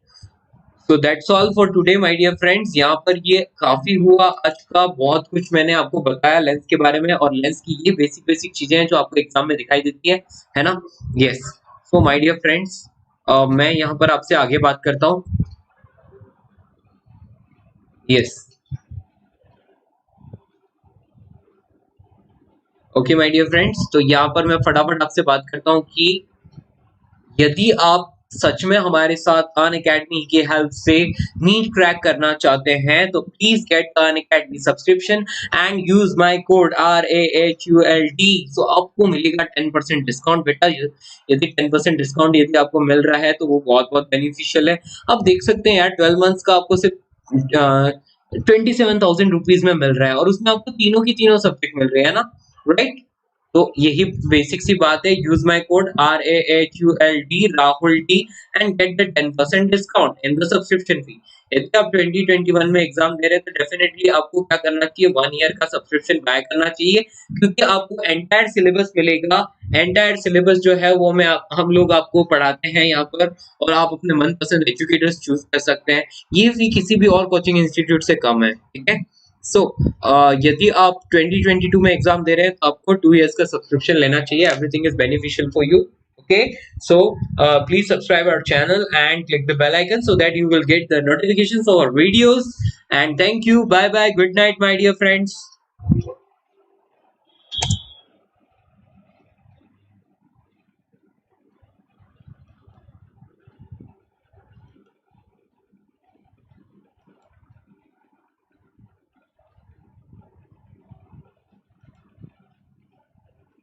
So that's all for today my dear friends, यहाँ पर ये काफी हुआ आज का, बहुत कुछ मैंने आपको बताया लेंस के बारे में, और लेंस की ये बेसिक बेसिक चीजें हैं जो आपको एग्जाम में दिखाई देती है ना। Yes, so my dear friends, मैं यहाँ पर आपसे आगे बात करता हूँ। Yes, okay my dear friends, तो यहाँ पर मैं फटाफट आपसे बात करता हूँ कि यदि आप सच में हमारे साथ अनअकैडमी की हेल्प से नीट क्रैक करना चाहते हैं तो please get Unacademy subscription and use my code RAHULT, सो आपको मिलेगा 10% डिस्काउंट बेटा। यदि 10% डिस्काउंट यदि आपको मिल रहा है तो वो बहुत बहुत बेनिफिशियल है। अब देख सकते हैं यार, 12 मंथ्स का आपको सिर्फ 27,000 रुपीज में मिल रहा है, और उसमें आपको तीनों की तीनों सब्जेक्ट मिल रहे हैं ना, राइट। तो यही बेसिक सी बात है, use my code RAHULT Rahul T and get the 10% discount in the subscription fee. यदि आप 2021 में एग्जाम दे रहे हैं तो डेफिनेटली आपको क्या करना चाहिए, 1 ईयर का सब्सक्रिप्शन बाय करना चाहिए, क्योंकि आपको एंटायर सिलेबस मिलेगा। एंटायर सिलेबस जो है वो हम लोग आपको पढ़ाते हैं यहाँ पर, और आप अपने मनपसंद एजुकेटर्स चूज कर सकते हैं। ये फी किसी भी और कोचिंग इंस्टीट्यूट से कम है, ठीक है। सो यदि आप 2022 में एग्जाम दे रहे हैं तो आपको 2 इयर्स का सब्सक्रिप्शन लेना चाहिए, everything is beneficial for you, okay। So please subscribe our channel and click the bell icon so that you will get the notifications of our videos, and thank you, bye bye, good night my dear friends।